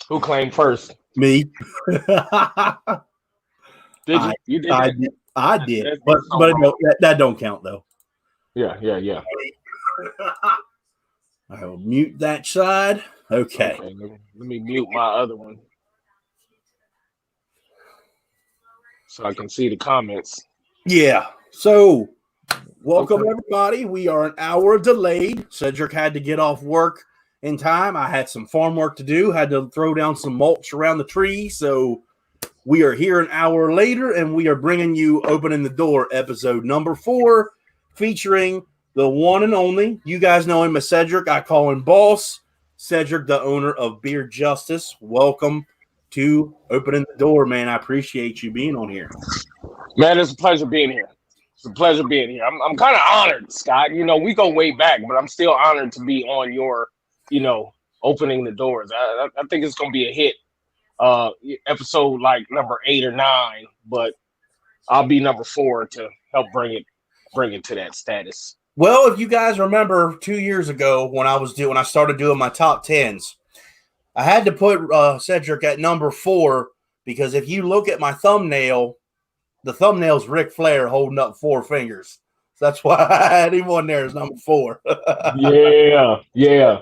Who claimed first? Me. Did you? You did that? I did. That's But so but wrong. no, that don't count though. Yeah. I will mute that side. Okay. Let me mute my other one so I can see the comments. Yeah. So welcome Okay. everybody. We are an hour delayed. Cedric had to get off work in time. I had some farm work to do, had to throw down some mulch around the tree. So we are here an hour later, and we are bringing you Opening the Door, episode number 4, featuring the one and only. You guys know him as Cedric. I call him Boss. Cedric, the owner of Beard Justice. Welcome to Opening the Door, man. I appreciate you being on here. Man, it's a pleasure being here. It's a pleasure being here. I'm kind of honored, Scott. You know, we go way back, but I'm still honored to be on your, opening the doors. I think it's gonna be a hit. Episode like number 8 or 9, but I'll be number 4 to help bring it to that status. Well, if you guys remember 2 years ago when I started doing my top 10s, I had to put Cedric at number 4 because if you look at my thumbnail, the thumbnail's Ric Flair holding up 4 fingers. So that's why I had him on there as number 4. Yeah.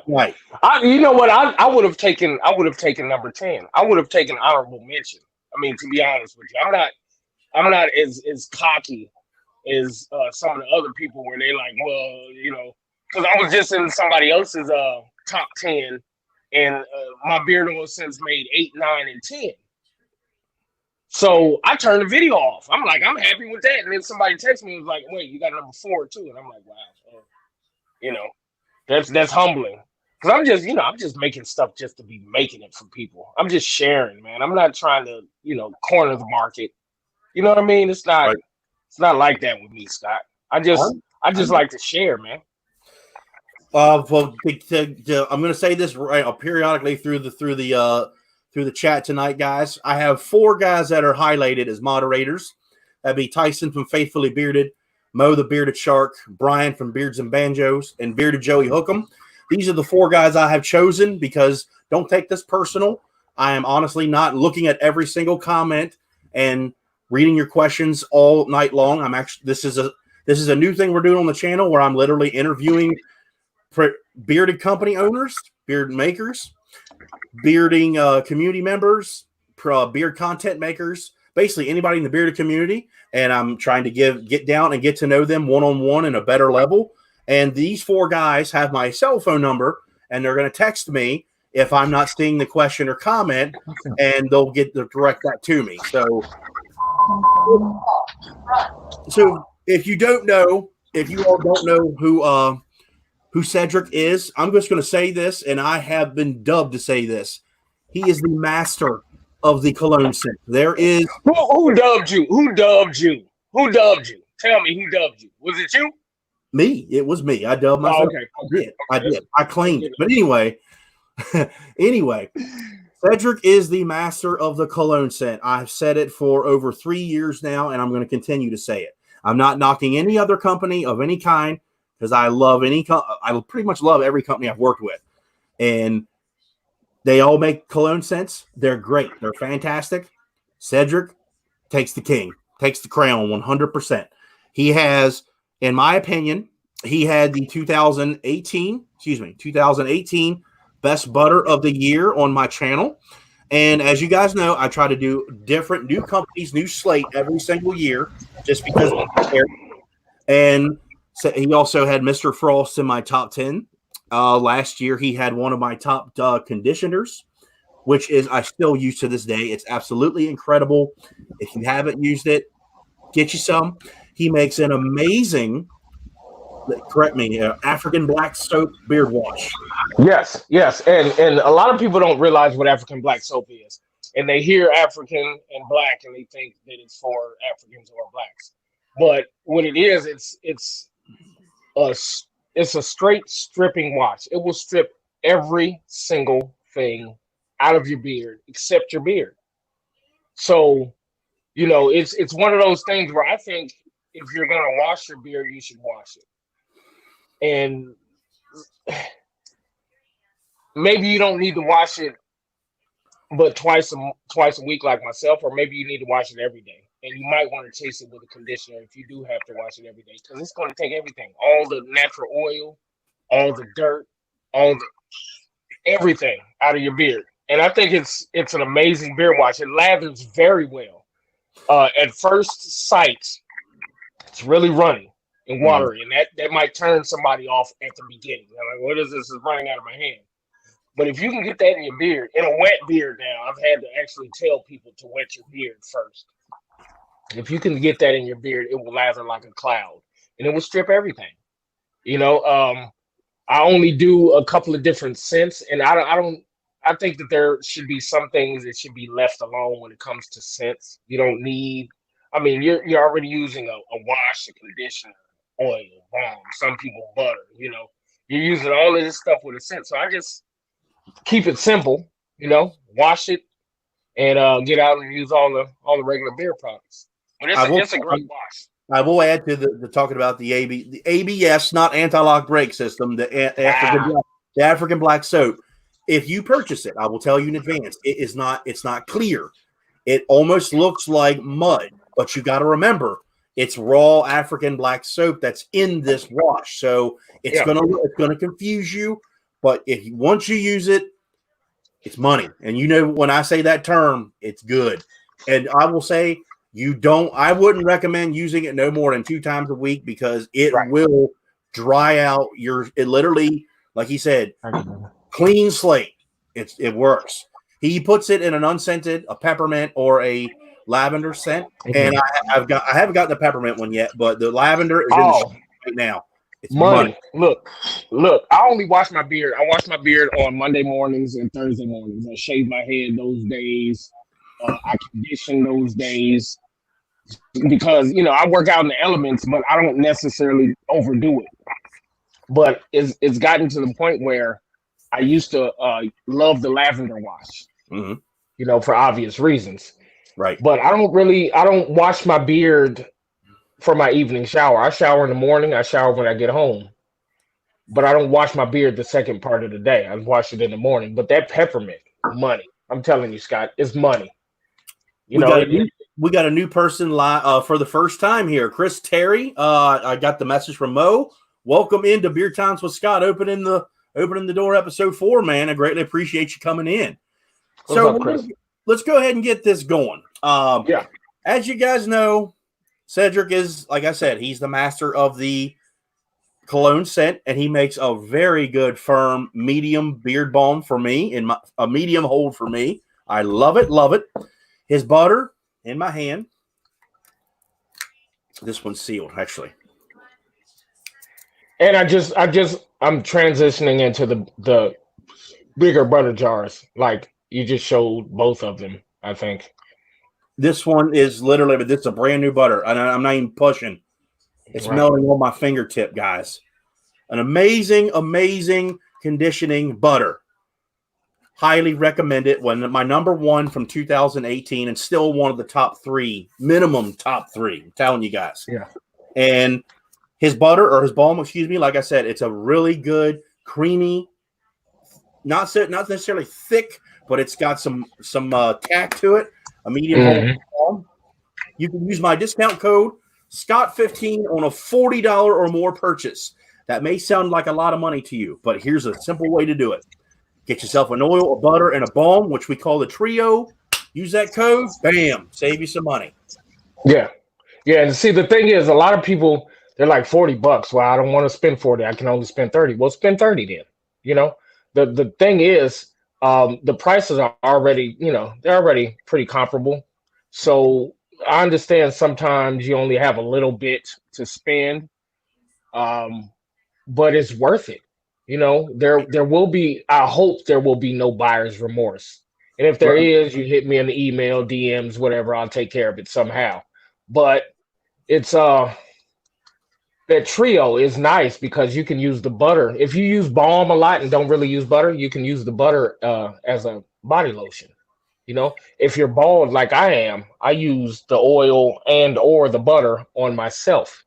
Right. You know what? I would have taken number 10. I would have taken honorable mention. I mean, to be honest with you, I'm not as cocky as some of the other people where they like, well, because I was just in somebody else's top 10, and my beard oil since made 8, 9, and 10. So I turned the video off. I'm like, I'm happy with that. And then somebody texted me and was like, wait, you got number 4 too. And I'm like, wow, that's humbling. Because I'm just making stuff just to be making it for people. I'm just sharing, man. I'm not trying to, corner the market. You know what I mean? It's not Right. It's not like that with me, Scott. I just like to share, man. Well, I'm going to say this right periodically through the chat tonight, guys. I have 4 guys that are highlighted as moderators. That'd be Tyson from Faithfully Bearded, Mo the Bearded Shark, Brian from Beards and Banjos, and Bearded Joey Hookem. These are the 4 guys I have chosen because don't take this personal. I am honestly not looking at every single comment and reading your questions all night long. This is a new thing we're doing on the channel where I'm literally interviewing bearded company owners, beard makers, bearding community members, beard content makers, basically anybody in the bearded community, and I'm trying to get down and get to know them one-on-one in a better level. And these 4 guys have my cell phone number, and they're going to text me if I'm not seeing the question or comment, and they'll direct that to me. So if you all don't know who Cedric is, I'm just going to say this, and I have been dubbed to say this. He is the master of the cologne scent. There is who dubbed you? Who dubbed you? Who dubbed you? Tell me who dubbed you. Was it you? me. It was me. I dubbed myself. Oh, okay. I did. I claimed it. But anyway, Cedric is the master of the cologne scent. I've said it for over 3 years now, and I'm going to continue to say it. I'm not knocking any other company of any kind because I pretty much love every company I've worked with. And they all make cologne scents. They're great. They're fantastic. Cedric takes the crown 100%. He has, in my opinion, he had the 2018 Best Butter of the Year on my channel. And as you guys know, I try to do different new companies, new slate every single year just because and so he also had Mr. Frost in my top 10. Last year, he had one of my top conditioners, which is I still use to this day. It's absolutely incredible. If you haven't used it, get you some. He makes an amazing, African black soap beard wash. Yes, and a lot of people don't realize what African black soap is, and they hear African and black, and they think that it's for Africans or blacks. But what it is, it's a straight stripping wash. It will strip every single thing out of your beard except your beard. So, it's one of those things where I think if you're gonna wash your beard, you should wash it. And maybe you don't need to wash it, but twice a week like myself, or maybe you need to wash it every day. And you might want to chase it with a conditioner if you do have to wash it every day, because it's going to take everything, all the natural oil, all the dirt, all the everything out of your beard. And I think it's an amazing beard wash. It lathers very well. At first sight, it's really runny and watery, and that might turn somebody off at the beginning. They're like, what is this? Is running out of my hand. But if you can get that in your beard, in a wet beard now, I've had to actually tell people to wet your beard first. If you can get that in your beard, it will lather like a cloud, and it will strip everything. You know, I only do a couple of different scents, and I don't. I think that there should be some things that should be left alone when it comes to scents. You don't need. I mean, you're already using a wash, a conditioner, oil, balm. Some people butter. You know, you're using all of this stuff with a scent. So I just keep it simple. You know, wash it and get out and use all the regular beer products. But it's a great wash. I will add to the talking about the ABS, not anti-lock brake system, the African black soap. If you purchase it, I will tell you in advance, it's not clear. It almost looks like mud, but you got to remember it's raw African black soap that's in this wash. So it's gonna confuse you. But once you use it, it's money. And you know, when I say that term, it's good. And I will say I wouldn't recommend using it no more than 2 times a week, because it will dry out it literally, like he said, clean slate. It works. He puts it in an unscented, a peppermint or a lavender scent. And I haven't gotten the peppermint one yet, but the lavender is in the shop right now. It's money. Look, I only wash my beard. I wash my beard on Monday mornings and Thursday mornings. I shave my head those days. I condition those days because, you know, I work out in the elements, but I don't necessarily overdo it. But it's gotten to the point where I used to love the lavender wash, you know, for obvious reasons. Right. But I don't wash my beard for my evening shower. I shower in the morning. I shower when I get home. But I don't wash my beard the second part of the day. I wash it in the morning. But that peppermint, money. I'm telling you, Scott, it's money. We got a new person live for the first time here. Chris Terry. I got the message from Mo. Welcome into Beer Times with Scott. Opening the door, episode 4, man. I greatly appreciate you coming in. Let's go ahead and get this going. As you guys know, Cedric is, like I said, he's the master of the cologne scent, and he makes a very good, firm, medium beard balm for me, a medium hold for me. I love it. His butter in my hand. This one's sealed, actually. And I'm transitioning into the bigger butter jars. Like you just showed both of them, I think. This one is literally, but this is a brand new butter. And I'm not even pushing. It's melting on my fingertip, guys. An amazing, amazing conditioning butter. Highly recommend it. My number 1 from 2018 and still one of the minimum top 3. I'm telling you guys. Yeah. And his butter or his balm, like I said, it's a really good, creamy, not necessarily thick, but it's got some tack to it. A medium balm. You can use my discount code Scott15 on a $40 or more purchase. That may sound like a lot of money to you, but here's a simple way to do it. Get yourself an oil, a butter, and a balm, which we call the trio. Use that code, bam, save you some money. Yeah. And see, the thing is, a lot of people, they're like $40. Well, I don't want to spend 40. I can only spend 30. Well, spend 30 then. You know, the thing is, the prices are already, you know, they're already pretty comparable. So I understand sometimes you only have a little bit to spend, but it's worth it. You know, there will be, I hope there will be no buyer's remorse. And if there is, you hit me in the email, DMs, whatever, I'll take care of it somehow. But it's that trio is nice because you can use the butter. If you use balm a lot and don't really use butter, you can use the butter as a body lotion. You know, if you're bald like I am, I use the oil or the butter on myself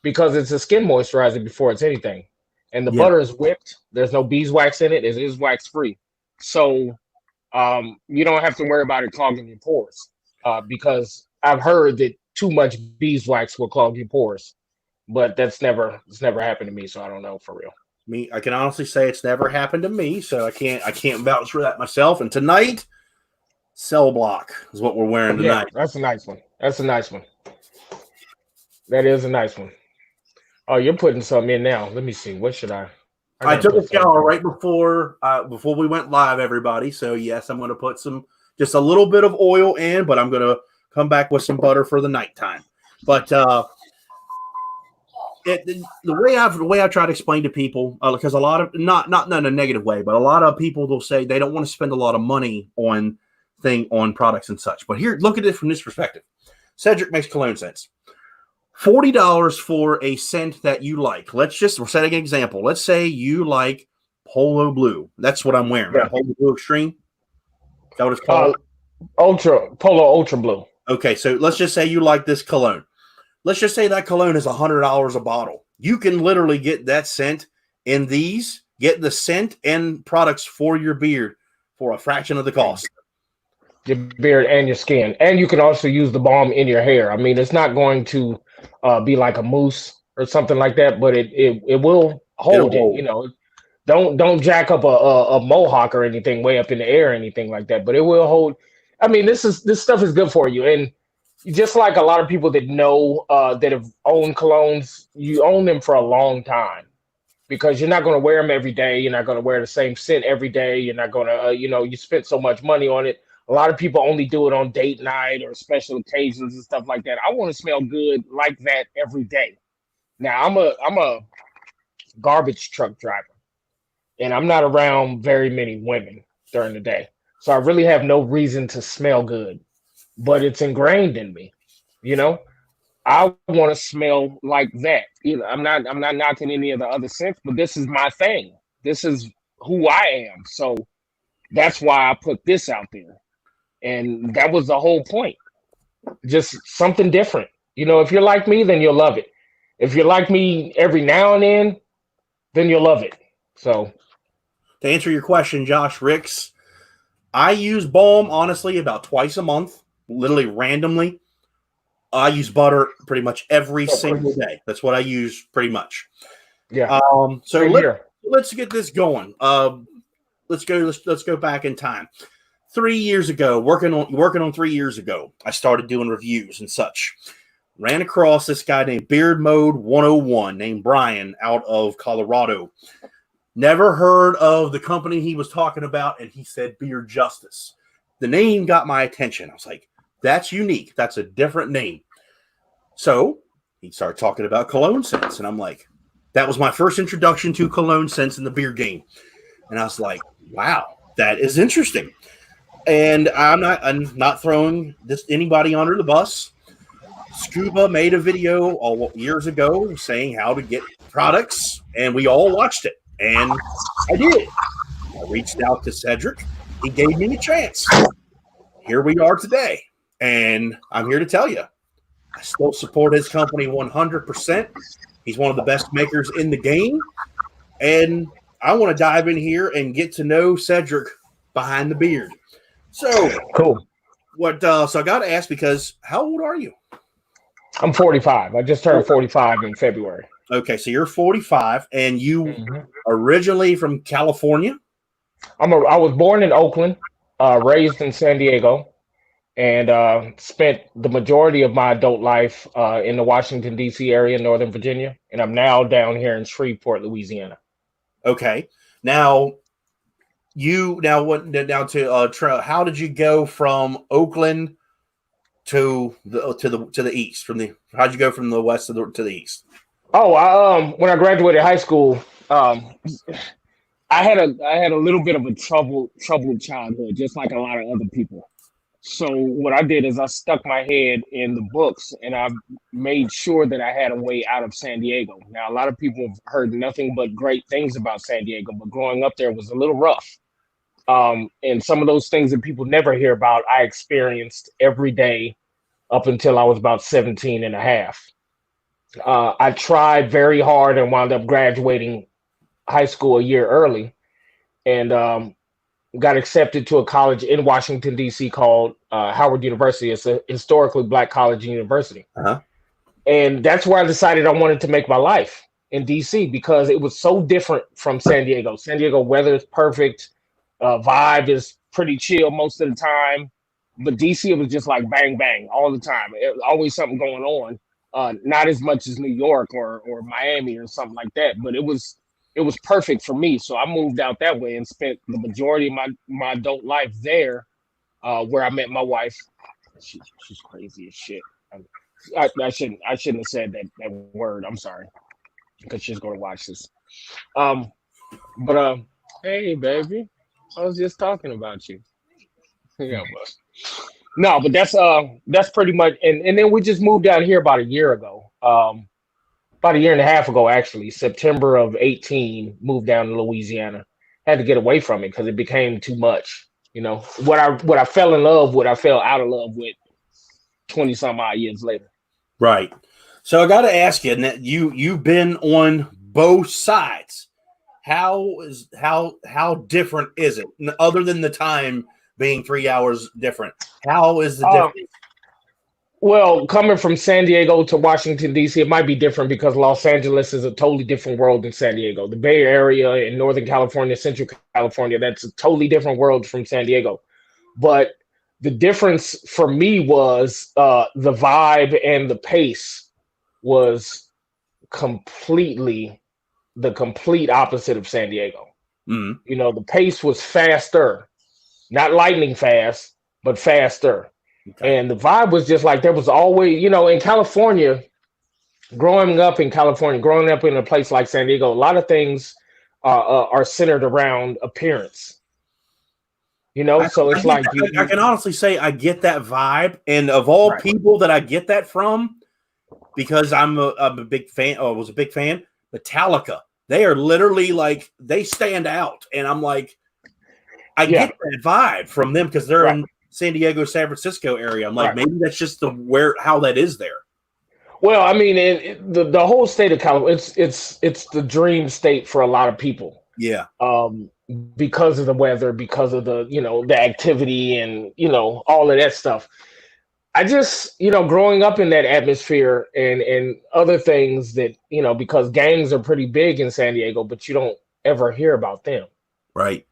because it's a skin moisturizer before it's anything. and the Yeah. butter is whipped. There's no beeswax in it. It is wax free, so you don't have to worry about it clogging your pores. Because I've heard that too much beeswax will clog your pores, but it's never happened to me, so I don't know for real. Me, I can honestly say it's never happened to me, so I can't vouch for that myself. And tonight, Cell Block is what we're wearing Yeah, tonight. that's a nice one. That's a nice one. That is a nice one. Oh, you're putting something in now. Let me see. What should I? I gotta took a put something shower in. right before we went live, everybody. So yes, I'm going to put just a little bit of oil in, but I'm going to come back with some butter for the nighttime. But the way I try to explain to people, because a lot of not in a negative way, but a lot of people will say they don't want to spend a lot of money on products and such. But here, look at it from this perspective. Cedric makes cologne scents. $40 for a scent that you like. We're setting an example. Let's say you like Polo Blue. That's what I'm wearing. Yeah. Polo Blue Extreme. Is that what it's called? Polo Ultra Blue. Okay, so let's just say you like this cologne. Let's just say that cologne is $100 a bottle. You can literally get that scent in these, get the scent and products for your beard for a fraction of the cost. Your beard and your skin. And you can also use the balm in your hair. I mean, it's not going to be like a mousse or something like that, but it will hold it. You know, don't jack up a mohawk or anything way up in the air or anything like that, but it will hold. I mean, this stuff is good for you. And just like a lot of people that know that have owned colognes, you own them for a long time because you're not going to wear them every day. You're not going to wear the same scent every day. You're not going to, you spent so much money on it. A lot of people only do it on date night or special occasions and stuff like that. I want to smell good like that every day. Now I'm a garbage truck driver, and I'm not around very many women during the day, so I really have no reason to smell good. But it's ingrained in me, you know. I want to smell like that. I'm not knocking any of the other scents, but this is my thing. This is who I am. So that's why I put this out there. And that was the whole point. Just something different. If you're like me, then you'll love it. If you're like me every now and then you'll love it. So to answer your question, Josh Ricks, I use balm honestly about twice a month, literally randomly. I use butter pretty much every single day. That's what I use pretty much. Yeah. So let's get this going. Let's go back in time. 3 years ago, working on 3 years ago, I started doing reviews and such. Ran across this guy named Beard Mode 101, named Brian, out of Colorado. Never heard of the company he was talking about, and he said Beard Justice. The name got my attention. I was like, that's unique. That's a different name. So he started talking about cologne scents, and I'm like, that was my first introduction to cologne scents in the beard game. And I was like, wow, that is interesting. And I'm not throwing anybody under the bus. Scuba made a video years ago saying how to get products, and we all watched it. And I did. I reached out to Cedric. He gave me a chance. Here we are today. And I'm here to tell you, I still support his company 100%. He's one of the best makers in the game. And I want to dive in here and get to know Cedric behind the beard. So cool. So I got to ask, because how old are you? I'm 45. I just turned 45 in February. Okay, so you're 45, and you originally from California? I was born in Oakland, raised in San Diego, and spent the majority of my adult life in the Washington, D.C. area, Northern Virginia, and I'm now down here in Shreveport, Louisiana. Okay. How did you go from Oakland to the east? How'd you go from the west to the east? Oh, when I graduated high school, I had a little bit of a troubled childhood, just like a lot of other people. So what I did is I stuck my head in the books, and I made sure that I had a way out of San Diego. Now, a lot of people have heard nothing but great things about San Diego, but growing up there was a little rough. And some of those things that people never hear about, I experienced every day up until I was about 17 and a half. I tried very hard and wound up graduating high school a year early, and got accepted to a college in Washington D.C. called Howard University. It's a historically black college and university, Uh-huh. and that's where I decided I wanted to make my life in D.C. because it was so different from San Diego. San Diego weather is perfect, vibe is pretty chill most of the time, but DC it was just like bang bang all the time. It was always something going on. Not as much as New York or Miami or something like that, but it was perfect for me. So I moved out that way and spent the majority of my adult life there, where I met my wife. She's crazy as shit. I shouldn't have said that word. I'm sorry, because she's going to watch this. Um, but hey baby, I was just talking about you. Yeah, but no, but that's pretty much. And then we just moved out here about a year ago. About a year and a half ago, actually, September of 18, moved down to Louisiana. Had to get away from it because it became too much. You know what I fell in love with, I fell out of love with 20 some odd years later. Right. So I got to ask you, that you've been on both sides. How different is it, other than the time being 3 hours different? How is the difference? Well, coming from San Diego to Washington, D.C., it might be different because Los Angeles is a totally different world than San Diego. The Bay Area in Northern California, Central California, that's a totally different world from San Diego. But the difference for me was the vibe and the pace was completely the complete opposite of San Diego. Mm-hmm. You know, the pace was faster, not lightning fast, but faster. Okay. And the vibe was just like there was always, in California, growing up in California, growing up in a place like San Diego, a lot of things are centered around appearance. So it's like I can honestly say I get that vibe, and of all right. people that I get that from, because I'm a big fan. Oh, I was a big fan. Metallica. They are literally like they stand out, and I'm like, I get that vibe from them because they're in San Diego, San Francisco area. I'm like, maybe that's just how that is there. Well, I mean, the whole state of California, it's the dream state for a lot of people. Yeah. Because of the weather, because of the activity and all of that stuff. I just growing up in that atmosphere and other things that because gangs are pretty big in San Diego, but you don't ever hear about them. Right.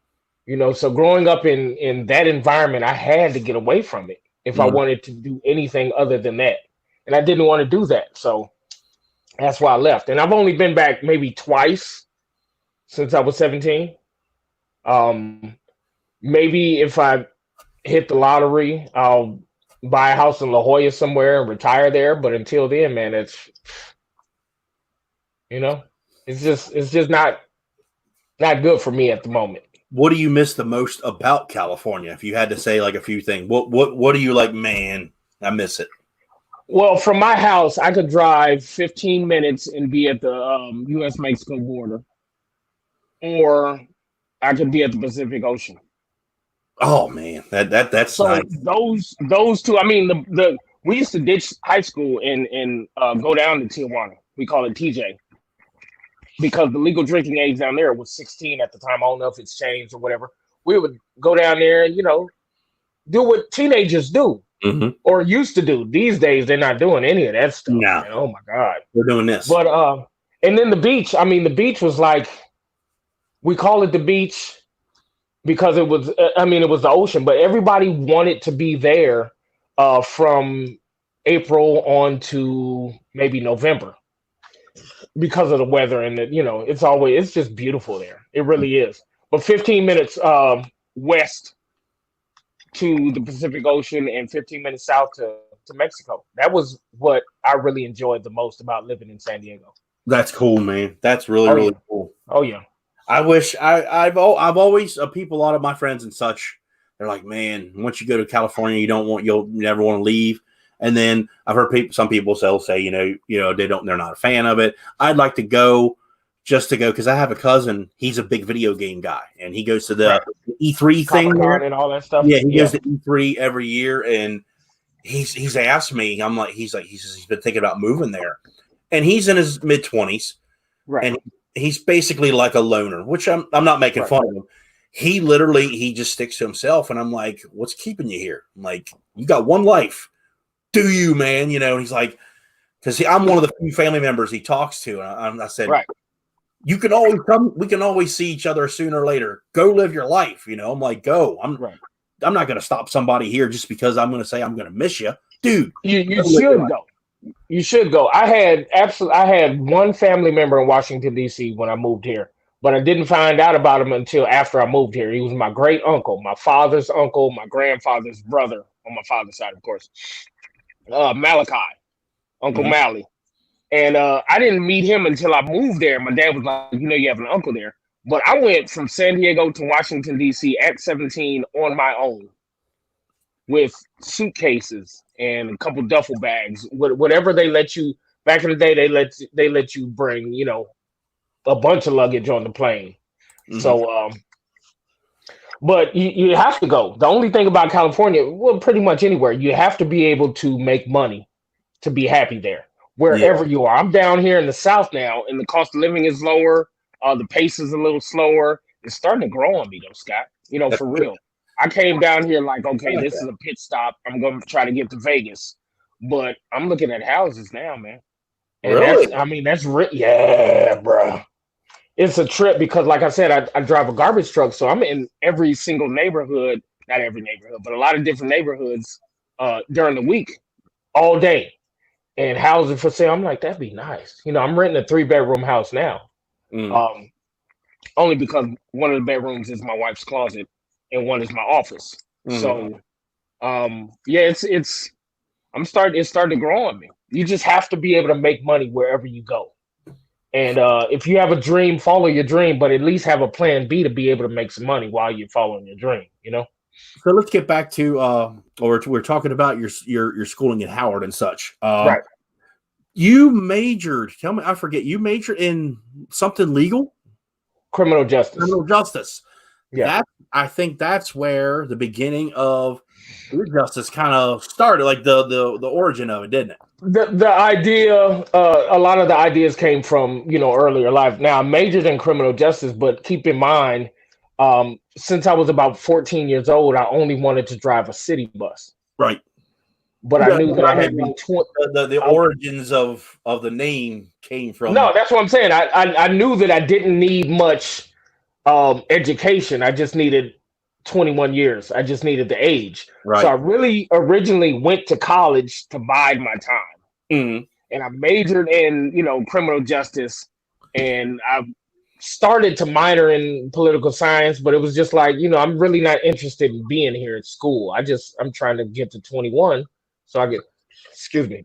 So growing up in that environment, I had to get away from it if I wanted to do anything other than that. And I didn't want to do that. So that's why I left. And I've only been back maybe twice since I was 17. Maybe if I hit the lottery, I'll buy a house in La Jolla somewhere and retire there. But until then, man, it's just not good for me at the moment. What do you miss the most about California? If you had to say like a few things, what do you like? Man, I miss it. Well, from my house, I could drive 15 minutes and be at the U.S.-Mexico border, or I could be at the Pacific Ocean. Oh man, that's so nice. Those two. I mean, we used to ditch high school and go down to Tijuana. We call it TJ because the legal drinking age down there was 16 at the time. I don't know if it's changed or whatever. We would go down there and do what teenagers do. Mm-hmm. Or used to do. These days, they're not doing any of that stuff. No. Man. Oh my God, we're doing this. But and then the beach. I mean, the beach was like, we call it the beach because it was. It was the ocean, but everybody wanted to be there from April on to maybe November because of the weather and it's just beautiful there. It really is. But 15 minutes west to the Pacific Ocean and 15 minutes south to Mexico. That was what I really enjoyed the most about living in San Diego. That's cool, man. That's really cool. Oh yeah. I wish I've always people, a lot of my friends and such, they're like, man, once you go to California, you'll never want to leave. And then I've heard some people say, they're not a fan of it. I'd like to go just to go because I have a cousin. He's a big video game guy, and he goes to the E3 thing and all that stuff. Yeah, he goes to E3 every year, and he's asked me. He's been thinking about moving there, and he's in his mid-20s, right? And he's basically like a loner, which I'm not making fun of him. He just sticks to himself, and I'm like, what's keeping you here? I'm like, you got one life. Do you, man? You know, and he's like, because I'm one of the few family members he talks to. And I said, you can always come. We can always see each other sooner or later. Go live your life. You know, I'm like, go. I'm not going to stop somebody here just because I'm going to say I'm going to miss you, dude. You should go. You should go. I had one family member in Washington, D.C. when I moved here, but I didn't find out about him until after I moved here. He was my great uncle, my father's uncle, my grandfather's brother on my father's side, of course. Malachi, Uncle Mally. And I didn't meet him until I moved there. My dad was like, you know, you have an uncle there. But I went from San Diego to Washington, D.C. at 17 on my own with suitcases and a couple duffel bags, whatever they let you. Back in the day, they let you bring, you know, a bunch of luggage on the plane. So, but you have to go. The only thing about California, well, pretty much anywhere, you have to be able to make money to be happy there, wherever you are. I'm down here in the South now, and the cost of living is lower. The pace is a little slower. It's starting to grow on me, though, Scott. You know, for real. I came down here like, okay, this is a pit stop. I'm going to try to get to Vegas. But I'm looking at houses now, man. And really? that's yeah, bro. It's a trip because, like I said, I drive a garbage truck. So I'm in every single neighborhood, not every neighborhood, but a lot of different neighborhoods during the week, all day. And houses for sale. I'm like, that'd be nice. You know, I'm renting a 3-bedroom house now. Only because one of the bedrooms is my wife's closet and one is my office. So it's starting to grow on me. You just have to be able to make money wherever you go. And if you have a dream, follow your dream, but at least have a plan B to be able to make some money while you're following your dream, you know? So let's get back to we're talking about your schooling at Howard and such. Right. You majored, tell me, I forget, you majored in something legal? Criminal justice. Criminal justice. Yeah. I think that's where the beginning of justice kind of started, like the origin of it, didn't it? The idea, a lot of the ideas came from, you know, earlier life. Now, I majored in criminal justice, but keep in mind, since I was about 14 years old, I only wanted to drive a city bus. Right. But I knew that I had been the origins of the name came from. No, that's what I'm saying. I knew that I didn't need much education. I just needed 21 years. I just needed the age. Right. So I really originally went to college to bide my time. And I majored in, you know, criminal justice, and I started to minor in political science, but it was just like, you know, I'm really not interested in being here at school. I'm trying to get to 21 so I could,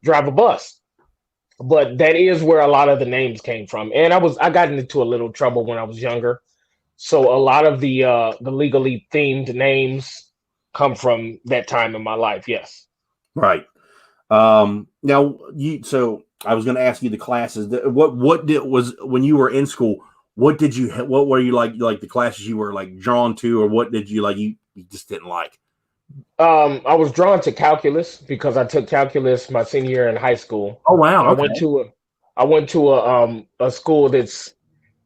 drive a bus. But that is where a lot of the names came from. And I got into a little trouble when I was younger. So a lot of the legally themed names come from that time in my life. Yes. Right. Now so I was going to ask you the classes. What was when you were in school? What were you like the classes you were like drawn to, or what did you like? You just didn't like. I was drawn to calculus because I took calculus my senior year in high school. Oh wow! Okay. I went to a school that's,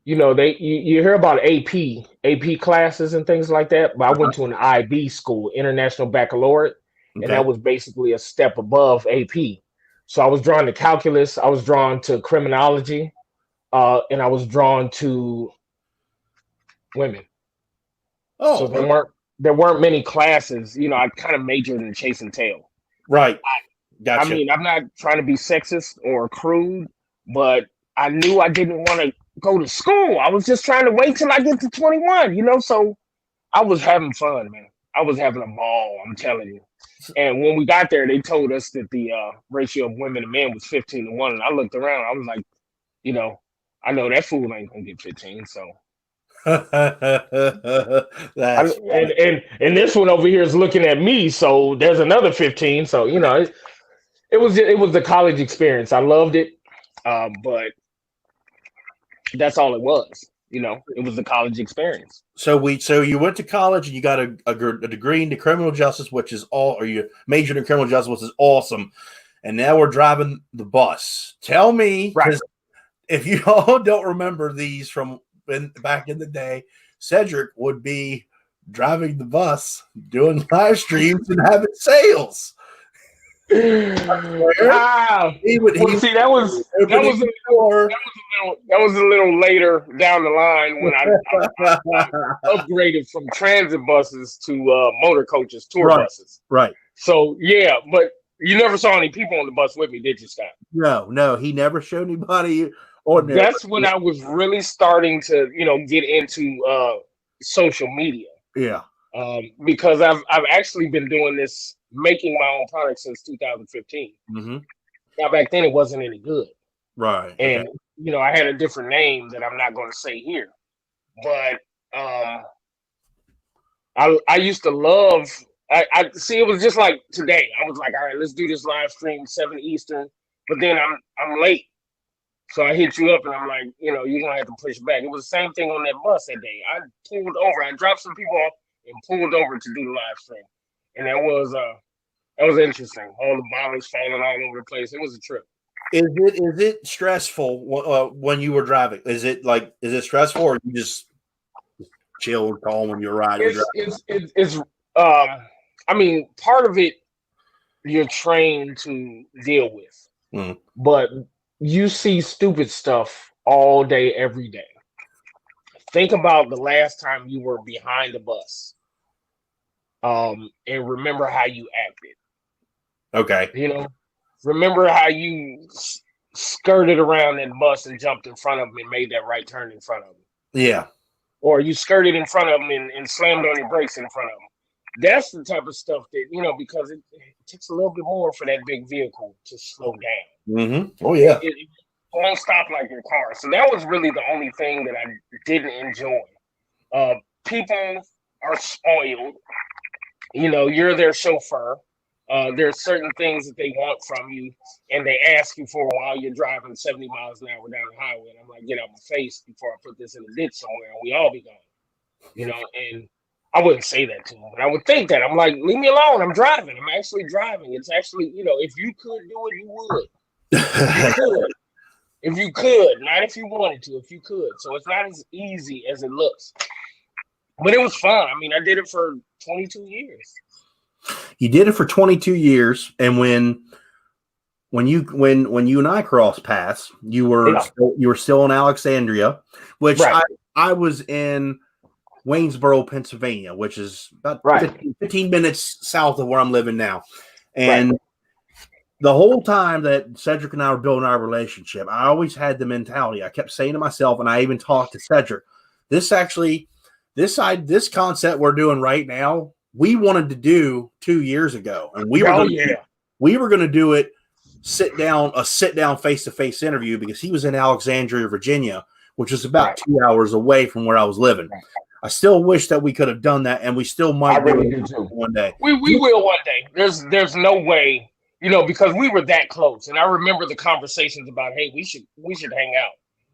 you know, you hear about AP classes and things like that, but I went to an IB school, International Baccalaureate, and that was basically a step above AP. So I was drawn to calculus, I was drawn to criminology, and I was drawn to women. So there weren't many classes. You know, I kind of majored in chase and tail. Right. Gotcha. I mean, I'm not trying to be sexist or crude, but I knew I didn't want to go to school. I was just trying to wait till I get to 21, you know? So I was having fun, man. I was having a ball, I'm telling you. And when we got there, they told us that the ratio of women to men was 15-1. And I looked around, I was like, you know, I know that fool ain't going to get 15, so. And this one over here is looking at me, so there's another 15. So, you know, it was the college experience. I loved it, but that's all it was. You know, it was the college experience. So you went to college and you got a degree into criminal justice, which is or you majored in criminal justice, which is awesome. And now we're driving the bus. Tell me, right. if you all don't remember these from back in the day, Cedric would be driving the bus, doing live streams, and having sales. Wow. He would See, that was a little later down the line when I upgraded from transit buses to motor coaches, tour buses. Right. So yeah, but you never saw any people on the bus with me, did you, Scott? No, he never showed anybody. Ordinary. That's when I was really starting to, get into social media. Yeah. Because I've actually been doing this, making my own product since 2015. Mm-hmm. Now back then it wasn't any good, right? And I had a different name that I'm not going to say here, but I used to love. I see. It was just like today. I was like, all right, let's do this live stream 7 Eastern, but then I'm late, so I hit you up and I'm like, you're gonna have to push back. It was the same thing on that bus that day. I pulled over. I dropped some people off and pulled over to do the live stream, and that was interesting. All the bottles falling all over the place. It was a trip. Is it stressful when you were driving? Is it stressful, or you just chill and calm when you're riding? It's I mean, part of it you're trained to deal with, but you see stupid stuff all day, every day. Think about the last time you were behind a bus, and remember how you acted. Okay. Remember how you skirted around that bus and jumped in front of them and made that right turn in front of them. Yeah. Or you skirted in front of them and slammed on your brakes in front of them. That's the type of stuff that, because it takes a little bit more for that big vehicle to slow down. Mm-hmm. Oh, yeah. It won't stop like your car. So that was really the only thing that I didn't enjoy. People are spoiled. You're their chauffeur. There's certain things that they want from you, and they ask you for while you're driving 70 miles an hour down the highway. And I'm like, get out my face before I put this in a ditch somewhere, and we all be gone. And I wouldn't say that to them, but I would think that. I'm like, leave me alone. I'm driving. I'm actually driving. It's actually, if you could do it, you would. If you could, not if you wanted to, if you could. So it's not as easy as it looks. But it was fun. I mean, I did it for 22 years. You did it for 22 years, and when you and I crossed paths, you were still in Alexandria, which I was in Waynesboro, Pennsylvania, which is about 15 minutes south of where I'm living now. And the whole time that Cedric and I were building our relationship, I always had the mentality. I kept saying to myself, and I even talked to Cedric, this concept we're doing right now, we wanted to do 2 years ago, and we were going to do it a sit down face-to-face interview, because he was in Alexandria, Virginia, which is about 2 hours away from where I was living. I still wish that we could have done that, and we still might do one day. We will one day. There's no way, because we were that close, and I remember the conversations about, hey, we should hang out.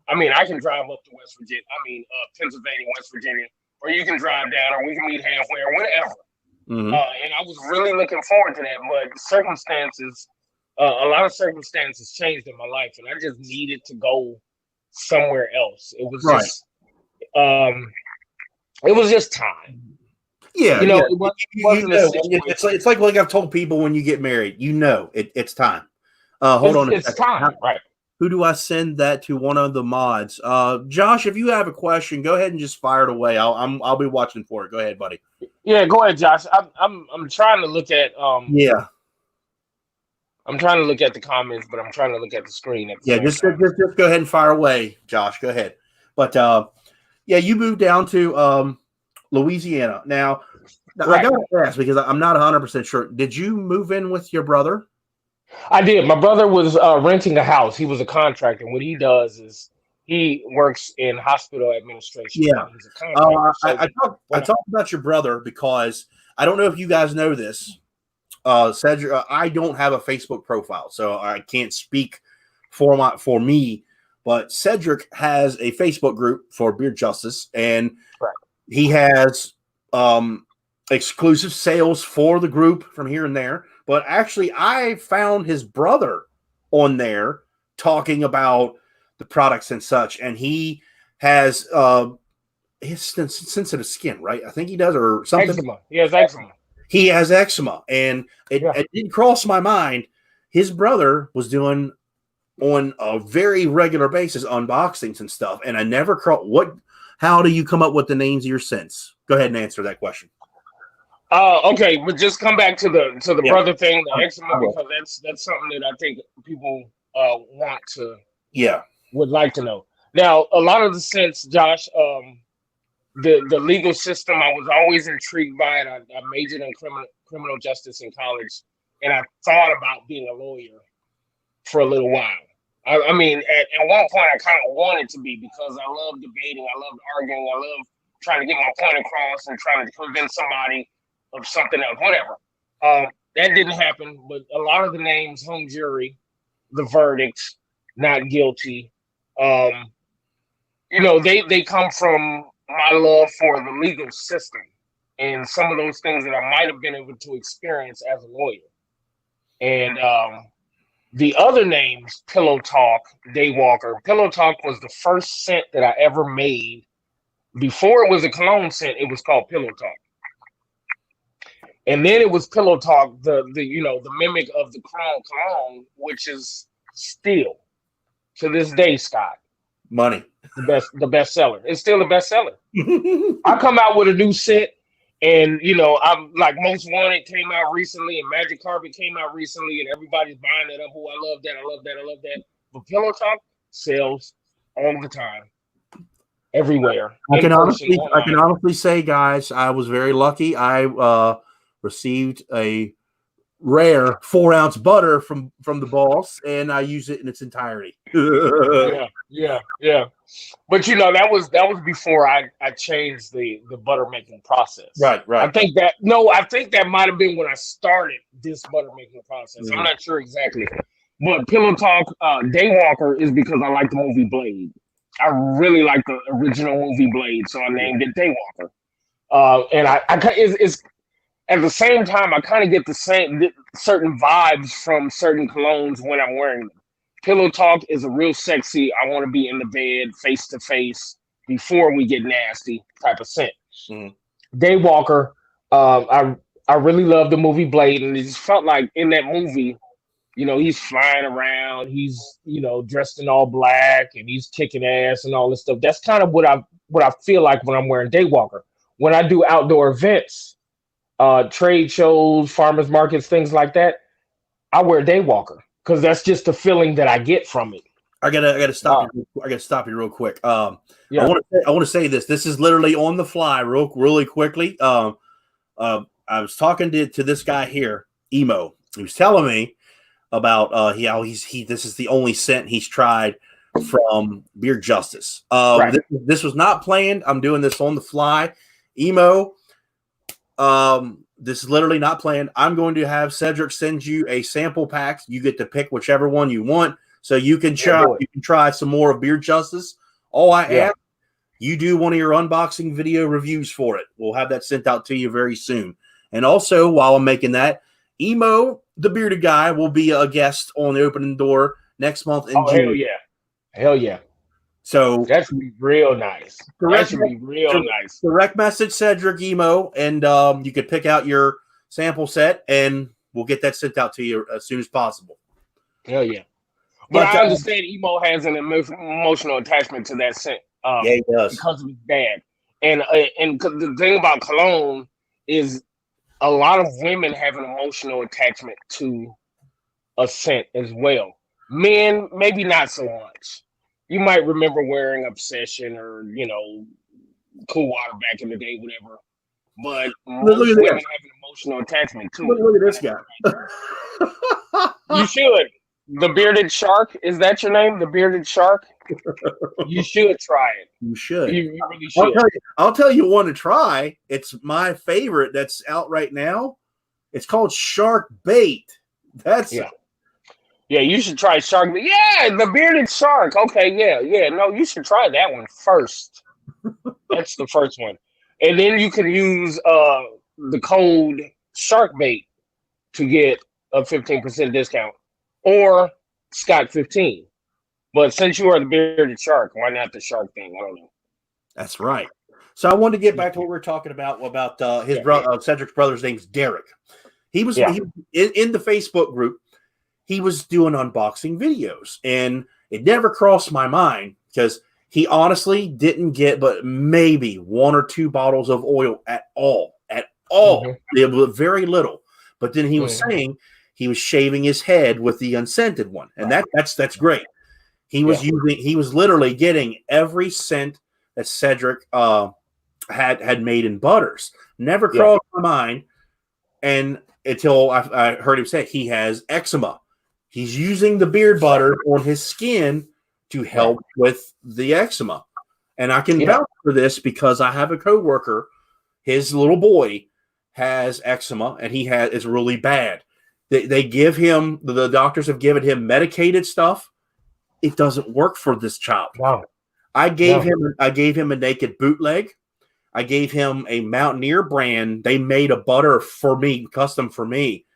I mean, I can drive up to Pennsylvania, West Virginia, or you can drive down, or we can meet halfway, or whatever. Mm-hmm. And I was really looking forward to that, but a lot of circumstances changed in my life, and I just needed to go somewhere else. It was just time. Yeah, it's like I've told people when you get married, it's time. Hold on, it's time, right? Who do I send that to? One of the mods. Josh, if you have a question, go ahead and just fire it away. I'll be watching for it. Go ahead, buddy. Yeah, go ahead, Josh. I'm trying to look at I'm trying to look at the comments, but I'm trying to look at the screen. Just go ahead and fire away, Josh. Go ahead. But you moved down to Louisiana. Now I gotta ask, because I'm not 100% sure. Did you move in with your brother? I did. My brother was renting a house. He was a contractor. What he does is he works in hospital administration. Yeah. He's a contractor. I talked about your brother because I don't know if you guys know this. Cedric, I don't have a Facebook profile, so I can't speak for me. But Cedric has a Facebook group for Beard Justice, and he has exclusive sales for the group from here and there. But actually, I found his brother on there talking about the products and such, and he has his sensitive skin, right? I think he does, or something. Eczema. He has eczema. He has eczema, and it didn't cross my mind. His brother was doing on a very regular basis unboxings and stuff, and I never how do you come up with the names of your scents? Go ahead and answer that question. Okay, but just come back to the brother thing, the eczema, because that's something that I think people would like to know. Now, a lot of the scents, Josh, the legal system, I was always intrigued by it. I majored in criminal justice in college, and I thought about being a lawyer for a little while. I mean, at one point, I kind of wanted to be, because I love debating, I love arguing, I love trying to get my point across and trying to convince somebody of something else, whatever. That didn't happen, but a lot of the names, hung jury, the verdicts, not guilty, they come from my love for the legal system and some of those things that I might have been able to experience as a lawyer. And the other names, Pillow Talk, Daywalker. Pillow Talk was the first scent that I ever made. Before it was a cologne scent, it was called Pillow Talk. And then it was Pillow Talk, the mimic of the cologne, which is still, to this day, Scott, money, the best seller. It's still the best seller. I come out with a new scent, and I'm like, Most Wanted came out recently, and Magic Carpet came out recently, and everybody's buying it up. Oh, I love that, I love that, I love that. But Pillow Talk sells all the time, everywhere. I can honestly say, guys, I was very lucky. I received a rare 4-ounce butter from the boss, and I use it in its entirety. Yeah. But that was before I changed the butter making process. Right. I think that might have been when I started this butter making process. I'm not sure exactly. But Pillow Talk Daywalker is because I like the movie Blade. I really like the original movie Blade, so I named it Daywalker. And it's at the same time, I kind of get the same certain vibes from certain colognes when I'm wearing them. Pillow Talk is a real sexy, I want to be in the bed face to face before we get nasty type of scent. Daywalker, I really love the movie Blade, and it just felt like in that movie, he's flying around, he's dressed in all black, and he's kicking ass and all this stuff. That's kind of what I feel like when I'm wearing Daywalker. When I do outdoor events, trade shows, farmers markets, things like that, I wear Daywalker because that's just the feeling that I get from it. I gotta stop you. I gotta stop you real quick. I want to say this. This is literally on the fly, really quickly. I was talking to this guy here, Emo. He was telling me about how this is the only scent he's tried from Beard Justice. Right. This was not planned. I'm doing this on the fly. Emo, this is literally not planned. I'm going to have Cedric send you a sample pack. You get to pick whichever one you want, so you can try some more of Beard Justice. All I ask, you do one of your unboxing video reviews for it. We'll have that sent out to you very soon. And also, while I'm making that, Emo, the bearded guy, will be a guest on the opening door next month in June. Hell yeah. So that should be real nice. Direct message Cedric, Emo, and you could pick out your sample set, and we'll get that sent out to you as soon as possible. Hell yeah. But I understand Emo has an emotional attachment to that scent. He does. Because of his dad. And the thing about cologne is a lot of women have an emotional attachment to a scent as well. Men, maybe not so much. You might remember wearing Obsession or, Cool Water back in the day, whatever. But most women have an emotional attachment to it. Look at this guy. You should. The Bearded Shark, is that your name? The Bearded Shark? You should try it. You should. You really should. I'll tell you one to try. It's my favorite that's out right now. It's called Shark Bait. Yeah, you should try Shark. Yeah, the Bearded Shark. Okay, yeah. No, you should try that one first. That's the first one. And then you can use the code SharkBait to get a 15% discount. Or Scott 15. But since you are the bearded shark, why not the shark thing? I don't know. That's right. So I wanted to get back to what we were talking about his brother, Cedric's brother's name's Derek. He was in the Facebook group. He was doing unboxing videos, and it never crossed my mind because he honestly didn't get but maybe 1 or 2 bottles of oil at all. It was very little. But then he was saying he was shaving his head with the unscented one, and that's great. He was he was literally getting every scent that Cedric had made in butters. Never crossed my mind, and until I heard him say he has eczema. He's using the beard butter on his skin to help with the eczema. And I can vouch for this because I have a coworker, his little boy has eczema, and it's really bad. They give him, the doctors have given him medicated stuff. It doesn't work for this child. Wow. I gave him a naked bootleg. I gave him a Mountaineer brand. They made a butter for me, custom for me.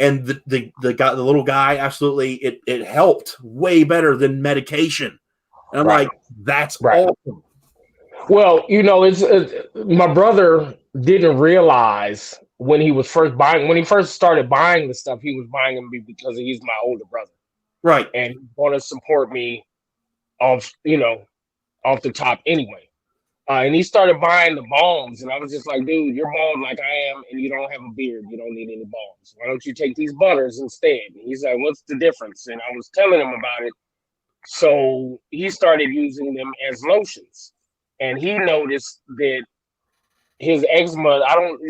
And the little guy, absolutely, it helped way better than medication. And I'm like, that's awesome. Well, it's my brother didn't realize when he first started buying the stuff, he was buying them because he's my older brother. Right. And he's going to support me off the top anyway. And he started buying the balms, and I was just like, dude, you're bald like I am, and you don't have a beard. You don't need any balms. Why don't you take these butters instead? And he's like, what's the difference? And I was telling him about it. So he started using them as lotions. And he noticed that his eczema, I don't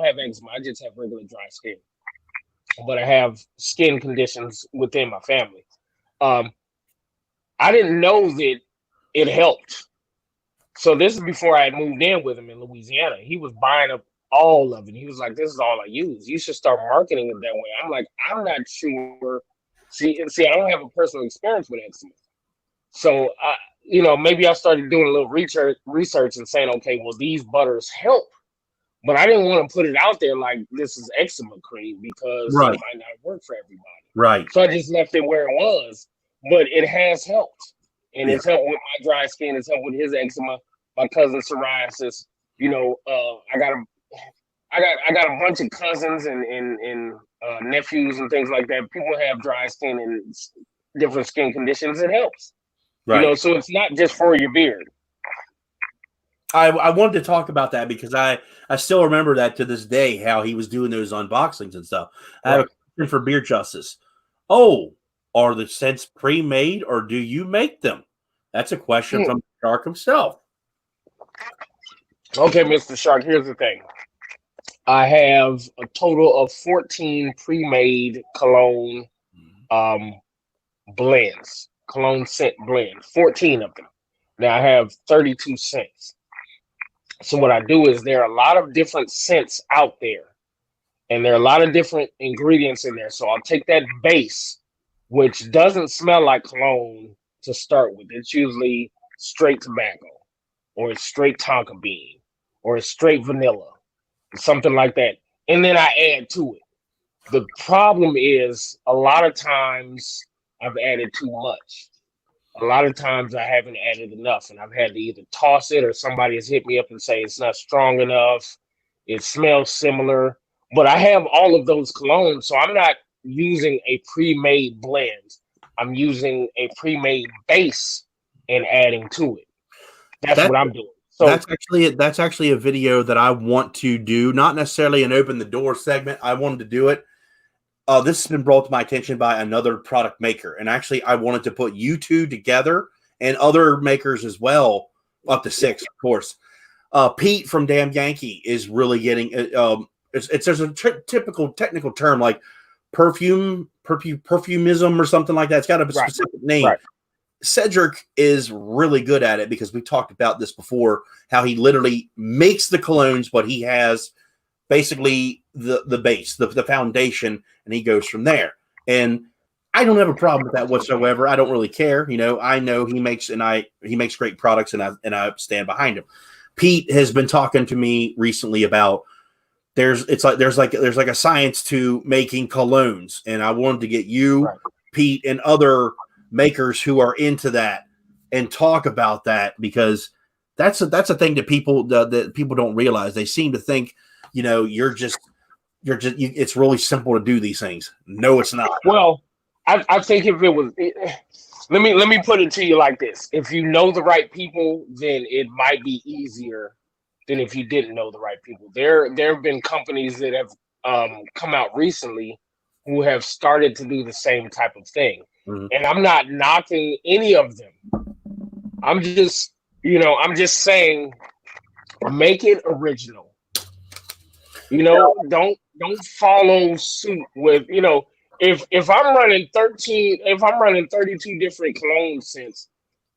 have eczema. I just have regular dry skin. But I have skin conditions within my family. I didn't know that it helped. So this is before I had moved in with him in Louisiana. He was buying up all of it. He was like, this is all I use. You should start marketing it that way. I'm like, I'm not sure. See, I don't have a personal experience with eczema. So, maybe I started doing a little research and saying, okay, well, these butters help. But I didn't want to put it out there like this is eczema cream because it might not work for everybody. Right. So I just left it where it was. But it has helped. And it's helped with my dry skin. It's helped with his eczema. My cousin's psoriasis. I got a bunch of cousins and nephews and things like that. People have dry skin and different skin conditions. It helps. Right. So it's not just for your beard. I wanted to talk about that because I still remember that to this day, how he was doing those unboxings and stuff. I have a question for Beard Justice. Oh, are the scents pre-made or do you make them? That's a question from Shark himself. Okay, Mr. Shark, here's the thing. I have a total of 14 pre-made cologne blends, cologne scent blends, 14 of them. Now I have 32 scents. So what I do is there are a lot of different scents out there, and there are a lot of different ingredients in there. So I'll take that base, which doesn't smell like cologne to start with. It's usually straight tobacco, or it's straight tonka bean, or it's straight vanilla, something like that. And then I add to it. The problem is a lot of times I've added too much. A lot of times I haven't added enough, and I've had to either toss it or somebody has hit me up and say it's not strong enough. It smells similar, but I have all of those colognes, so I'm not using a pre-made blend. I'm using a pre-made base and adding to it. That's what I'm doing. So that's actually a video that I want to do, not necessarily an open the door segment. I wanted to do it. This has been brought to my attention by another product maker, and actually I wanted to put you two together and other makers as well, up to 6, of course. Pete from Damn Yankee is really getting there's a typical technical term like perfumism or something like that. It's got a specific name. Right. Cedric is really good at it because we talked about this before, how he literally makes the colognes, but he has basically the base, the foundation, and he goes from there. And I don't have a problem with that whatsoever. I don't really care. I know he makes great products, and I stand behind him. Pete has been talking to me recently about there's like a science to making colognes, and I wanted to get you, Pete, and other makers who are into that and talk about that, because that's a thing that people don't realize. They seem to think, it's really simple to do these things. No, it's not. Well, I think if it was, let me put it to you like this: if you know the right people, then it might be easier than if you didn't know the right people. There have been companies that have come out recently who have started to do the same type of thing, and I'm not knocking any of them. I'm just saying, make it original. Don't follow suit with, if I'm running 32 different cologne scents,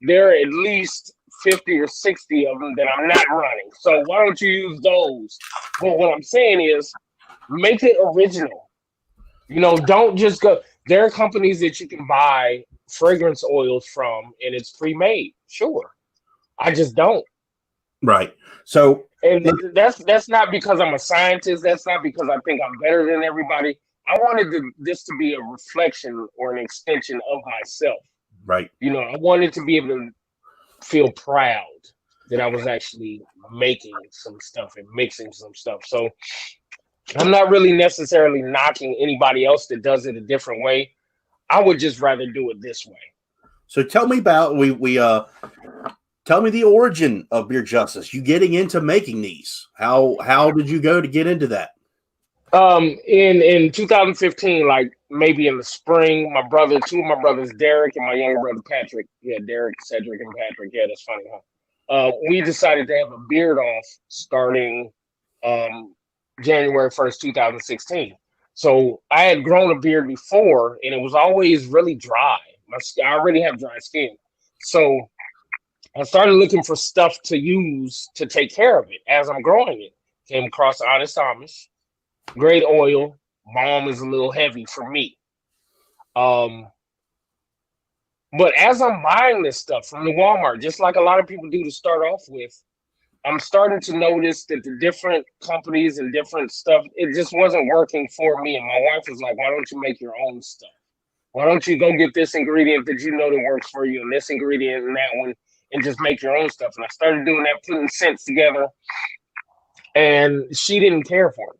there are at least 50 or 60 of them that I'm not running. So why don't you use those? But what I'm saying is, make it original. Don't just go. There are companies that you can buy fragrance oils from, and it's pre-made. Sure, I just don't. Right. So, and that's not because I'm a scientist. That's not because I think I'm better than everybody. I wanted this to be a reflection or an extension of myself. Right. I wanted to be able to feel proud that I was actually making some stuff and mixing some stuff. So I'm not really necessarily knocking anybody else that does it a different way. I would just rather do it this way. So tell me about tell me the origin of Beard Justice. You getting into making these? How did you go to get into that? In 2015, like maybe in the spring, two of my brothers, Derek and my younger brother Patrick. Yeah, Derek, Cedric, and Patrick. Yeah, that's funny, huh? We decided to have a beard off starting January 1st, 2016. So I had grown a beard before, and it was always really dry. I already have dry skin. So I started looking for stuff to use to take care of it as I'm growing it. Came across Honest Amish. Great oil. Balm is a little heavy for me. But as I'm buying this stuff from the Walmart, just like a lot of people do to start off with, I'm starting to notice that the different companies and different stuff, it just wasn't working for me. And my wife was like, why don't you make your own stuff? Why don't you go get this ingredient that that works for you, and this ingredient and that one, and just make your own stuff? And I started doing that, putting scents together, and she didn't care for it.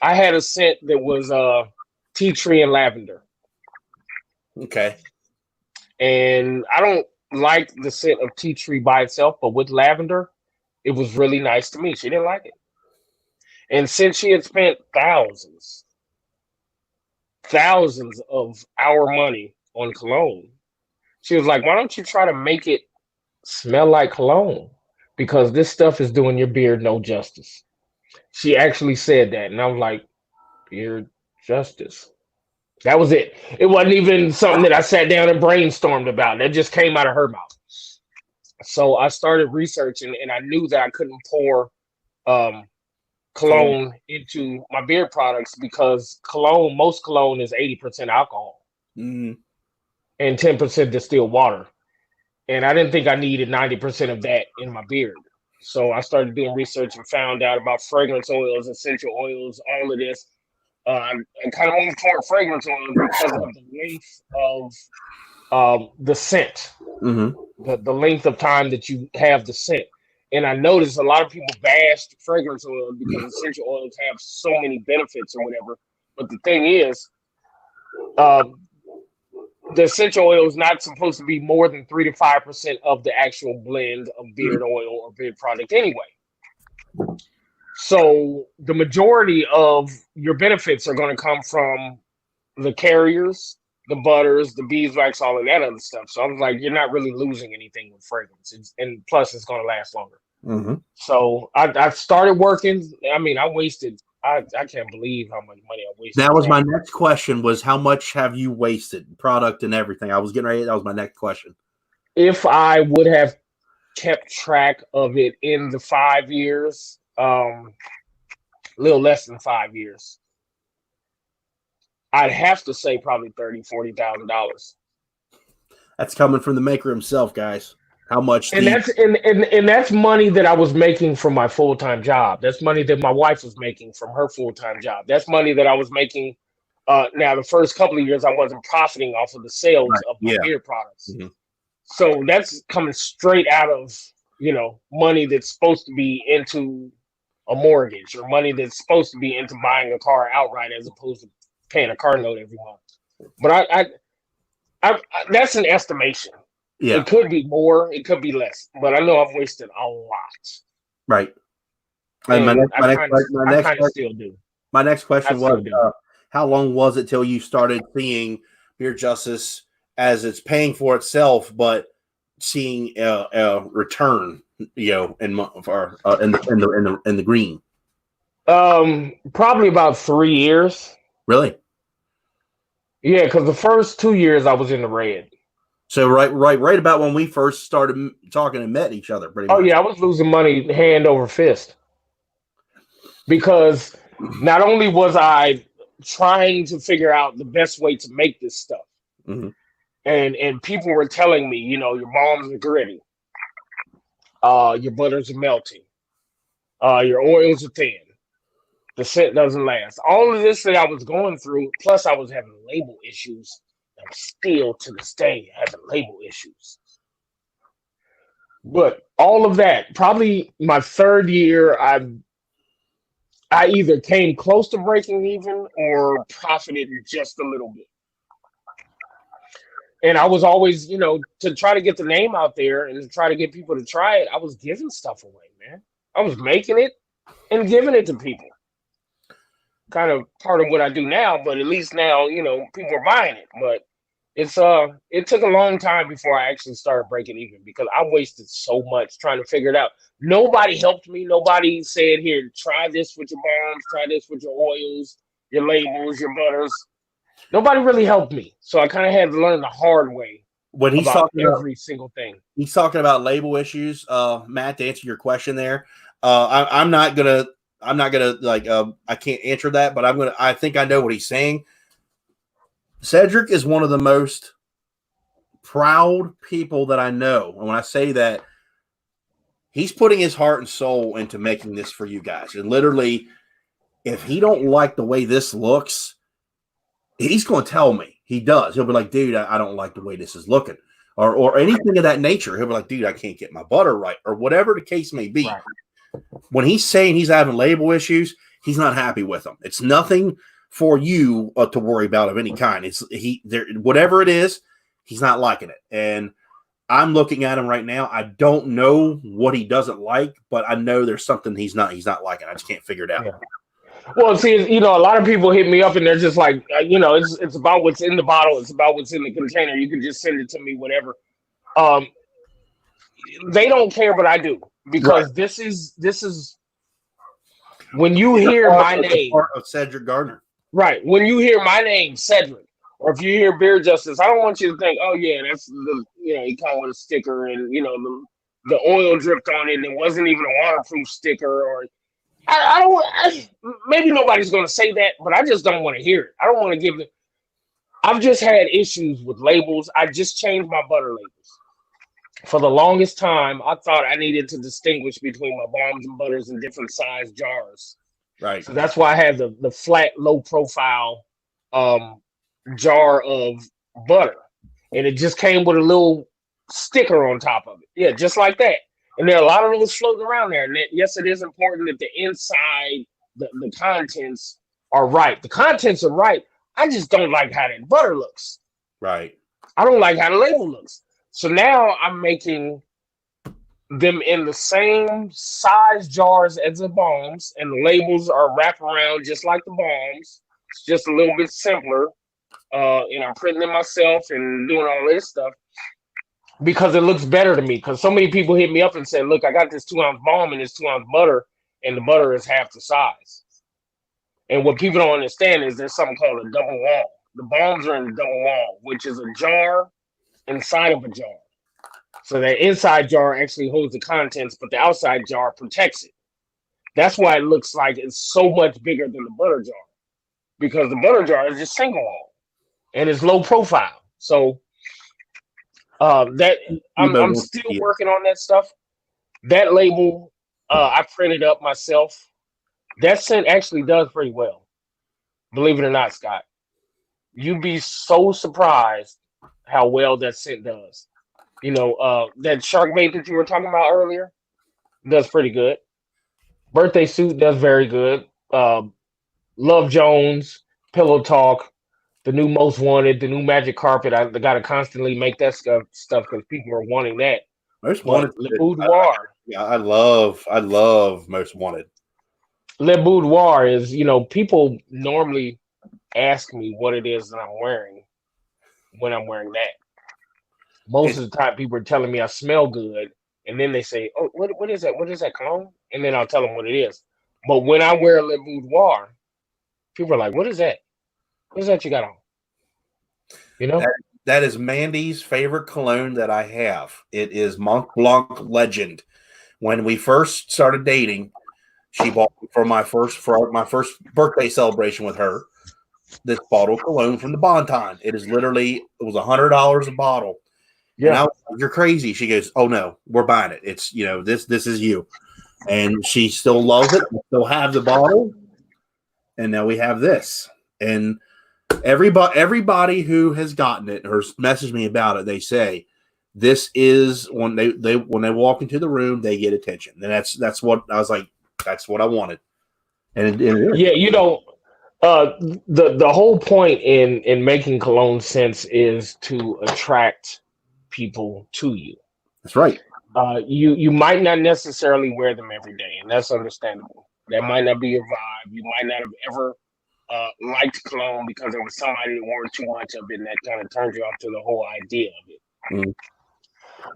I had a scent that was tea tree and lavender. Okay. And I don't like the scent of tea tree by itself, but with lavender, it was really nice to me. She didn't like it. And since she had spent thousands of our money on cologne, she was like, why don't you try to make it smell like cologne? Because this stuff is doing your beard no justice. She actually said that, and I was like, beard justice. That was it. It wasn't even something that I sat down and brainstormed about. That just came out of her mouth. So I started researching, and I knew that I couldn't pour cologne into my beard products because most cologne is 80% alcohol and 10% distilled water. And I didn't think I needed 90% of that in my beard. So I started doing research and found out about fragrance oils, essential oils, all of this. I kind of moved toward fragrance oils because of the length of the scent, the length of time that you have the scent. And I noticed a lot of people bashed fragrance oil because essential oils have so many benefits or whatever. But the thing is, the essential oil is not supposed to be more than 3 to 5% of the actual blend of beard oil or beard product anyway. So the majority of your benefits are going to come from the carriers, the butters, the beeswax, all of that other stuff. So I was like, you're not really losing anything with fragrance. And plus, it's going to last longer. So I started working. I mean, I can't believe how much money I wasted. That was my next question, was how much have you wasted, product and everything? I was getting ready. That was my next question. If I would have kept track of it in the 5 years, a little less than 5 years, I'd have to say probably $30,000-$40,000. That's coming from the maker himself, guys. How much? And that's money that I was making from my full-time job. That's money that my wife was making from her full-time job. That's money that I was making Now the first couple of years I wasn't profiting off of the sales of my beard products. Mm-hmm. So that's coming straight out of, money that's supposed to be into a mortgage or money that's supposed to be into buying a car outright as opposed to paying a car note every month. But I that's an estimation. Yeah. It could be more, it could be less, but I know I've wasted a lot. Right. And my I kind of still do. My next question was, how long was it till you started seeing Beard Justice as it's paying for itself, but seeing a return, in the green? Probably about 3 years. Really? Yeah, because the first 2 years I was in the red. So right about when we first started talking and met each other, pretty much. Oh yeah, I was losing money hand over fist. Because not only was I trying to figure out the best way to make this stuff, mm-hmm. and people were telling me, your balms are gritty, your butters are melting, your oils are thin, the scent doesn't last. All of this that I was going through, plus I was having label issues. I'm still to this day having label issues. But all of that, probably my third year, I either came close to breaking even or profited just a little bit. And I was always, to try to get the name out there and to try to get people to try it, I was giving stuff away, man. I was making it and giving it to people. Kind of part of what I do now, but at least now, people are buying it. But it took a long time before I actually started breaking even because I wasted so much trying to figure it out. Nobody helped me. Nobody said, here, try this with your balms, try this with your oils, your labels, your butters. Nobody really helped me. So I kind of had to learn the hard way when he's about talking every single thing. He's talking about label issues. Matt, to answer your question there, I'm not gonna I can't answer that, but I think I know what he's saying. Cedric is one of the most proud people that I know. And when I say that, he's putting his heart and soul into making this for you guys. And literally, if he don't like the way this looks, he's going to tell me. He does. He'll be like, dude, I don't like the way this is looking. Or anything of that nature. He'll be like, dude, I can't get my butter right. Or whatever the case may be. Right. When he's saying he's having label issues, he's not happy with them. It's nothing for you to worry about of any kind. Whatever it is, he's not liking it. And I'm looking at him right now. I don't know what he doesn't like, but I know there's something he's not liking. I just can't figure it out. Yeah. Well, see, a lot of people hit me up and they're just like, it's about what's in the bottle. It's about what's in the container. You can just send it to me, whatever. They don't care, but I do, because right. This is when you hear my name, part of Cedric Gardner. Right. When you hear my name, Cedric, or if you hear Beard Justice, I don't want you to think, oh yeah, that's the, he came with a sticker and the oil dripped on it and it wasn't even a waterproof sticker, or maybe nobody's going to say that, but I just don't want to hear it. I don't want to give it. I've just had issues with labels. I just changed my butter labels. For the longest time, I thought I needed to distinguish between my balms and butters in different size jars. Right. So that's why I had the flat, low profile jar of butter. And it just came with a little sticker on top of it. Yeah, just like that. And there are a lot of those floating around there. And yes, it is important that the inside, the contents are right. The contents are right. I just don't like how that butter looks. Right. I don't like how the label looks. So now I'm making them in the same size jars as the balms, and the labels are wrapped around just like the balms. It's just a little bit simpler. And I'm printing them myself and doing all this stuff because it looks better to me. Because so many people hit me up and said, look, I got this 2-ounce balm and this 2-ounce butter, and the butter is half the size. And what people don't understand is there's something called a double wall. The balms are in a double wall, which is a jar inside of a jar. So that inside jar actually holds the contents, but the outside jar protects it. That's why it looks like it's so much bigger than the butter jar, because the butter jar is just single wall and it's low profile. So that I'm still working on that stuff. That label I printed up myself. That scent actually does pretty well, believe it or not, Scott. you'd be so surprised how well that scent does. That shark bait that you were talking about earlier does pretty good. Birthday suit does very good. Love Jones, Pillow Talk, the new Most Wanted, the new Magic Carpet. I got to constantly make that stuff because people are wanting that. Most But Wanted. Le Boudoir. Yeah, I love Most Wanted. Le Boudoir is, people normally ask me what it is that I'm wearing when I'm wearing that. Most of the time, people are telling me I smell good, and then they say, "Oh, what is that? What is that cologne?" And then I'll tell them what it is. But when I wear Le Boudoir, people are like, "What is that? What is that you got on?" That is Mandy's favorite cologne that I have. It is Mont Blanc Legend. When we first started dating, she bought for my first birthday celebration with her this bottle of cologne from the Bonton. It was $100 a bottle. Yeah, and I was like, "You're crazy." She goes, "Oh no, we're buying it. It's this is you," and she still loves it. We still have the bottle, and now we have this. And everybody who has gotten it or messaged me about it, they say this is when they walk into the room, they get attention. And that's what I was like. That's what I wanted. And yeah, the whole point in making cologne scents is to attract people to you. That's right. You might not necessarily wear them every day, and that's understandable. That might not be your vibe. You might not have ever liked cologne because there was somebody that wore too much of it, and that kind of turned you off to the whole idea of it. Mm.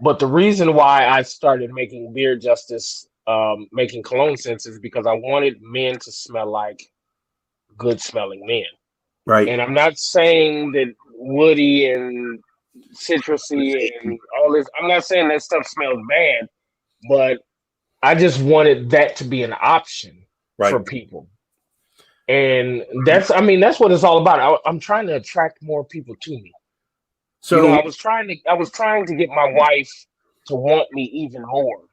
But the reason why I started making Beard Justice, making cologne scents, is because I wanted men to smell like good smelling men. Right. And I'm not saying that woody and citrusy and all this, I'm not saying that stuff smells bad, but I just wanted that to be an option for people. And that's what it's all about. I'm trying to attract more people to me. So I was trying to get my wife to want me even more.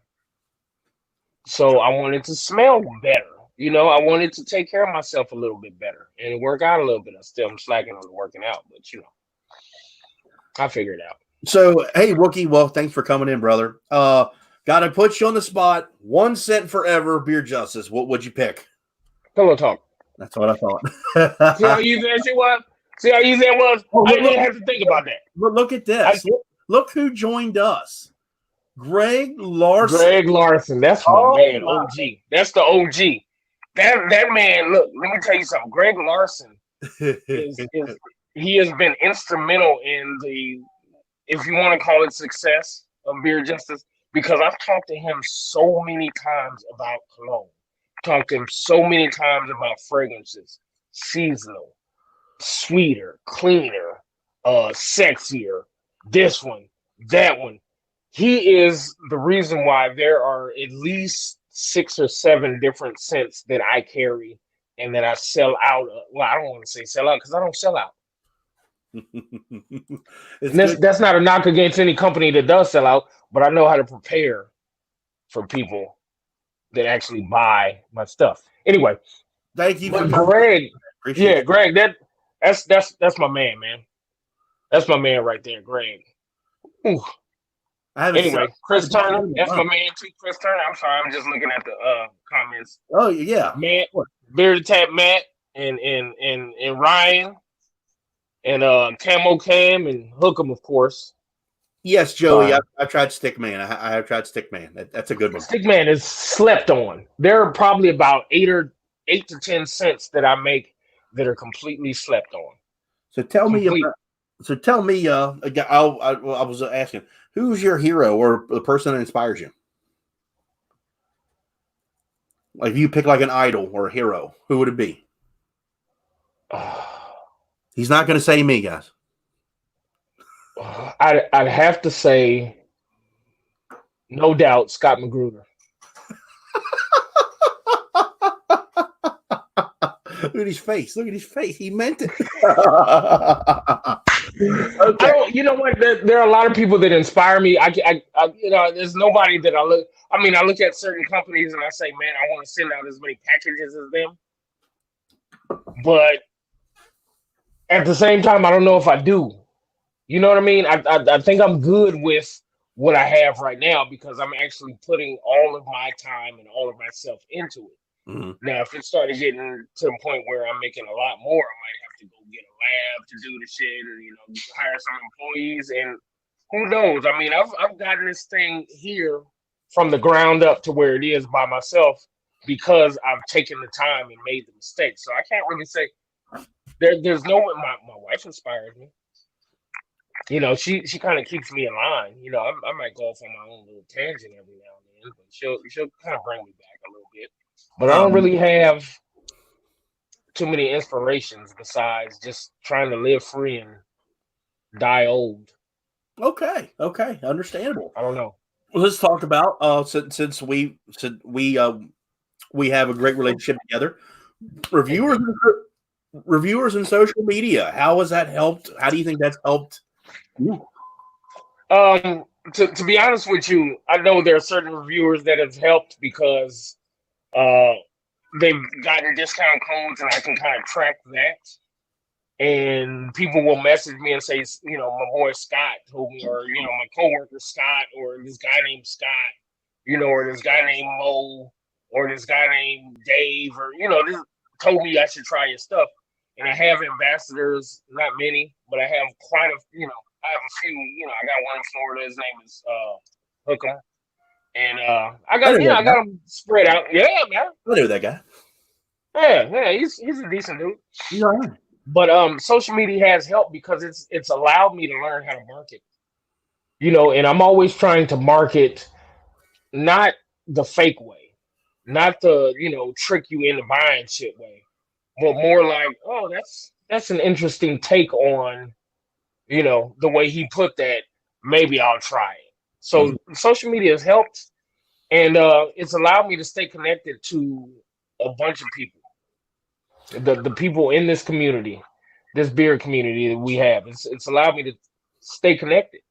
So I wanted to smell better. I wanted to take care of myself a little bit better and work out a little bit. I'm slacking on the working out, but I figured it out. So, hey, Wookie, well, thanks for coming in, brother. Got to put you on the spot. One scent forever, Beard Justice. What would you pick? Pillow Talk. That's what I thought. See how easy that shit was? See how easy that was? I didn't have to think about that. But look at this. Look who joined us. Greg Larson. Greg Larson. That's my man, OG. That's the OG. That man, look, let me tell you something. Greg Larson he has been instrumental in the, if you want to call it, success of Beard Justice, because I've talked to him so many times about cologne. Talked to him so many times about fragrances, seasonal, sweeter, cleaner, sexier, this one, that one. He is the reason why there are at least 6 or 7 different scents that I carry and that I sell out of. Well, I don't want to say sell out because I don't sell out. That's not a knock against any company that does sell out, but I know how to prepare for people that actually buy my stuff. Anyway, thank you for Greg. Greg, that's my man. That's my man right there, Greg. Ooh. Anyway, Chris Turner, that's my man too. Chris Turner. I'm sorry, I'm just looking at the comments. Oh yeah, Matt, Bearded Tap Matt, and Ryan, and Camo Cam and Hookem, of course. Yes, Joey, I've tried Stickman. I have tried Stickman. That's a good one. Stickman is slept on. There are probably about 8 to 10 cents that I make that are completely slept on. So tell me, I was asking, who's your hero or the person that inspires you? Like, if you pick like an idol or a hero, who would it be? He's not going to say me, guys. I'd have to say, no doubt, Scott Magruder. Look at his face. He meant it. Okay. You know what? There are a lot of people that inspire me. There's nobody that I look. I mean, I look at certain companies and I say, man, I want to send out as many packages as them. But at the same time, I don't know if I do. You know what I mean? I think I'm good with what I have right now because I'm actually putting all of my time and all of myself into it. Mm-hmm. Now, if it started getting to the point where I'm making a lot more, I might have to go get a lab to do the shit, and hire some employees. And who knows? I mean, I've gotten this thing here from the ground up to where it is by myself because I've taken the time and made the mistakes. So I can't really say there's no way my wife inspires me. She kind of keeps me in line. I might go off on my own little tangent every now and then, but she'll kind of bring me back a little bit. But I don't really have too many inspirations besides just trying to live free and die old. Okay, understandable. I don't know. Let's talk about since we have a great relationship together. Reviewers and social media. How has that helped? How do you think that's helped you? To be honest with you, I know there are certain reviewers that have helped because they've gotten discount codes and I can kind of track that. And people will message me and say, my boy Scott told me, or, my coworker Scott, or this guy named Scott, or this guy named Mo, or this guy named Dave, or, this told me I should try your stuff. And I have ambassadors, not many, but I have quite I have a few, I got one in Florida. His name is Hookem. And I got him spread out. Yeah, man. I knew that guy. Yeah, he's a decent dude. Yeah. But social media has helped because it's allowed me to learn how to market. And I'm always trying to market not the fake way, not the trick you into buying shit way, but more like, oh, that's an interesting take on the way he put that. Maybe I'll try it. So social media has helped, and it's allowed me to stay connected to a bunch of people. The people in this community, this beard community that we have, it's allowed me to stay connected.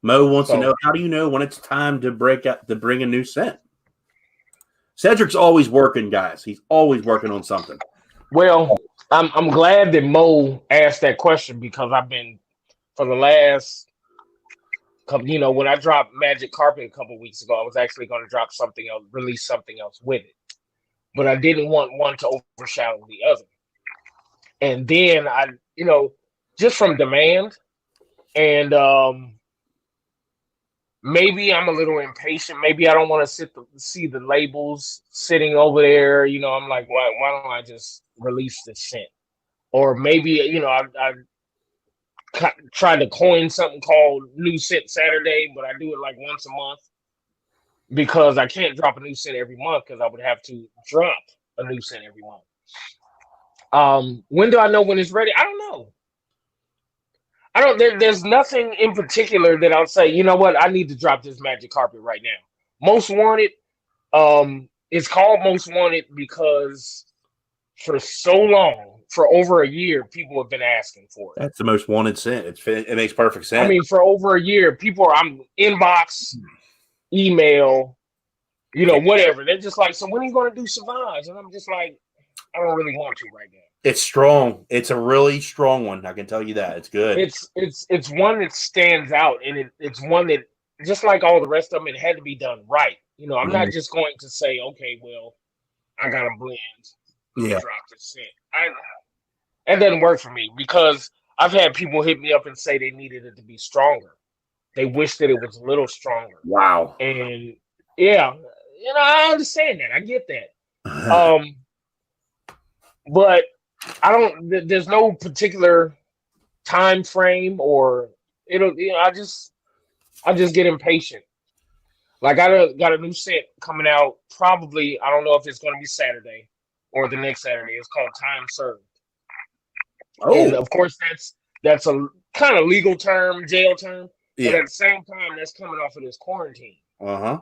Mo wants to know, how do you know when it's time to bring a new scent? Cedric's always working, guys. He's always working on something. Well, I'm glad that Mo asked that question because I've been for the last couple. When I dropped Magic Carpet a couple weeks ago, I was actually going to drop something else, release something else with it. But I didn't want one to overshadow the other. And then I, just from demand and maybe I'm a little impatient. Maybe I don't want to see the labels sitting over there. I'm like, why don't I just release this scent? Or maybe, I tried to coin something called New Scent Saturday, but I do it like once a month. Because I can't drop a new scent every month because I would have to drop a new scent every month. When do I know when it's ready? I don't know. There's nothing in particular that I'll say, you know what, I need to drop this Magic Carpet right now. Most Wanted, it's called Most Wanted because for so long, for over a year, people have been asking for it. That's the most wanted scent. It makes perfect sense. I mean, for over a year, I'm inbox, email, whatever. They're just like, so when are you going to do Savage? And I'm just like, I don't really want to right now. It's strong. It's a really strong one. I can tell you that. It's good. It's one that stands out, and it's one that, just like all the rest of them, it had to be done right. I'm not just going to say, okay, well, I got a blend. Yeah. Drop this scent. That doesn't work for me because I've had people hit me up and say they needed it to be stronger. They wish that it was a little stronger. Wow. And yeah, I understand that. I get that. But there's no particular time frame or I just get impatient. Like I got a new set coming out probably, I don't know if it's going to be Saturday or the next Saturday. It's called Time Served. Oh. And of course that's a kind of legal term, jail term. Yeah. But at the same time, that's coming off of this quarantine. Uh-huh.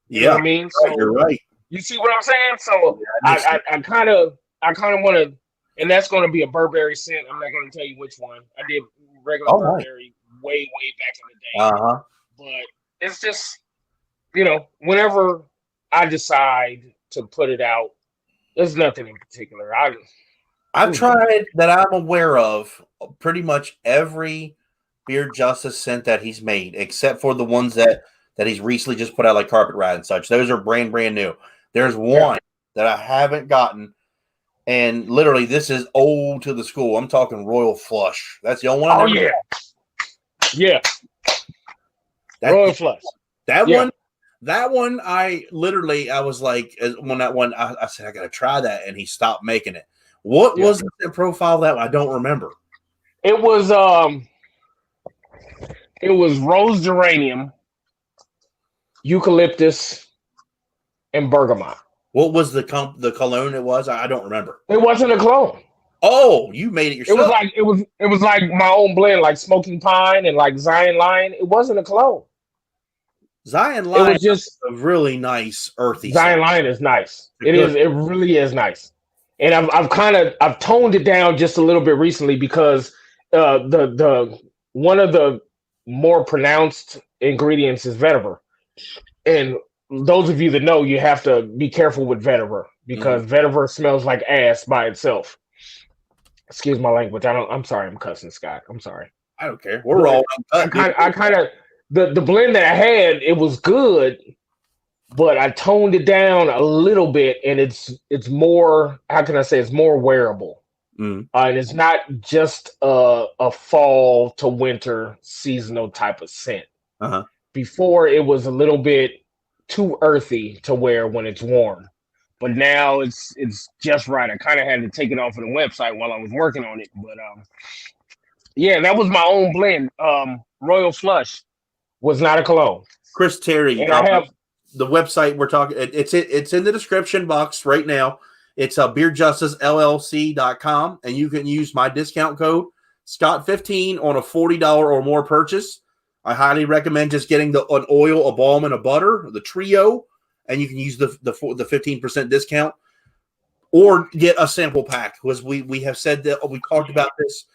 Yeah. You know what I mean? So you're right. You see what I'm saying? So yeah, I kind of want to, and that's going to be a Burberry scent. I'm not going to tell you which one. I did regular Burberry way back in the day. Uh-huh. But it's just, whenever I decide to put it out, there's nothing in particular. I've tried that I'm aware of pretty much every Beard Justice scent that he's made, except for the ones that he's recently just put out, like Carpet Ride and such. Those are brand new. There's one that I haven't gotten, and literally this is old to the school. I'm talking Royal Flush. That's the only one. Royal Flush. That one. I was like, when that one, I said I gotta try that, and he stopped making it. What was the profile that I don't remember? It was rose geranium, eucalyptus, and bergamot. What was the cologne it was? I don't remember. It wasn't a clone. Oh, you made it yourself. It was like my own blend, like smoking pine and like Zion Lion. It wasn't a clone. Zion Lion, it was just a really nice earthy. Zion Lion is nice. It really is nice. And I've toned it down just a little bit recently because the one of the more pronounced ingredients is vetiver. And those of you that know, you have to be careful with vetiver because vetiver smells like ass by itself. Excuse my language. I'm sorry. I'm cussing, Scott. I'm sorry. I don't care. We're all. I kind of the blend that I had, it was good, but I toned it down a little bit, and it's more. How can I say? It's more wearable, and it's not just a fall to winter seasonal type of scent. Before it was a little bit too earthy to wear when it's warm, but now it's just right. I kind of had to take it off of the website while I was working on it, but that was my own blend. Royal Flush was not a cologne. Chris Terry, and I have the website we're talking. It's in the description box right now. It's beardjusticellc.com, and you can use my discount code Scott15 on a $40 or more purchase. I highly recommend just getting an oil, a balm, and a butter, the trio, and you can use the 15% discount, or get a sample pack, because we have said that we talked about this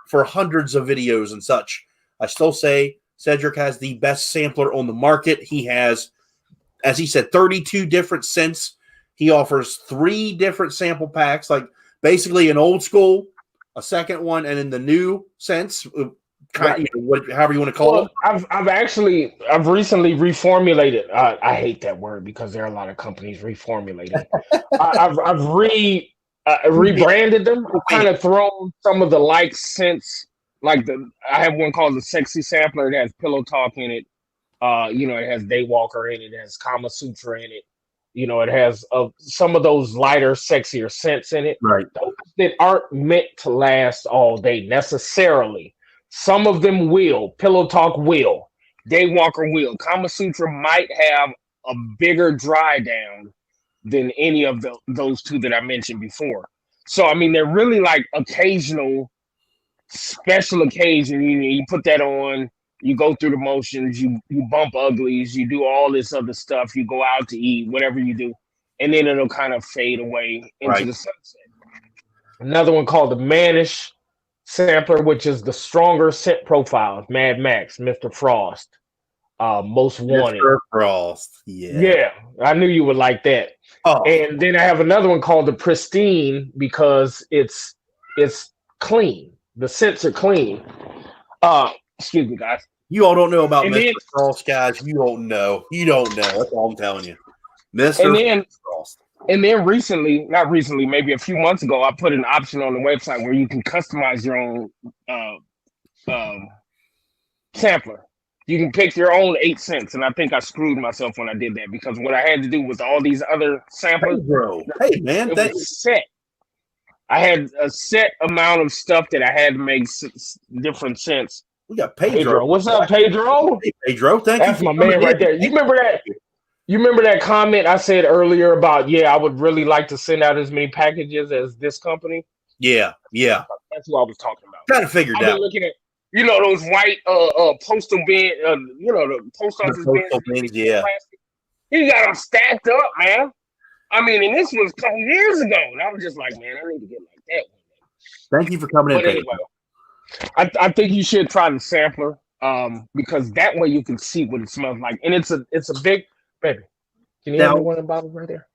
for hundreds of videos and such. I still say Cedric has the best sampler on the market. He has, as he said, 32 different scents. He offers 3 different sample packs, like basically an old school, a second one, and in the new scents. However you want to call it. I've recently reformulated. I hate that word because there are a lot of companies reformulating. I've rebranded them. I've kind of thrown some of the like scents. I have one called the Sexy Sampler. It has Pillow Talk in it. It has Daywalker in it. It has Kama Sutra in it. It has some of those lighter, sexier scents in it. Right. Those that aren't meant to last all day necessarily. Some of them will. Pillow Talk will. Daywalker will. Kama Sutra might have a bigger dry down than any of those 2 that I mentioned before. So, I mean, they're really like occasional, special occasion. You put that on, you go through the motions, you bump uglies, you do all this other stuff, you go out to eat, whatever you do, and then it'll kind of fade away into the sunset. Another one called the Manish Sampler, which is the stronger scent profile. Mad Max, Mr. Frost, Most Wanted. Mr. Frost, yeah. I knew you would like that. Oh. And then I have another one called the Pristine because it's clean. The scents are clean. Excuse me, guys. You all don't know about Mr. Frost, guys. You don't know. That's all I'm telling you. Mr. Frost. And then not recently, maybe a few months ago, I put an option on the website where you can customize your own sampler. You can pick your own 8 scents, and I think I screwed myself when I did that because what I had to do with all these other samplers, hey man, it was set. I had a set amount of stuff that I had to make different scents. We got Pedro. What's up, Pedro? Hey, Pedro, thank you. That's my man right there. You remember that? You remember that comment I said earlier about, I would really like to send out as many packages as this company? Yeah. That's what I was talking about. Kind of figured out. I've been looking at, those white postal bin, the post office bins. Yeah. You got them stacked up, man. I mean, and this was a couple years ago. And I was just like, man, I need to get like that one. Thank you for coming in. Anyway, I think you should try the sampler because that way you can see what it smells like. And it's a big... Baby, can you have one in the bottle right there?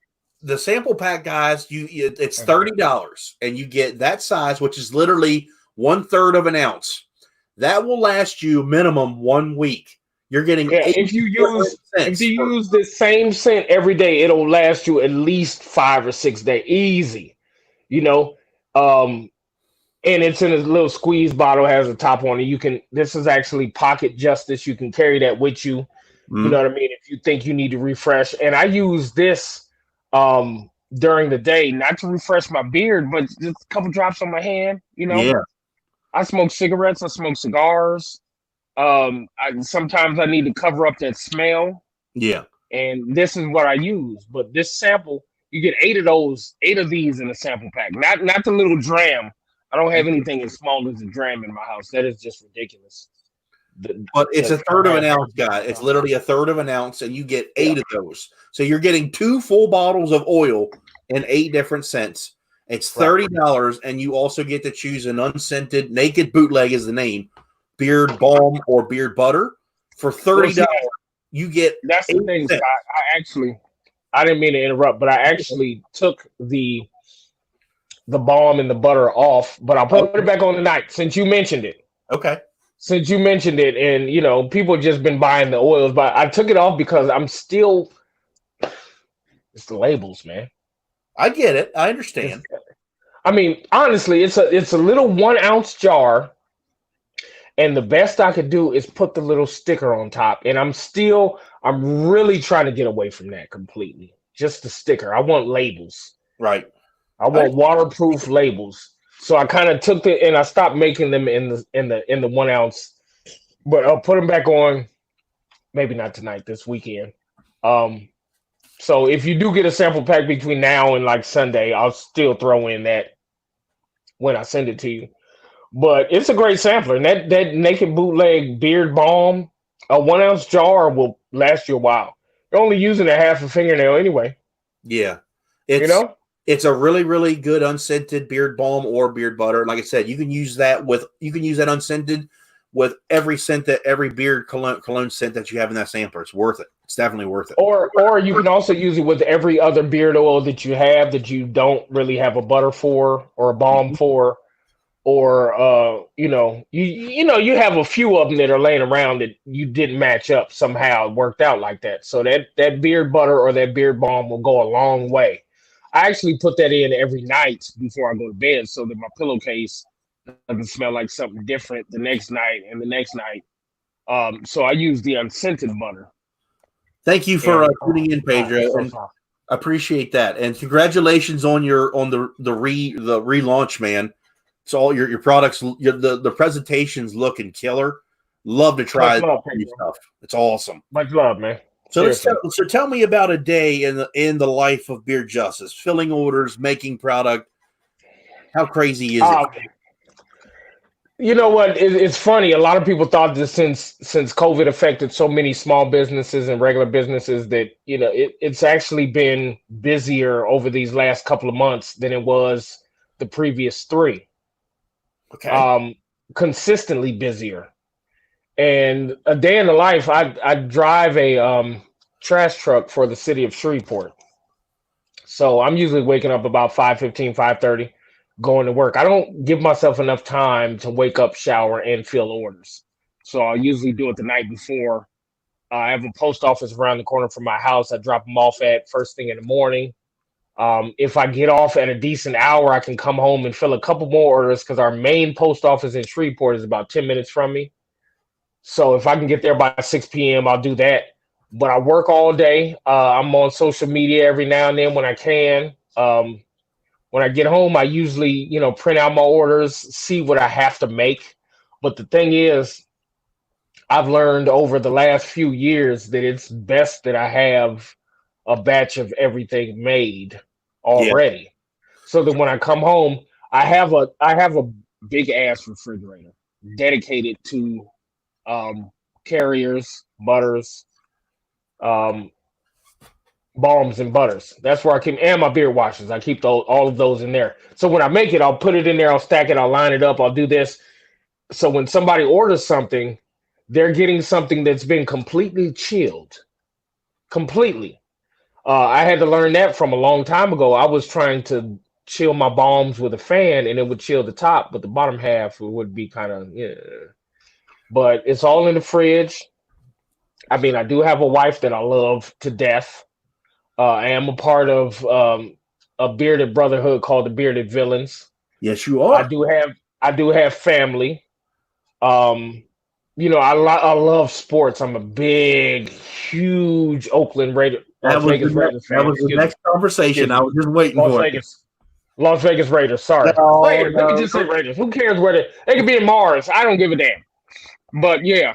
the sample pack, guys, it's $30, and you get that size, which is literally 1/3 of an ounce. That will last you minimum 1 week. You're getting if you use the same scent every day, it'll last you at least 5 or 6 days, easy. You know, and it's in a little squeeze bottle, has a top on it. This is actually pocket justice. You can carry that with you. You know what I mean? If you think you need to refresh. And I use this during the day, not to refresh my beard, but just a couple drops on my hand, Yeah. I smoke cigarettes, I smoke cigars. Sometimes I need to cover up that smell. Yeah. And this is what I use. But this sample, you get 8 of these in a sample pack. Not the little dram. I don't have anything as small as a dram in my house. That is just ridiculous. But it's 1/3 of an ounce, guy. It's literally 1/3 of an ounce, and you get 8 of those. So you're getting 2 full bottles of oil in 8 different scents. It's $30, and you also get to choose an unscented, naked bootleg is the name, beard balm or beard butter. For $30, you get. That's the thing, Scott. I didn't mean to interrupt, but I actually took the balm and the butter off, but I'll put it back on tonight since you mentioned it. Okay. Since you mentioned it, and people have just been buying the oils, but I took it off because it's the labels, man. I get it. I understand. I mean, honestly, it's a little 1 ounce jar, and the best I could do is put the little sticker on top. And I'm really trying to get away from that completely. Just the sticker. I want labels. Right. I want waterproof labels. So I kind of took it and I stopped making them in the 1 ounce, but I'll put them back on. Maybe not tonight, this weekend. So if you do get a sample pack between now and like Sunday, I'll still throw in that when I send it to you. But it's a great sampler. And that Naked Bootleg Beard Balm, a 1 ounce jar will last you a while. You're only using a half a fingernail anyway. Yeah. It's a really, really good unscented beard balm or beard butter. Like I said, you can use that unscented with every scent every beard cologne scent that you have in that sampler. It's worth it. It's definitely worth it. Or you can also use it with every other beard oil that you have that you don't really have a butter for or a balm for, or you have a few of them that are laying around that you didn't match up somehow. It worked out like that. So that beard butter or that beard balm will go a long way. I actually put that in every night before I go to bed so that my pillowcase doesn't smell like something different the next night and the next night. So I use the unscented butter. Thank you for tuning in, Pedro. And I appreciate that. And congratulations on the relaunch, man. So all your products, the presentations looking killer. Love to try new stuff. It's awesome. Much love, man. So tell me about a day in the life of Beard Justice, filling orders, making product. How crazy is it? You know what? It's funny. A lot of people thought that since COVID affected so many small businesses and regular businesses that it's actually been busier over these last couple of months than it was the previous 3. Okay. Consistently busier. And a day in the life, I drive a trash truck for the city of Shreveport. So I'm usually waking up about 5:15, 5:30, going to work. I don't give myself enough time to wake up, shower, and fill orders. So I usually do it the night before. I have a post office around the corner from my house. I drop them off at first thing in the morning. If I get off at a decent hour, I can come home and fill a couple more orders because our main post office in Shreveport is about 10 minutes from me. So if I can get there by 6 p.m., I'll do that. But I work all day. I'm on social media every now and then when I can. When I get home, I usually, print out my orders, see what I have to make. But the thing is, I've learned over the last few years that it's best that I have a batch of everything made already. Yeah. So that when I come home, I have a big ass refrigerator dedicated to carriers, butters, balms and butters. That's where I keep, and my beard washes. I keep all of those in there. So when I make it, I'll put it in there, I'll stack it, I'll line it up, I'll do this. So when somebody orders something, they're getting something that's been completely chilled. Completely. I had to learn that from a long time ago. I was trying to chill my bombs with a fan, and it would chill the top, but the bottom half would be kind of yeah. But it's all in the fridge. I mean, I do have a wife that I love to death. I am a part of a bearded brotherhood called the Bearded Villains. Yes, you I are. do have I do have family. Um, I love sports. I'm a big, huge Las Vegas Raiders That fan. was the Excuse me. next conversation. Excuse I me. was just waiting Las for it. Vegas. Las Vegas Raiders. Sorry. No, Raiders. Let me just say Raiders. Who cares where they could be in Mars? I don't give a damn. But yeah,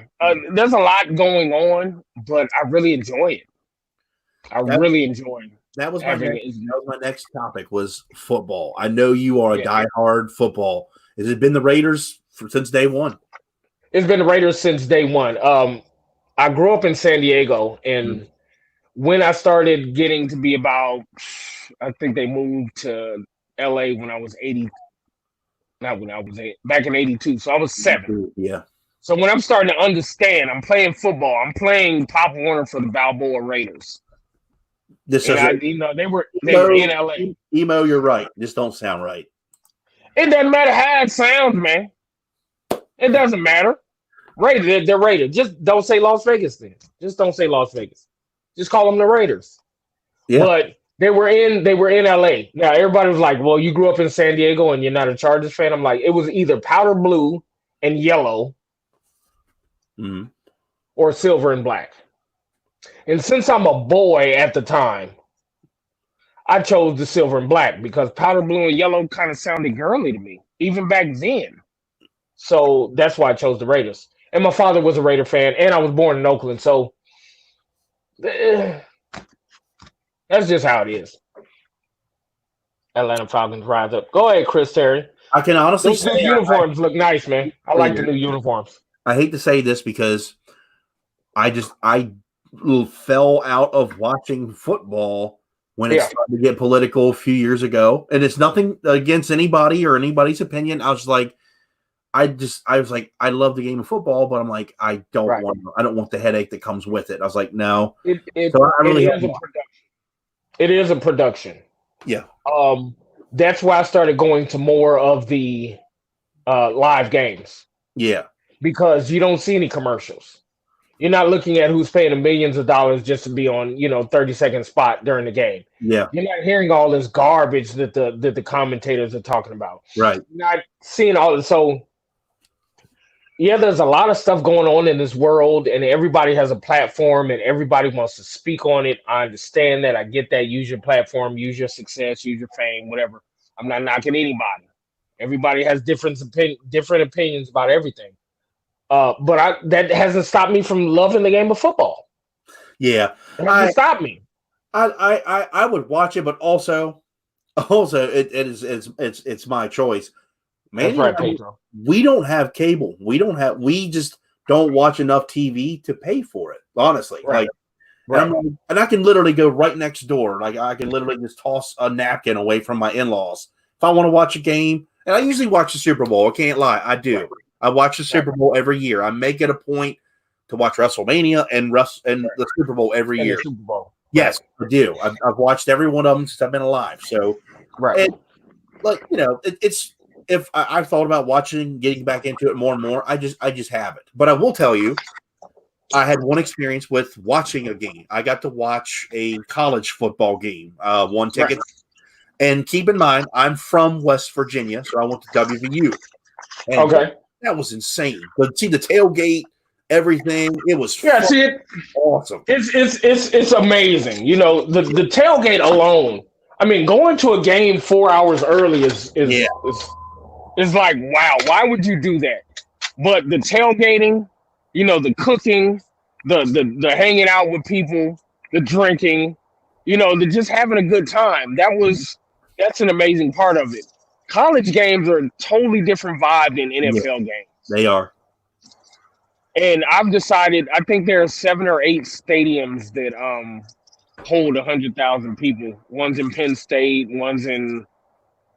there's a lot going on, but I really enjoy it. I that, really enjoy that was having it. my next topic was football. I know you are a Yeah. diehard football. Has it been the Raiders since day one? It's been the Raiders since day one. I grew up in San Diego, and when I started getting to be about, I think they moved to LA when I was 80, not when I was eight, back in 82. So I was 7. Yeah. So when I'm starting to understand, I'm playing football. I'm playing Pop Warner for the Balboa Raiders. This And is they were in LA. Emo, you're right. This don't sound right. It doesn't matter how it sounds, man. It doesn't matter. Raiders, they're Raiders. Just don't say Las Vegas then. Just don't say Las Vegas. Just call them the Raiders. Yeah. But they were in LA. Now everybody was like, "Well, you grew up in San Diego and you're not a Chargers fan." I'm like, it was either powder blue and yellow or silver and black. And since I'm a boy at the time, I chose the silver and black because powder blue and yellow kind of sounded girly to me, even back then. So that's why I chose the Raiders. And my father was a Raider fan, and I was born in Oakland, so that's just how it is. Atlanta Falcons rise up. Go ahead, Chris Terry. I can honestly Those say new uniforms look nice, man. I like the new uniforms. I hate to say this because I fell out of watching football when it started to get political a few years ago. And it's nothing against anybody or anybody's opinion. I was like, I love the game of football, but I'm like, I don't want the headache that comes with it. I was like, no. It is a production. Yeah. That's why I started going to more of the live games. Yeah. Because you don't see any commercials. You're not looking at who's paying millions of dollars just to be on, 30-second spot during the game. Yeah. You're not hearing all this garbage that the commentators are talking about. Right. You're not seeing all this. So, yeah, there's a lot of stuff going on in this world, and everybody has a platform, and everybody wants to speak on it. I understand that. I get that. Use your platform, use your success, use your fame, whatever. I'm not knocking anybody. Everybody has different opinions about everything. But that hasn't stopped me from loving the game of football. Yeah, it hasn't stopped me. I would watch it, but also it's my choice. Man, that's right, Pedro. We don't have cable. We just don't watch enough TV to pay for it. Honestly, right. And I can literally go right next door. Like I can literally just toss a napkin away from my in-laws if I want to watch a game. And I usually watch the Super Bowl. I can't lie, I do. Right. I watch the Super Bowl every year. I make it a point to watch WrestleMania and the Super Bowl every year. Super Bowl. Yes, I do. I've watched every one of them since I've been alive. So, right. It's if I've thought about getting back into it more and more. I just haven't. But I will tell you, I had one experience with watching a game. I got to watch a college football game. One ticket. Right. And keep in mind, I'm from West Virginia, so I went to WVU. And okay. That was insane. But see the tailgate, everything, it was awesome. It's amazing. The tailgate alone. I mean, going to a game 4 hours early is like, wow, why would you do that? But the tailgating, the cooking, the hanging out with people, the drinking, the just having a good time. That's an amazing part of it. College games are a totally different vibe than NFL games. They are. And I've decided, I think there are 7 or 8 stadiums that hold 100,000 people. One's in Penn State, one's in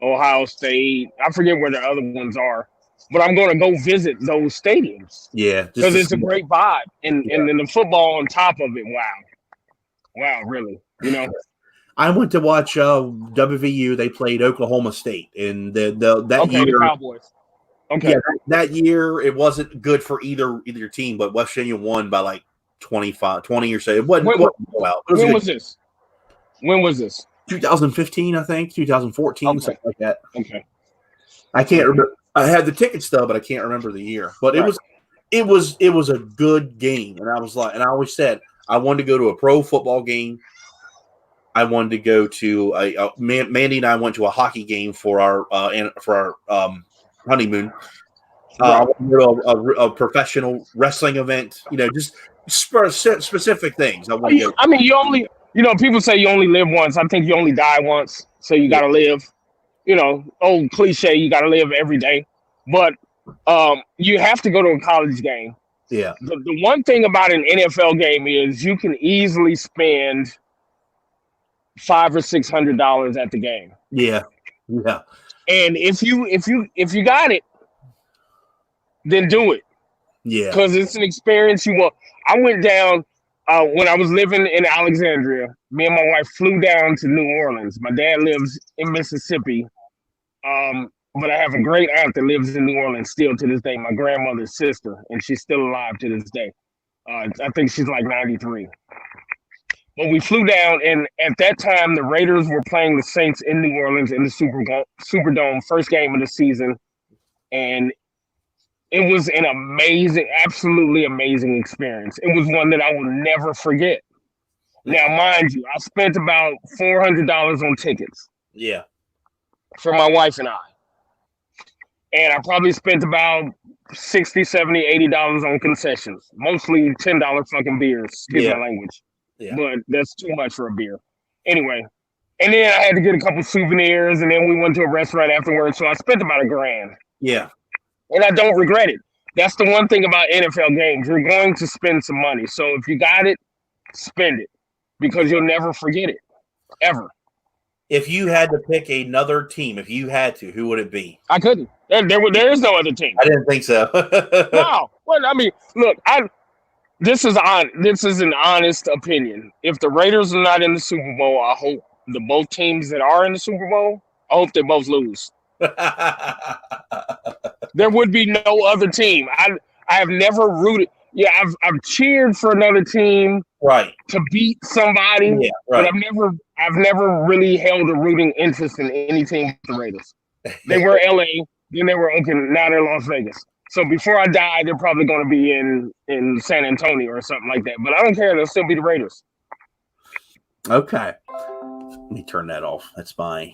Ohio State. I forget where the other ones are. But I'm going to go visit those stadiums. Yeah. Because it's a great vibe. And then the football on top of it, wow. Wow, really? You know? I went to watch WVU. They played Oklahoma State, and that Okay, the year, Cowboys. Okay. yeah, that year it wasn't good for either team. But West Virginia won by like 20 or so. It wasn't well. It was When good. was this? When was this? 2015, I think, 2014, Okay. something like that. Okay. I can't remember. I had the ticket stub, but I can't remember the year. But Right. it was a good game, and I was like, and I always said I wanted to go to a pro football game. I wanted to go to Mandy and I went to a hockey game for our honeymoon. I wanted to go to a professional wrestling event. You know, just specific things. I want to go. I mean, people say you only live once. I think you only die once, so you got to live. You know, old cliche, you got to live every day. But you have to go to a college game. Yeah. The one thing about an NFL game is you can easily spend $500 or $600 at the game. Yeah. Yeah. And if you got it, then do it. Yeah. Because it's an experience you want. I went down when I was living in Alexandria. Me and my wife flew down to New Orleans. My dad lives in Mississippi. But I have a great aunt that lives in New Orleans still to this day, my grandmother's sister, and she's still alive to this day. I think she's like 93. But we flew down, and at that time, the Raiders were playing the Saints in New Orleans in the Superdome, first game of the season. And it was an amazing, absolutely amazing experience. It was one that I will never forget. Now, mind you, I spent about $400 on tickets. Yeah. For my wife and I. And I probably spent about $60, $70, $80 on concessions. Mostly $10 fucking beers, excuse my language. Yeah. But that's too much for a beer. Anyway. And then I had to get a couple souvenirs, and then we went to a restaurant afterwards. So I spent about $1,000. Yeah. And I don't regret it. That's the one thing about NFL games. You're going to spend some money. So if you got it, spend it. Because you'll never forget it. Ever. If you had to pick another team, if you had to, who would it be? I couldn't. There is no other team. I didn't think so. No. Well, I mean, look, this is an honest opinion. If the Raiders are not in the Super Bowl, I hope both teams that are in the Super Bowl, I hope they both lose. There would be no other team. I have never rooted. Yeah, I've cheered for another team, right, to beat somebody. Yeah, right. But I've never really held a rooting interest in any team with the Raiders. They were LA, then they were Oakland, now they're Las Vegas. So before I die, they're probably going to be in San Antonio or something like that. But I don't care; they'll still be the Raiders. Okay, let me turn that off. That's my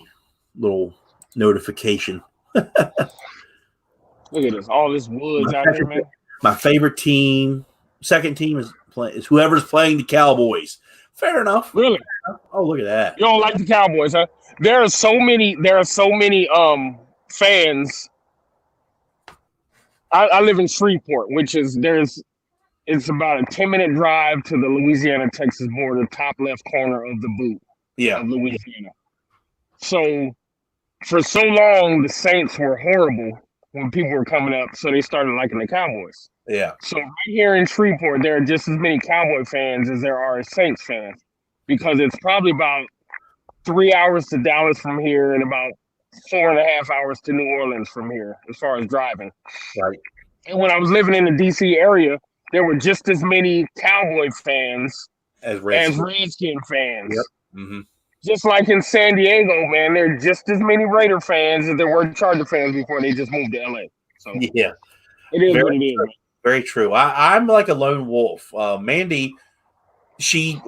little notification. Look at this, all this woods out here, man. My favorite team, second team is whoever's playing the Cowboys. Fair enough. Really? Oh, look at that. You don't like the Cowboys, huh? There are so many fans. I live in Shreveport, which is it's about a 10-minute drive to the Louisiana-Texas border, top left corner of the boot. Yeah. Of Louisiana. So for so long the Saints were horrible when people were coming up, so they started liking the Cowboys. Yeah. So right here in Shreveport, there are just as many Cowboy fans as there are Saints fans, because it's probably about 3 hours to Dallas from here and about 4.5 hours to New Orleans from here, as far as driving. Right. And when I was living in the DC area, there were just as many Cowboy fans as Redskin fans. Yep. Mm-hmm. Just like in San Diego, man, there are just as many Raider fans as there were Charger fans before they just moved to LA. So yeah, it is what it is. Man. Very true. I'm like a lone wolf. Mandy, she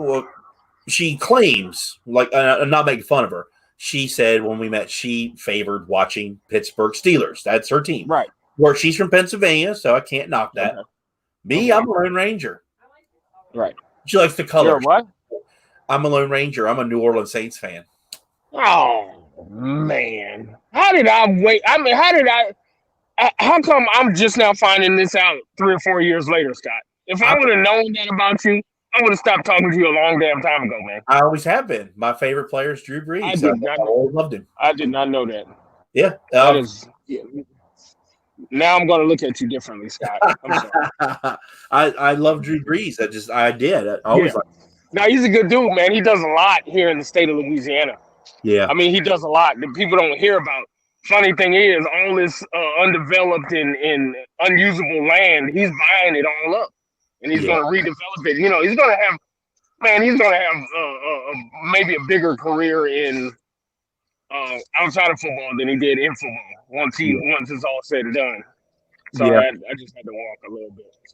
claims, like, I'm not making fun of her. She said when we met, she favored watching Pittsburgh Steelers. That's her team. Right. Where she's from Pennsylvania, so I can't knock that. Okay. Me, I'm a Lone Ranger. Right. She likes the color. You're what? I'm a Lone Ranger. I'm a New Orleans Saints fan. Oh, man. How come I'm just now finding this out 3 or 4 years later, Scott? If I would have known that about you, I would have stopped talking to you a long damn time ago, man. I always have been. My favorite player is Drew Brees. I always loved him. I did not know that. Yeah. Now I'm going to look at you differently, Scott. I'm sorry. I love Drew Brees. I did. I always liked him. Now he's a good dude, man. He does a lot here in the state of Louisiana. Yeah. I mean, he does a lot that people don't hear about. Funny thing is, all this undeveloped and unusable land, he's buying it all up, and he's going to redevelop it. You know, he's going to have, man, he's going to have maybe a bigger career in outside of football than he did in football once it's all said and done. So I just had to walk a little bit. So.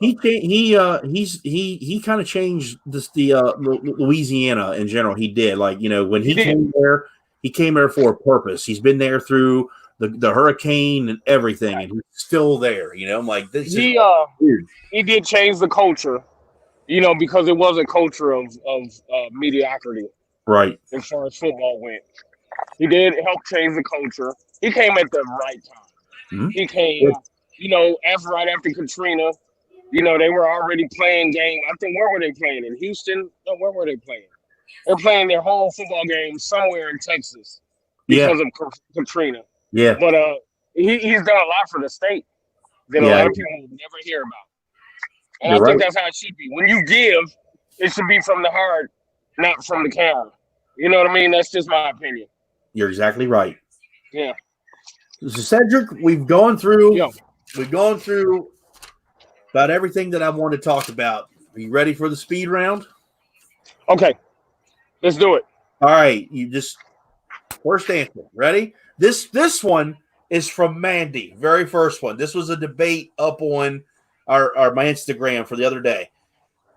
He kind of changed Louisiana in general. He did, like, you know, when he came there, he came there for a purpose. He's been there through the hurricane and everything, and he's still there. You know, I'm like, this is weird. He did change the culture, you know, because it was a culture of mediocrity, right? As far as football went, he did help change the culture. He came at the right time. Mm-hmm. He came, you know, right after Katrina. You know, they were already playing game. I think, where were they playing? In Houston? No, where were they playing? They're playing their whole football game somewhere in Texas because of Katrina. Yeah. But he's done a lot for the state that a lot of people will never hear about. And I think that's how it should be. When you give, it should be from the heart, not from the camera. You know what I mean? That's just my opinion. You're exactly right. Yeah. So Cedric, we've gone through about everything that I want to talk about. Are you ready for the speed round? Okay. Let's do it. All right. You just first answer. Ready? This one is from Mandy. Very first one. This was a debate up on my Instagram for the other day.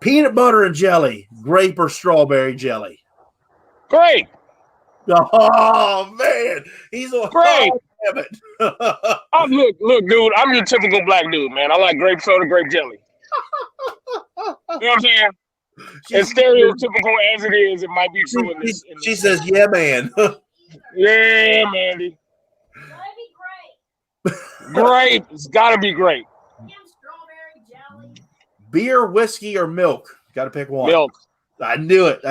Peanut butter and jelly, grape or strawberry jelly? Grape. Oh man, he's a grape. Oh, damn it. Look, dude. I'm your typical black dude, man. I like grape soda, grape jelly. You know what I'm saying? As stereotypical as it is, it might be true in this. She says, "Yeah, man." Yeah, Mandy. Grape. It's got to be grape. Beer, whiskey, or milk? Got to pick one. Milk. I knew it.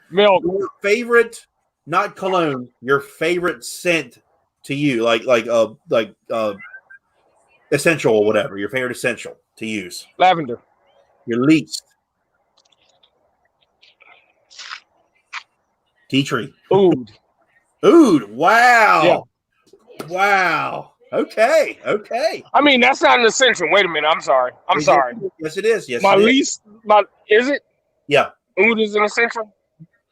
Milk. Your favorite, not cologne. Your favorite scent to you, like essential or whatever. Your favorite essential to use. Lavender. Your least. Tea tree. Oud. Wow. Yeah. Wow. Okay. I mean, that's not an essential. Wait a minute. I'm sorry. Yes, it is. Yes, is it? Yeah. Oud is an essential.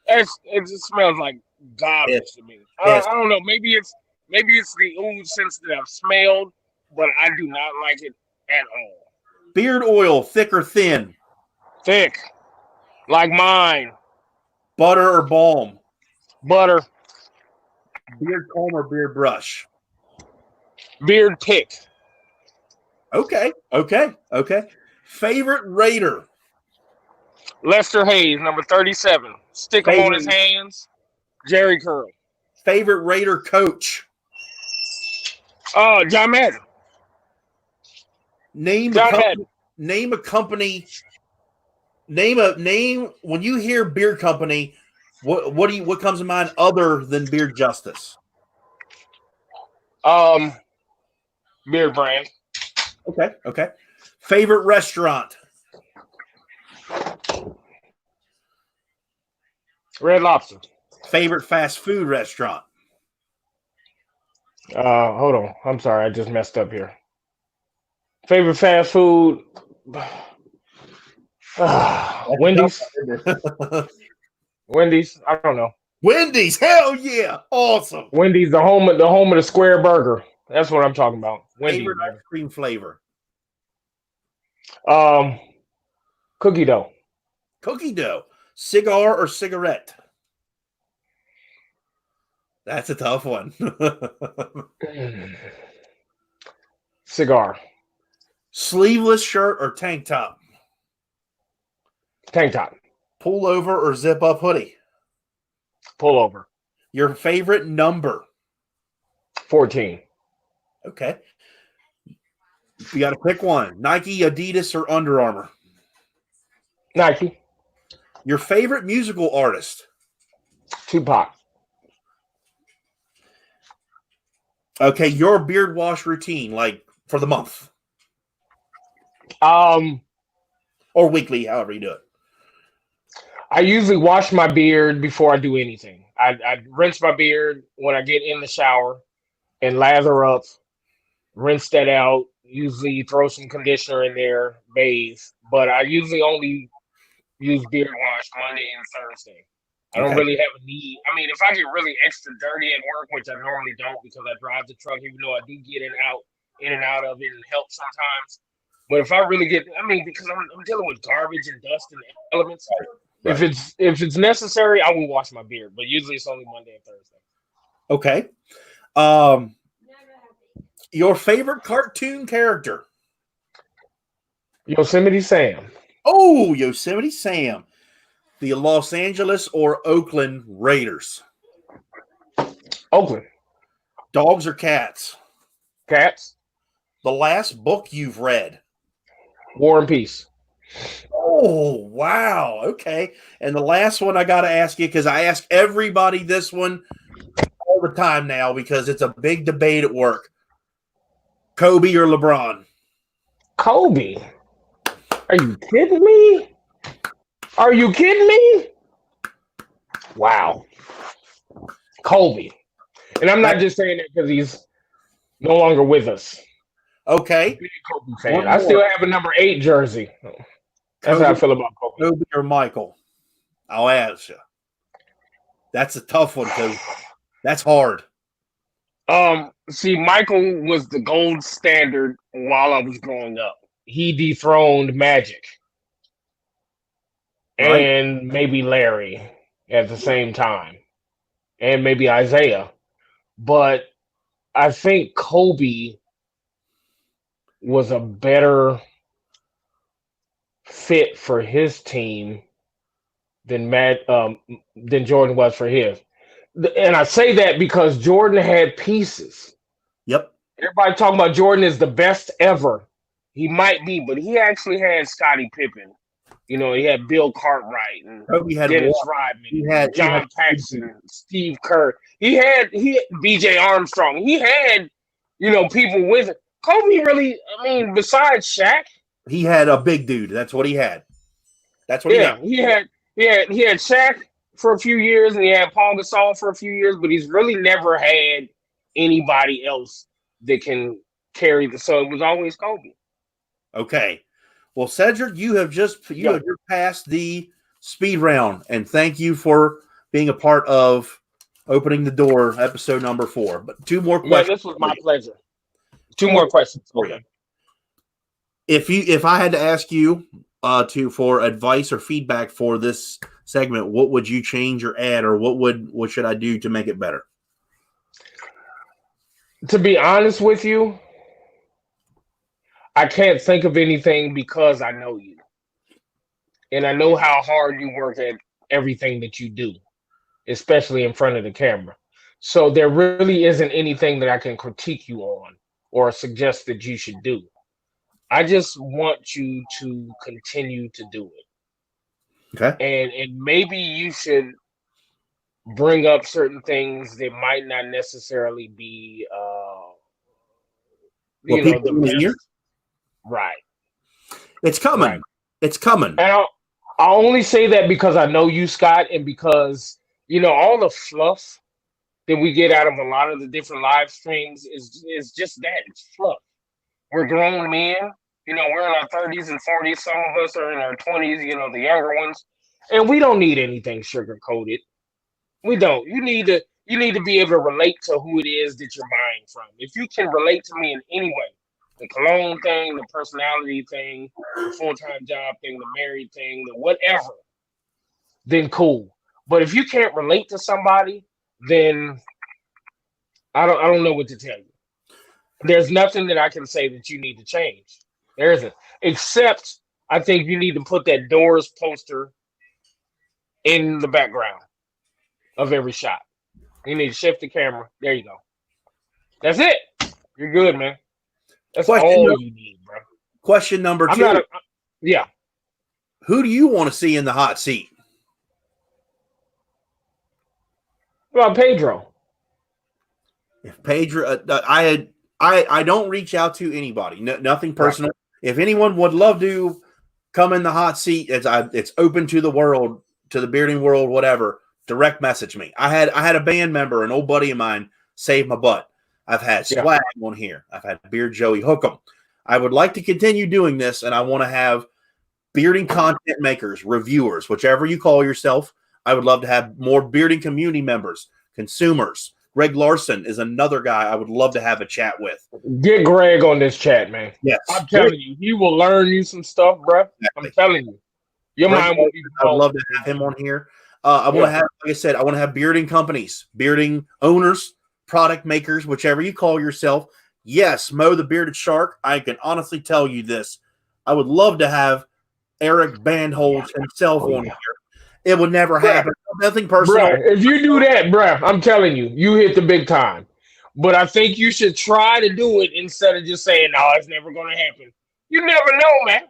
It just smells like garbage to me. I don't know. Maybe it's the oud scents that I've smelled, but I do not like it at all. Beard oil, thick or thin? Thick. Like mine. Butter or balm? Butter. Beard comb or beard brush? Beard pick. Okay. Favorite Raider? Lester Hayes, number 37. Stick him on his hands. Jerry Curl. Favorite Raider coach? John Madden. Name a company. Name when you hear beard company. What comes to mind other than Beard Justice? Beard brand. Okay. Favorite restaurant? Red Lobster. Favorite fast food restaurant? Hold on. I'm sorry, I just messed up here. Favorite fast food? Wendy's. Wendy's. I don't know. Wendy's. Hell yeah! Awesome. Wendy's, the home of the square burger. That's what I'm talking about. Wendy's. Favorite ice cream flavor? Cookie dough. Cookie dough. Cigar or cigarette? That's a tough one. Cigar. Sleeveless shirt or tank top? Tank top. Pullover or zip up hoodie? Pullover. Your favorite number? 14. Okay. You got to pick one. Nike, Adidas, or Under Armour? Nike. Your favorite musical artist? Tupac. Okay, your beard wash routine, like for the month. Or weekly, however you do it. I usually wash my beard before I do anything. I rinse my beard when I get in the shower and lather up, rinse that out. Usually throw some conditioner in there, bathe. But I usually only use beard wash Monday and Thursday. I don't Okay. really have a need. I mean, if I get really extra dirty at work, which I normally don't because I drive the truck, even though I do get in and out of it and help sometimes. But if I really get, I mean, because I'm dealing with garbage and dust and elements. Right. If it's necessary, I will wash my beard. But usually it's only Monday and Thursday. Okay. Your favorite cartoon character? Yosemite Sam. Oh, Yosemite Sam. The Los Angeles or Oakland Raiders? Oakland. Dogs or cats? Cats. The last book you've read? War and Peace. Oh, wow. Okay. And the last one I got to ask you, because I ask everybody this one all the time now because it's a big debate at work. Kobe or LeBron? Kobe. Are you kidding me? Are you kidding me? Wow. Kobe. And I'm not just saying that because he's no longer with us. Okay. Kobe fan. I still have a number 8 jersey. That's how I feel about Kobe. Kobe or Michael? I'll ask you. That's a tough one because that's hard. See, Michael was the gold standard while I was growing up. He dethroned Magic. Right. And maybe Larry at the same time. And maybe Isaiah. But I think Kobe was a better fit for his team than Jordan was for his. And I say that because Jordan had pieces. Yep. Everybody talking about Jordan is the best ever. He might be, but he actually had Scottie Pippen. You know, he had Bill Cartwright and Dennis Rodman, John Paxson, Steve Kerr. He had B.J. Armstrong. He had, people with it. Kobe really, besides Shaq, he had a big dude. That's what he had. That's what he had. He had Shaq for a few years and he had Paul Gasol for a few years, but he's really never had anybody else that can carry so it was always Kobe. Okay. Well, Cedric, you have just passed the speed round, and thank you for being a part of opening the door, episode number 4. But 2 more questions. Yeah, this was my pleasure. 2 more questions for you. If I had to ask you for advice or feedback for this segment, what would you change or add, or what should I do to make it better? To be honest with you, I can't think of anything because I know you. And I know how hard you work at everything that you do, especially in front of the camera. So there really isn't anything that I can critique you on or suggest that you should do. I just want you to continue to do it. Okay. And maybe you should bring up certain things that might not necessarily be the best. Right. It's coming. Right. It's coming. And I only say that because I know you, Scott, and because, all the fluff that we get out of a lot of the different live streams is just that. It's fluff. We're grown men. We're in our 30s and 40s. Some of us are in our 20s, the younger ones. And we don't need anything sugar-coated. We don't. You need to be able to relate to who it is that you're buying from. If you can relate to me in any way, the cologne thing, the personality thing, the full-time job thing, the married thing, the whatever, then cool. But if you can't relate to somebody, then I don't know what to tell you. There's nothing that I can say that you need to change. There isn't. Except I think you need to put that Doors poster in the background of every shot. You need to shift the camera. There you go. That's it. You're good, man. That's all you need, bro. Question number 2. Yeah. Who do you want to see in the hot seat? Well, Pedro. If Pedro, I don't reach out to anybody. Nothing personal. Right. If anyone would love to come in the hot seat, it's open to the world. to the bearding world, whatever, direct message me. I had a band member, an old buddy of mine, save my butt. I've had Swag on here. I've had Beard Joey Hookem. I would like to continue doing this, and I want to have bearding content makers, reviewers, whichever you call yourself. I would love to have more bearding community members, consumers. Greg Larson is another guy I would love to have a chat with. Get Greg on this chat, man. Yes. I'm telling you, he will learn you some stuff, bro. Exactly. I'm telling you. Your mind will be blown. I'd love to have him on here. I want to have, like I said, I want to have bearding companies, bearding owners, product makers, whichever you call yourself. Yes, Mo the Bearded Shark. I can honestly tell you this. I would love to have Eric Bandholz himself on here. It would never happen. Nothing personal. Bruh, if you do that, bruh, I'm telling you, you hit the big time. But I think you should try to do it instead of just saying, no, it's never going to happen. You never know, man.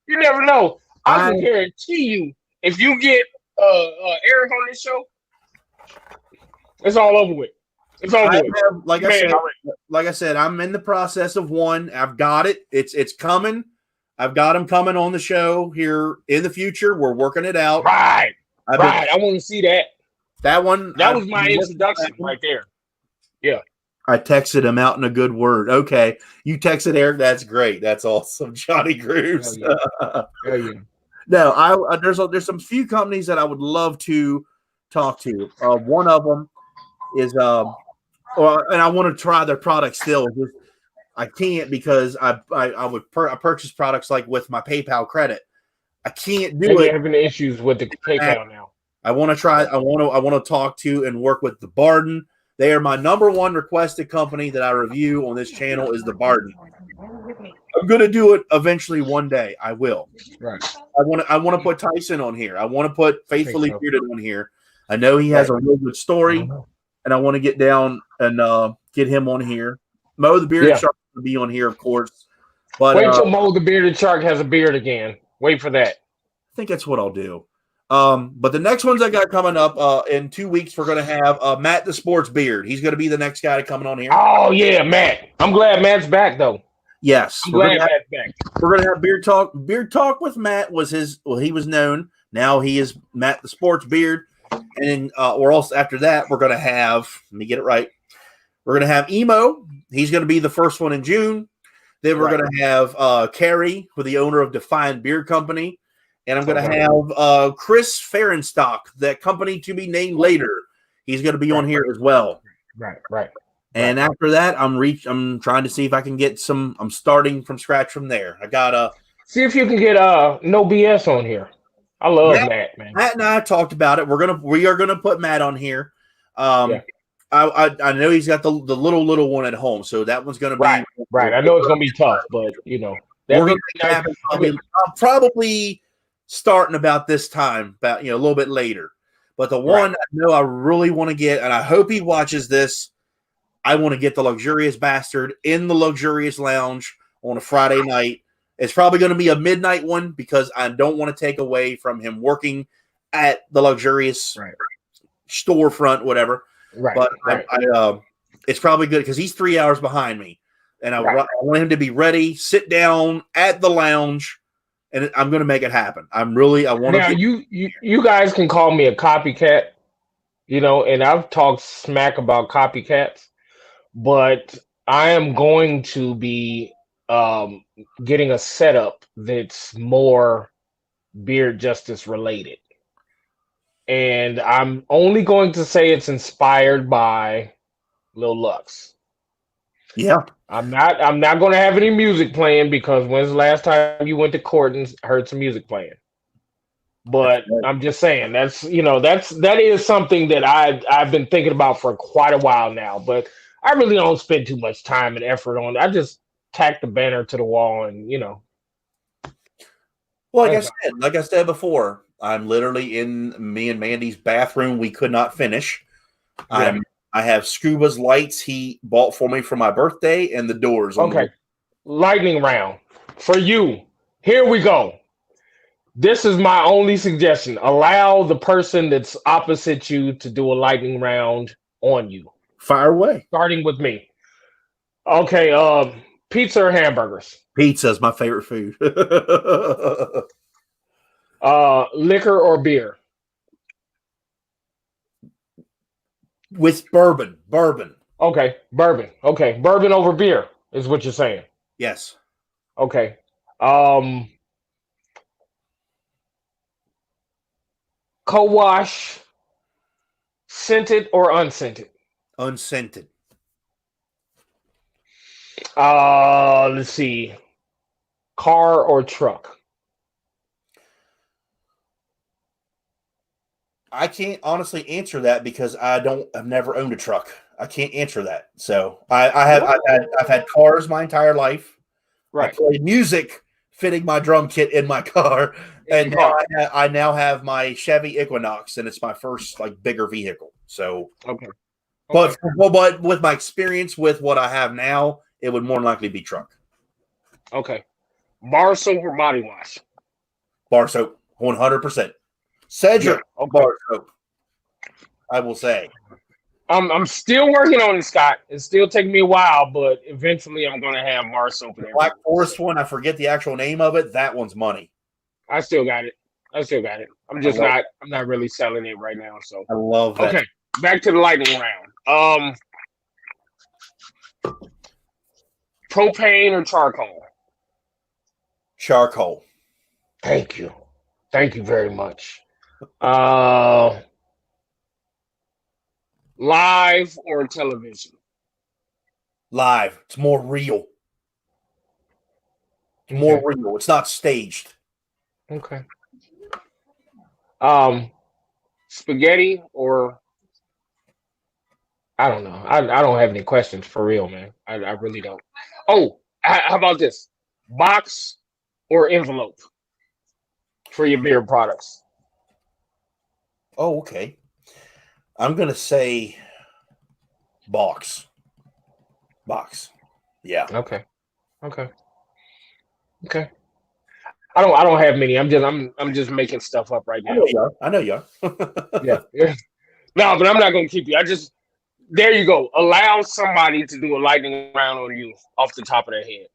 You never know. I can guarantee you, if you get Eric on this show, it's all over with. It's all over with. Like I said, I'm in the process of one. I've got it. It's coming. I've got him coming on the show here in the future. We're working it out. Right. I want to see that. That one. That was my introduction right there. Yeah. I texted him out in a good word. Okay. You texted Eric. That's great. That's awesome. Johnny Grooves. No, there's some few companies that I would love to talk to. One of them is, and I want to try their product still. I can't because I purchase products like with my PayPal credit. I can't do it. You're having issues with the PayPal now. I want to try. I want to talk to and work with the Barden. They are my number one requested company that I review on this channel is the Barden. I'm going to do it eventually one day. I will. Right. I want to put Tyson on here. I want to put Faithfully Bearded on here. I know he has a real good story, and I want to get down and get him on here. Mo the Bearded Shark will be on here, of course. But wait till Mo the Bearded Shark has a beard again. Wait for that. I think that's what I'll do. But the next ones I got coming up in 2 weeks, we're going to have Matt the Sports Beard. He's going to be the next guy coming on here. Oh, yeah, Matt. I'm glad Matt's back, though. Yes. I'm glad Matt's back. We're going to have Beard Talk. Beard Talk with Matt was he was known. Now he is Matt the Sports Beard. And then we're also, after that, we're going to have, let me get it right. We're going to have Emo. He's going to be the first one in June. Then we're going to have Carrie, who the owner of Defiant Beard Company. And I'm going to have Chris Fahrenstock, that company to be named later. He's going to be on here as well. Right. And after that, I'm trying to see if I can get some. I'm starting from scratch from there. I gotta see if you can get No BS on here. I love Matt, man. Matt and I talked about it. We are gonna put Matt on here. I know he's got the little one at home, so that one's gonna be right. I know it's gonna be tough, but we're gonna happen probably starting about this time, about a little bit later. But the one I know I really want to get, and I hope he watches this. I want to get the Luxurious Bastard in the Luxurious Lounge on a Friday night. It's probably going to be a midnight one because I don't want to take away from him working at the Luxurious storefront, whatever. But it's probably good because he's 3 hours behind me. And I want him to be ready, sit down at the lounge, and I'm going to make it happen. I want to. Now, you guys can call me a copycat, and I've talked smack about copycats. But I am going to be getting a setup that's more beard justice related. And I'm only going to say it's inspired by Lil Lux. Yeah. I'm not going to have any music playing because when's the last time you went to court and heard some music playing? But I'm just saying that is something that I've been thinking about for quite a while now, but I really don't spend too much time and effort on it. I just tack the banner to the wall and, Well, like I said before, I'm literally in me and Mandy's bathroom. We could not finish. Yeah. I have Scuba's lights he bought for me for my birthday and the doors. Okay. Lightning round. For you, here we go. This is my only suggestion. Allow the person that's opposite you to do a lightning round on you. Fire away. Starting with me. Okay, pizza or hamburgers? Pizza is my favorite food. Liquor or beer? With bourbon. Okay, bourbon. Okay, bourbon over beer is what you're saying. Yes. Okay. Co-wash, scented or unscented? Unscented. Let's see. Car or truck? I can't honestly answer that because I've never owned a truck. I can't answer that. So I've had cars my entire life. I Right. played music fitting my drum kit in my car, and now I now have my Chevy Equinox, and it's my first like bigger vehicle. So, Okay. but with my experience with what I have now, it would more than likely be truck. Okay. Bar soap or body wash? Bar soap, 100%. Cedric, Yeah, okay. bar soap. I will say. I'm still working on it, Scott. It's still taking me a while, but eventually I'm gonna have bar soap. The Black Forest one, I forget the actual name of it. That one's money. I still got it. I'm just not. I'm not really selling it right now. So I love that. Okay, back to the lightning round. Propane or charcoal? Charcoal. Thank you very much. Live or television? Live. It's more real. It's more real. It's not staged. Okay. Spaghetti or I don't know. I don't have any questions for real, man. I really don't. Oh, how about this? Box or envelope for your beer products? Oh, okay. I'm gonna say box. Yeah. Okay. I don't have many. I'm just making stuff up right now. I know you are. Yeah. No, but I'm not gonna keep you. There you go. Allow somebody to do a lightning round on you off the top of their head.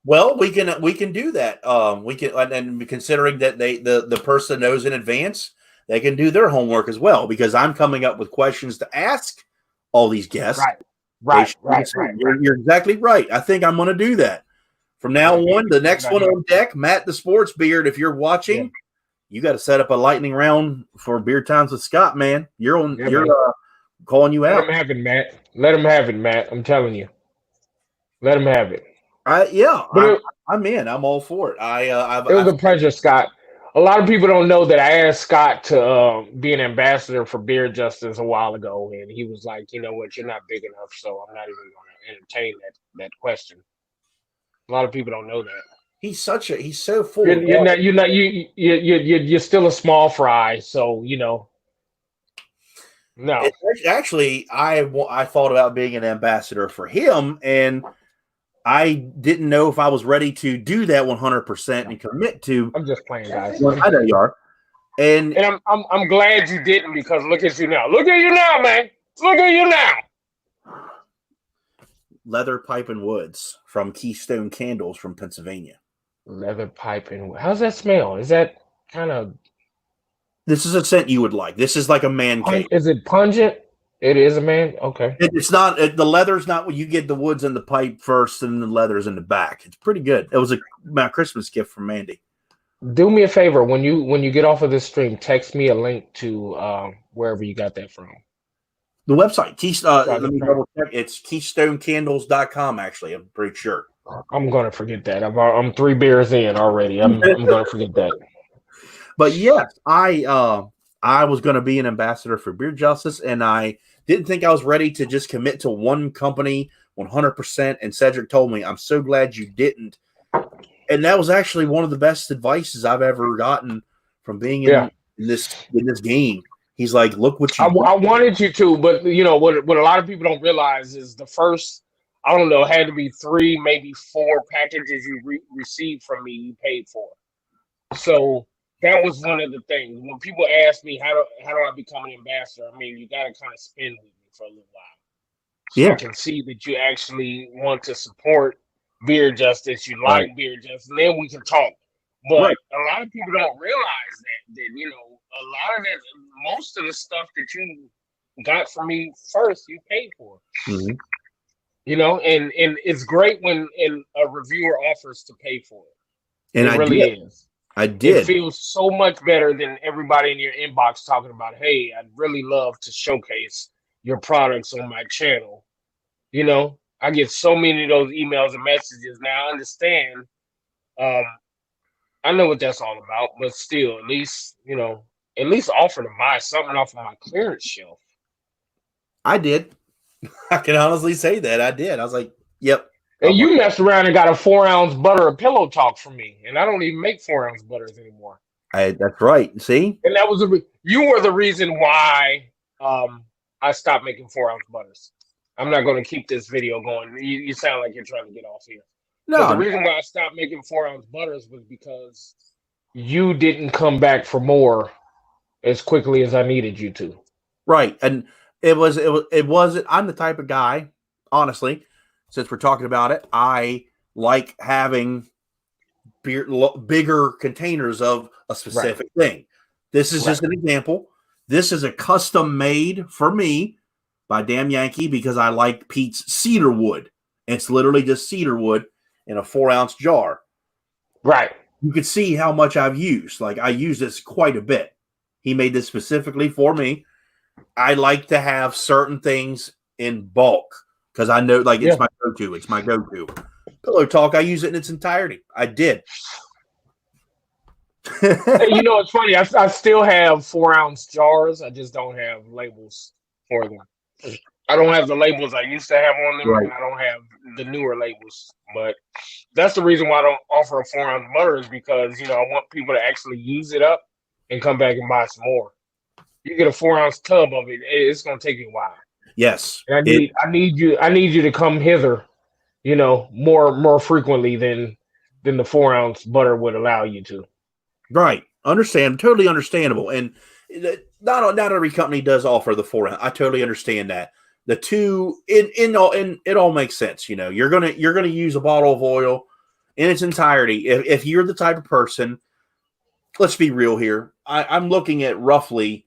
Well, we can do that. We can, and considering that the person knows in advance, they can do their homework as well, because I'm coming up with questions to ask all these guests. Right. You're exactly right. I think I'm going to do that. From now on, the next one on deck, Matt the Sports Beard, if you're watching, you got to set up a lightning round for Beer Times with Scott, man. You're calling you out. Let him have it, Matt. I'm telling you. Let him have it. I'm in. I'm all for it. It was a pleasure, Scott. A lot of people don't know that I asked Scott to be an ambassador for Beer Justice a while ago, and he was like, "You know what? You're not big enough, so I'm not even going to entertain that question." A lot of people don't know that. He's so full. You're still a small fry, so you know. No, actually, I thought about being an ambassador for him, and I didn't know if I was ready to do that 100% and commit to. I'm just playing, guys. I know you are, and I'm glad you didn't, because look at you now. Look at you now, man. Look at you now. Leather Pipe and Woods from Keystone Candles from Pennsylvania. Leather Pipe and How's that smell? Is that kind of? This is a scent you would like. This is like a man cave. Is it pungent? It is a man. Okay. It's not. The leather's not what you get. The woods and the pipe first, and the leather's in the back. It's pretty good. It was my Christmas gift from Mandy. Do me a favor, when you get off of this stream, text me a link to wherever you got that from. The website, let me double check. It's keystonecandles.com, actually. I'm pretty sure. I'm going to forget that. I'm 3 beers in already. I'm going to forget that. But yes, I was going to be an ambassador for Beer Justice, and I didn't think I was ready to just commit to one company 100%. And Cedric told me, I'm so glad you didn't. And that was actually one of the best advices I've ever gotten from being in this game. He's like, look what you I wanted you to, but you know what a lot of people don't realize is the first, I don't know, had to be 3, maybe 4 packages you received from me, you paid for. So that was one of the things. When people ask me how do I become an ambassador, I mean, you got to kind of spin with me for a little while. So I can see that you actually want to support Beer Justice, you like Beer Justice, and then we can talk. But a lot of people don't realize that you know, a lot of that, most of the stuff that you got from me first, you paid for. Mm-hmm. You know, and it's great when a reviewer offers to pay for it. And It I really did. is. I It did. feels so much better than everybody in your inbox talking about, hey, I'd really love to showcase your products on my channel. You know, I get so many of those emails and messages now. I understand. Um, I know what that's all about, but still, at least, you know, at least offer to buy something off of my clearance shelf. I did. I can honestly say that I did. I was like, "Yep, I And want you that." messed around and got a 4 ounce butter of pillow talk from me, and I don't even make 4 ounce butters anymore. That's right. See, And that was you were the reason why I stopped making 4 ounce butters. I'm not going to keep this video going. You sound like you're trying to get off here. But the no, reason why I stopped making 4 ounce butters was because you didn't come back for more as quickly as I needed you to. right, and it wasn't. I'm the type of guy, honestly. Since we're talking about it, I like having bigger containers of a Right, specific thing. This is right, just an example. This is a custom made for me by Damn Yankee because I like Pete's cedar wood. It's literally just cedar wood in a 4 ounce jar. right. You can see how much I've used. Like I use this quite a bit. He made this specifically for me. I like to have certain things in bulk because I know like it's Yeah. my go-to. It's my go-to. Pillow Talk, I use it in its entirety. I did. Hey, you know, it's funny. I still have 4 ounce jars. I just don't have labels for them. I don't have the labels I used to have on them, Right. and I don't have the newer labels. But that's the reason why I don't offer a 4 ounce butter is because you know I want people to actually use it up and come back and buy some more. You get a 4 ounce tub of it, it's gonna take you a while. Yes. And I need you to come hither, you know, more frequently than the 4 ounce butter would allow you to. Right. Understand. Totally understandable. And not every company does offer the 4 ounce. I totally understand that. The two in it all makes sense. You know, you're gonna use a bottle of oil in its entirety. If you're the type of person, let's be real here. I'm looking at roughly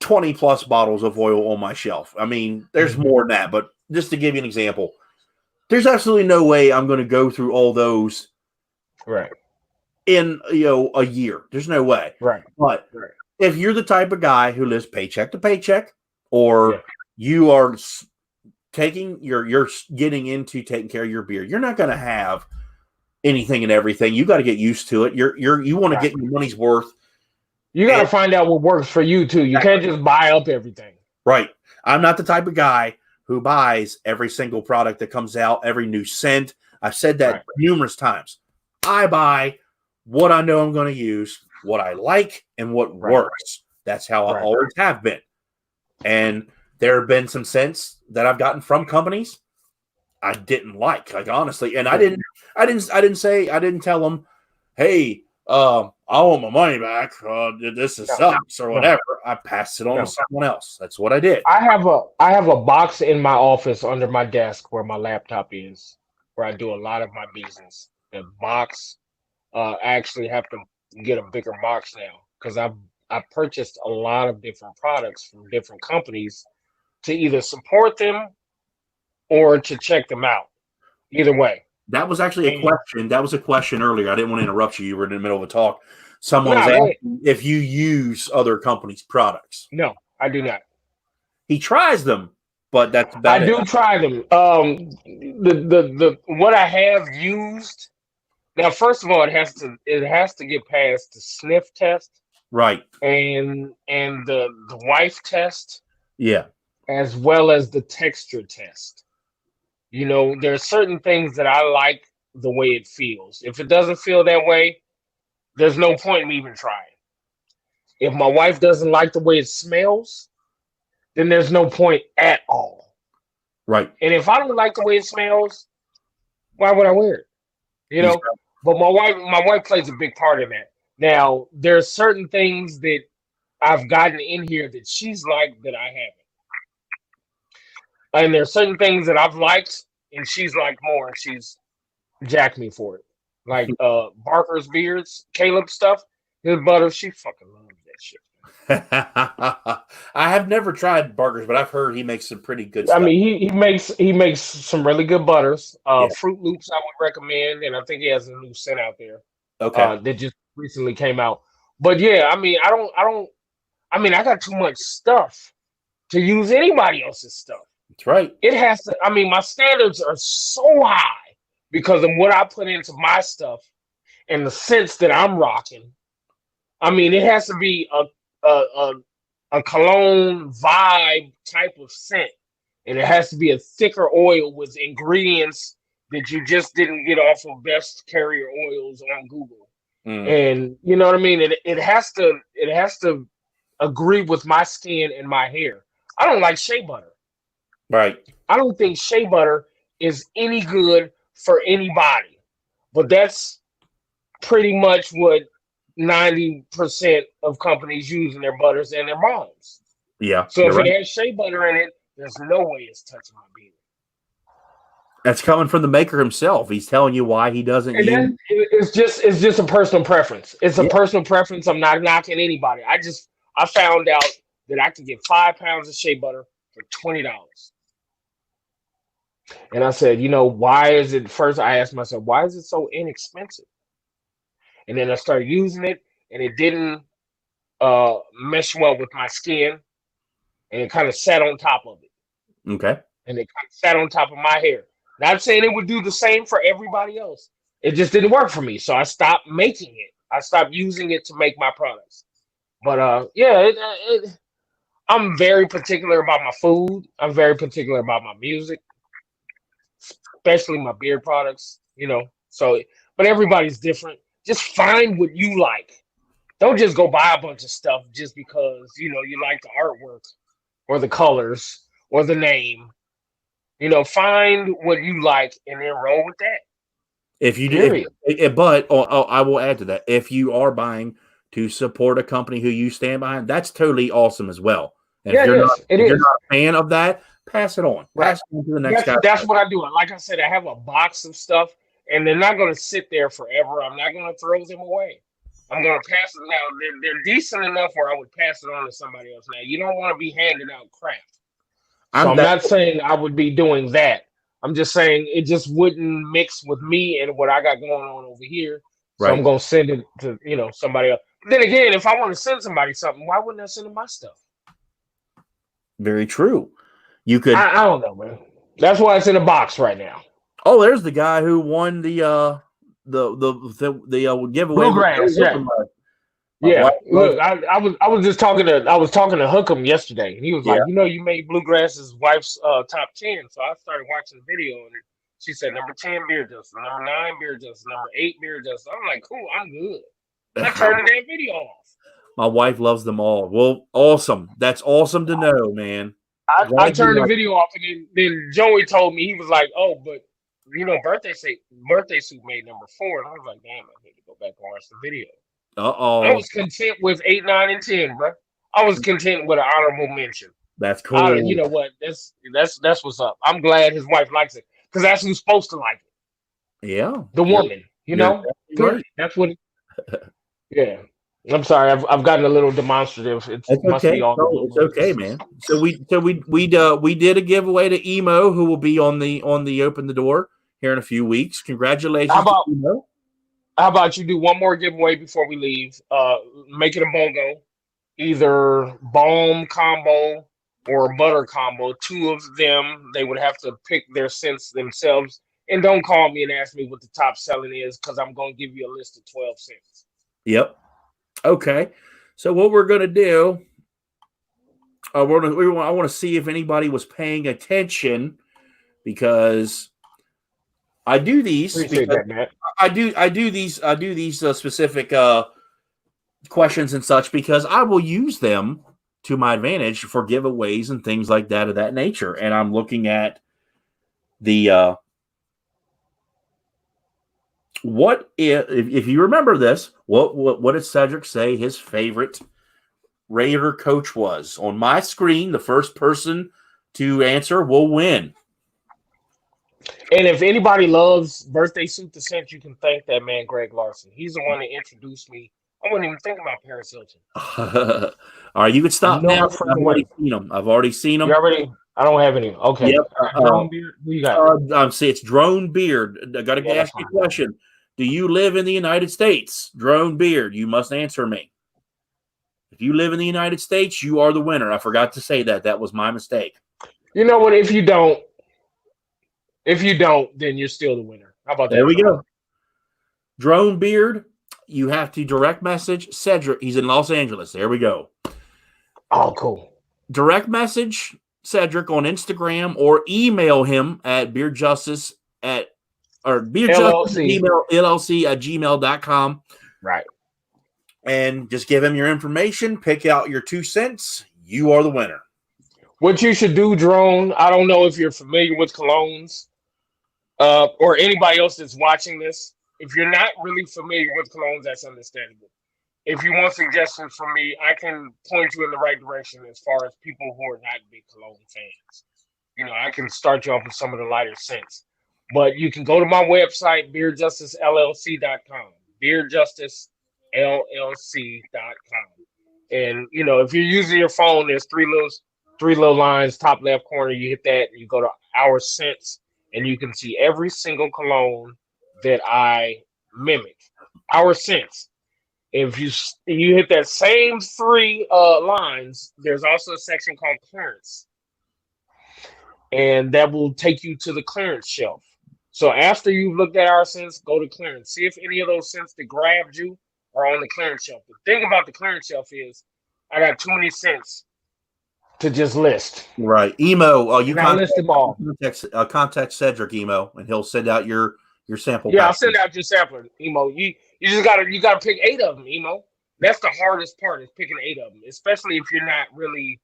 20 plus bottles of oil on my shelf. I mean, there's Mhm. more than that, but just to give you an example, there's absolutely no way I'm going to go through all those Right, in a year. There's no way. right, But right. if you're the type of guy who lives paycheck to paycheck, Yeah, or you are you're getting into taking care of your beer, you're not going to have anything and everything. You got to get used to it. You want to right. get your money's worth. You got And to find out what works for you too. You can't just buy up everything. right, I'm not the type of guy who buys every single product that comes out, every new scent. I've said that Right, numerous times. I buy what I know I'm going to use, what I like, and what right, works. That's how I right. always have been. And there have been some scents that I've gotten from companies I didn't like honestly. And Yeah, I didn't tell them, hey, I want my money back. This is no, sucks or no, whatever. I passed it on to no. someone else. That's what I did. I have a box in my office under my desk where my laptop is, where I do a lot of my business. The box, I actually have to get a bigger box now because I purchased a lot of different products from different companies to either support them or to check them out. Either way. That was actually a And question. That was a question earlier. I didn't want to interrupt you. You were in the middle of a talk. Someone was no, go ahead. asking if you use other companies' products. No, I do not. He tries them, but that's I about it. do try them. The what I have used now. First of all, it has to get past the sniff test Right. and the wife test Yeah. as well as the texture test. You know, there are certain things that I like the way it feels. If it doesn't feel that way, there's no point in even trying. If my wife doesn't like the way it smells, then there's no point at all. Right. And if I don't like the way it smells, why would I wear it? You know, but my wife plays a big part in that. Now, there's certain things that I've gotten in here that she's liked that I haven't. And there's certain things that I've liked and she's liked more and she's jacked me for it. Like Barker's beards, Caleb stuff, his butter, she fucking loves that shit. I have never tried burgers, but I've heard he makes some pretty good I stuff. mean, he makes some really good butters. Yeah. Fruit Loops I would recommend, and I think he has a new scent out there Okay. that just recently came out. But yeah, I mean, I don't. I mean, I got too much stuff to use anybody else's stuff. That's right. It has to. I mean, my standards are so high because of what I put into my stuff and the scents that I'm rocking. I mean, it has to be a cologne vibe type of scent, and it has to be a thicker oil with ingredients that you just didn't get off of best carrier oils on Google. Mm, And you know what I mean? It has to agree with my skin and my hair. I don't like shea butter. right. I don't think shea butter is any good for anybody. But that's pretty much what 90% of companies use in their butters and their balms. Yeah, So you're if it right. has shea butter in it, there's no way it's touching my beard. That's coming from the maker himself. He's telling you why he doesn't And use. then it's just a personal preference. It's a Yeah. personal preference. I'm not knocking anybody. I found out that I can get 5 pounds of shea butter for $20. And I said, why is it first I asked myself, why is it so inexpensive? And then I started using it and it didn't mesh well with my skin and it kind of sat on top of it. Okay. And it kind of sat on top of my hair. Not saying it would do the same for everybody else. It just didn't work for me. So I stopped making it. I stopped using it to make my products. But yeah, I'm very particular about my food. I'm very particular about my music, especially my beard products. So, but everybody's different. Just find what you like. Don't just go buy a bunch of stuff just because you like the artwork or the colors or the name. Find what you like and then roll with that. If you do, Period. but I will add to that. If you are buying to support a company who you stand behind, that's totally awesome as well. And Yeah, it is. It if you're is. not a fan of that, pass it on. Right. Pass it on to the next That's guy. that's what I do. Like I said, I have a box of stuff, and they're not going to sit there forever. I'm not going to throw them away. I'm going to pass it now. They're decent enough where I would pass it on to somebody else. Now, you don't want to be handing out crap. So I'm not saying I would be doing that. I'm just saying it just wouldn't mix with me and what I got going on over here. So Right. I'm going to send it to somebody else. But then again, if I want to send somebody something, why wouldn't I send them my stuff? Very true. You could. I don't know, man. That's why it's in a box right now. Oh, there's the guy who won the giveaway. Bluegrass, yeah. My Yeah, wife look, loves- I was talking to Hookem yesterday, and he was like, you made Bluegrass's wife's top 10. So I started watching the video, and she said number 10 beer dust, number 9 beer dust, number 8 beer dust. I'm like, cool, I'm good. I turned the damn video off. My wife loves them all. Well, awesome. That's awesome to know, man. I turned the video off, and then Joey told me, he was like, oh, but birthday suit made number 4, and I was like, damn, I need to go back and watch the video. I was content with 8, 9, and 10, bro. I was content with an honorable mention. That's cool. You know what? That's what's up. I'm glad his wife likes it because that's who's supposed to like it. Yeah, the woman. Right. That's what. Yeah, I'm sorry. I've gotten a little demonstrative. It must okay. be all. It's okay, man. So we did a giveaway to Emo, who will be on the Open the Door here in a few weeks. Congratulations, to Emo. How about you do one more giveaway before we leave? Make it a BOGO, either balm combo or butter combo. 2 of them, they would have to pick their scents themselves. And don't call me and ask me what the top selling is because I'm going to give you a list of 12 scents. Yep. Okay. So what we're going to do, I want to see if anybody was paying attention because I do these. Appreciate that, Matt. I do these specific questions and such because I will use them to my advantage for giveaways and things like that of that nature. And I'm looking at the what if you remember this, what did Cedric say his favorite Raider coach was? On my screen, the first person to answer will win. And if anybody loves Birthday Suit the Scent, you can thank that man, Greg Larson. He's the one that introduced me I wasn't even thinking about Paris Hilton. All right, you can stop No now. freaking I've already seen them. I've already seen them. You already? I don't have any. Okay. Yep. Drone beard. Who you got? See, it's Drone Beard. I got to ask you a question. Do you live in the United States? Drone Beard, you must answer me. If you live in the United States, you are the winner. I forgot to say that. That was my mistake. You know what? If you don't, then you're still the winner. How about that? There we go. Drone Beard, you have to direct message Cedric. He's in Los Angeles. There we go. Oh, cool. Direct message Cedric on Instagram or email him at beardjustice at beardjustice@gmail.com. Right. And just give him your information. Pick out your 2 cents. You are the winner. What you should do, Drone, I don't know if you're familiar with colognes or anybody else that's watching this. If you're not really familiar with colognes, that's understandable. If you want suggestions from me, I can point you in the right direction as far as people who are not big cologne fans. You know, I can start you off with some of the lighter scents. But you can go to my website, beardjusticellc.com. beardjusticellc.com. And, you know, if you're using your phone, there's three little lines, top left corner. You hit that, and you go to Our Scents, and you can see every single cologne that I mimic. Our Scents. If you hit that same 3 lines, there's also a section called Clearance. And that will take you to the clearance shelf. So after you've looked at Our Scents, go to Clearance. See if any of those scents that grabbed you are on the clearance shelf. The thing about the clearance shelf is I got too many scents to just list. Right. Emo. You can list them all. Contact Cedric Emo, and he'll send out your sample. Yeah, I'll send out your sampler, Emo. You just gotta pick 8 of them, Emo. That's the hardest part, is picking 8 of them, especially if you're not really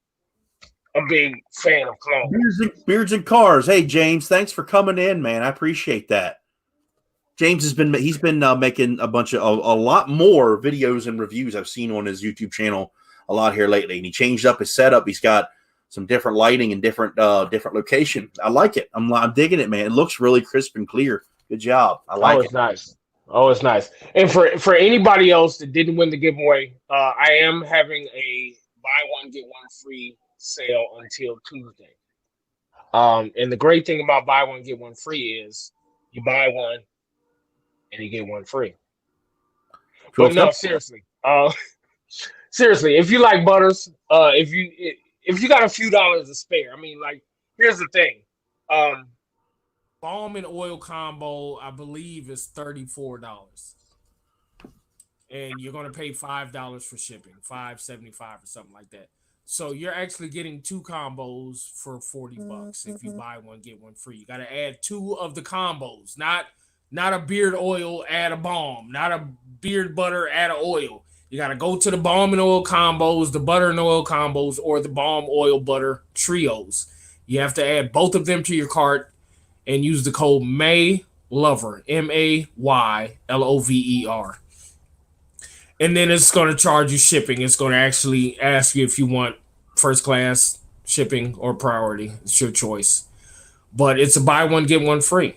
a big fan of cologne. Beards and Cars. Hey, James, thanks for coming in, man. I appreciate that. James has been making a lot more videos and reviews I've seen on his YouTube channel a lot here lately, and he changed up his setup. He's got some different lighting and different location. I like it. I'm digging it, man. It looks really crisp and clear. Good job. I like it. It's nice. Oh, it's nice. And for anybody else that didn't win the giveaway, I am having a buy one get one free sale until Tuesday. And the great thing about buy one get one free is you buy one and you get one free. But no, seriously. Seriously, if you like butters, if you got a few dollars to spare, I mean, like, here's the thing. Balm and oil combo, I believe, is $34. And you're going to pay $5 for shipping, $5.75 or something like that. So you're actually getting 2 combos for $40. If you buy one, get one free. You got to add 2 of the combos, not a beard oil, add a balm, not a beard butter, add an oil. You got to go to the balm and oil combos, the butter and oil combos, or the balm oil butter trios. You have to add both of them to your cart and use the code MAYLOVER, MAYLOVER. And then it's going to charge you shipping. It's going to actually ask you if you want first class shipping or priority. It's your choice. But it's a buy one, get one free.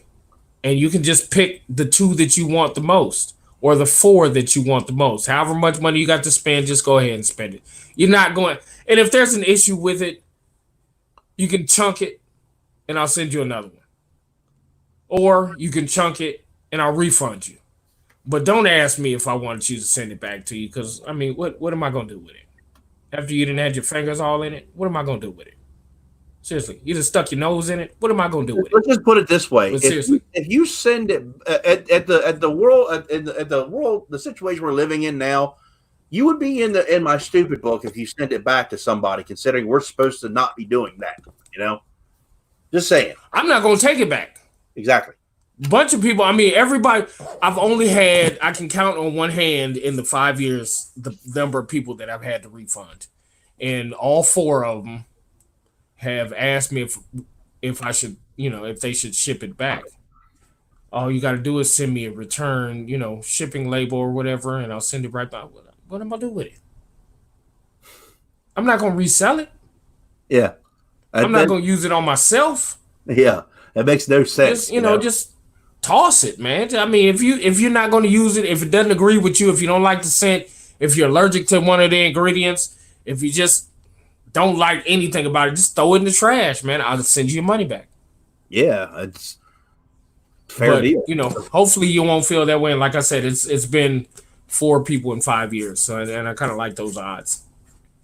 And you can just pick the 2 that you want the most, or the 4 that you want the most. However much money you got to spend, just go ahead and spend it. You're not going. And if there's an issue with it, you can chunk it and I'll send you another one. Or you can chunk it and I'll refund you. But don't ask me if I wanted you to send it back to you, because, I mean, what am I going to do with it? After you didn't have your fingers all in it, what am I going to do with it? Seriously, you just stuck your nose in it. What am I going to do with it? Let's just put it this way: seriously, if you send it at the situation we're living in now, you would be in my stupid book if you sent it back to somebody. Considering we're supposed to not be doing that, Just saying. I'm not going to take it back. Exactly. Bunch of people. I mean, everybody. I can count on one hand in the 5 years the number of people that I've had to refund, and all 4 of them have asked me if I should, if they should ship it back. All you got to do is send me a return, shipping label or whatever, and I'll send it right back. What am I do with it? I'm not going to resell it. Yeah. I'm not going to use it on myself. Yeah. That makes no sense. Just toss it, man. I mean, if you're not going to use it, if it doesn't agree with you, if you don't like the scent, If you're allergic to one of the ingredients, if you just don't like anything about it, just throw it in the trash, man. I'll send you your money back. Yeah, it's fair deal. You know, hopefully you won't feel that way. And like I said, it's been 4 people in 5 years, so and I kind of like those odds.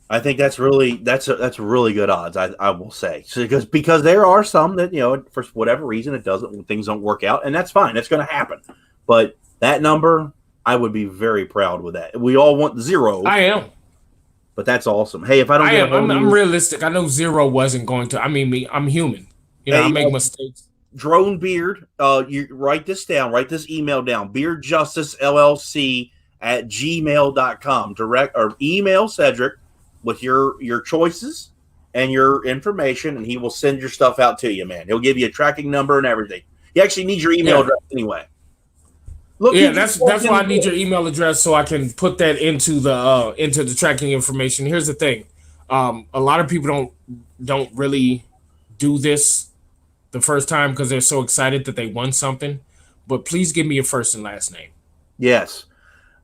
I think that's really good odds. I will say, so because there are some that, you know, for whatever reason things don't work out, and that's fine. That's going to happen. But that number, I would be very proud with that. We all want 0. I am, but that's awesome. Hey, if I don't, I'm realistic. I know 0 wasn't going to. I mean, I'm human. You know, I make mistakes. Drone Beard, you write this down. Write this email down. beardjusticellc@gmail.com. Direct or email Cedric with your choices and your information, and he will send your stuff out to you, man. He'll give you a tracking number and everything. He actually needs your email address anyway. Look, that's why I need your email address so I can put that into the tracking information. Here's the thing. A lot of people don't really do this the first time because they're so excited that they won something. But please give me your first and last name. Yes.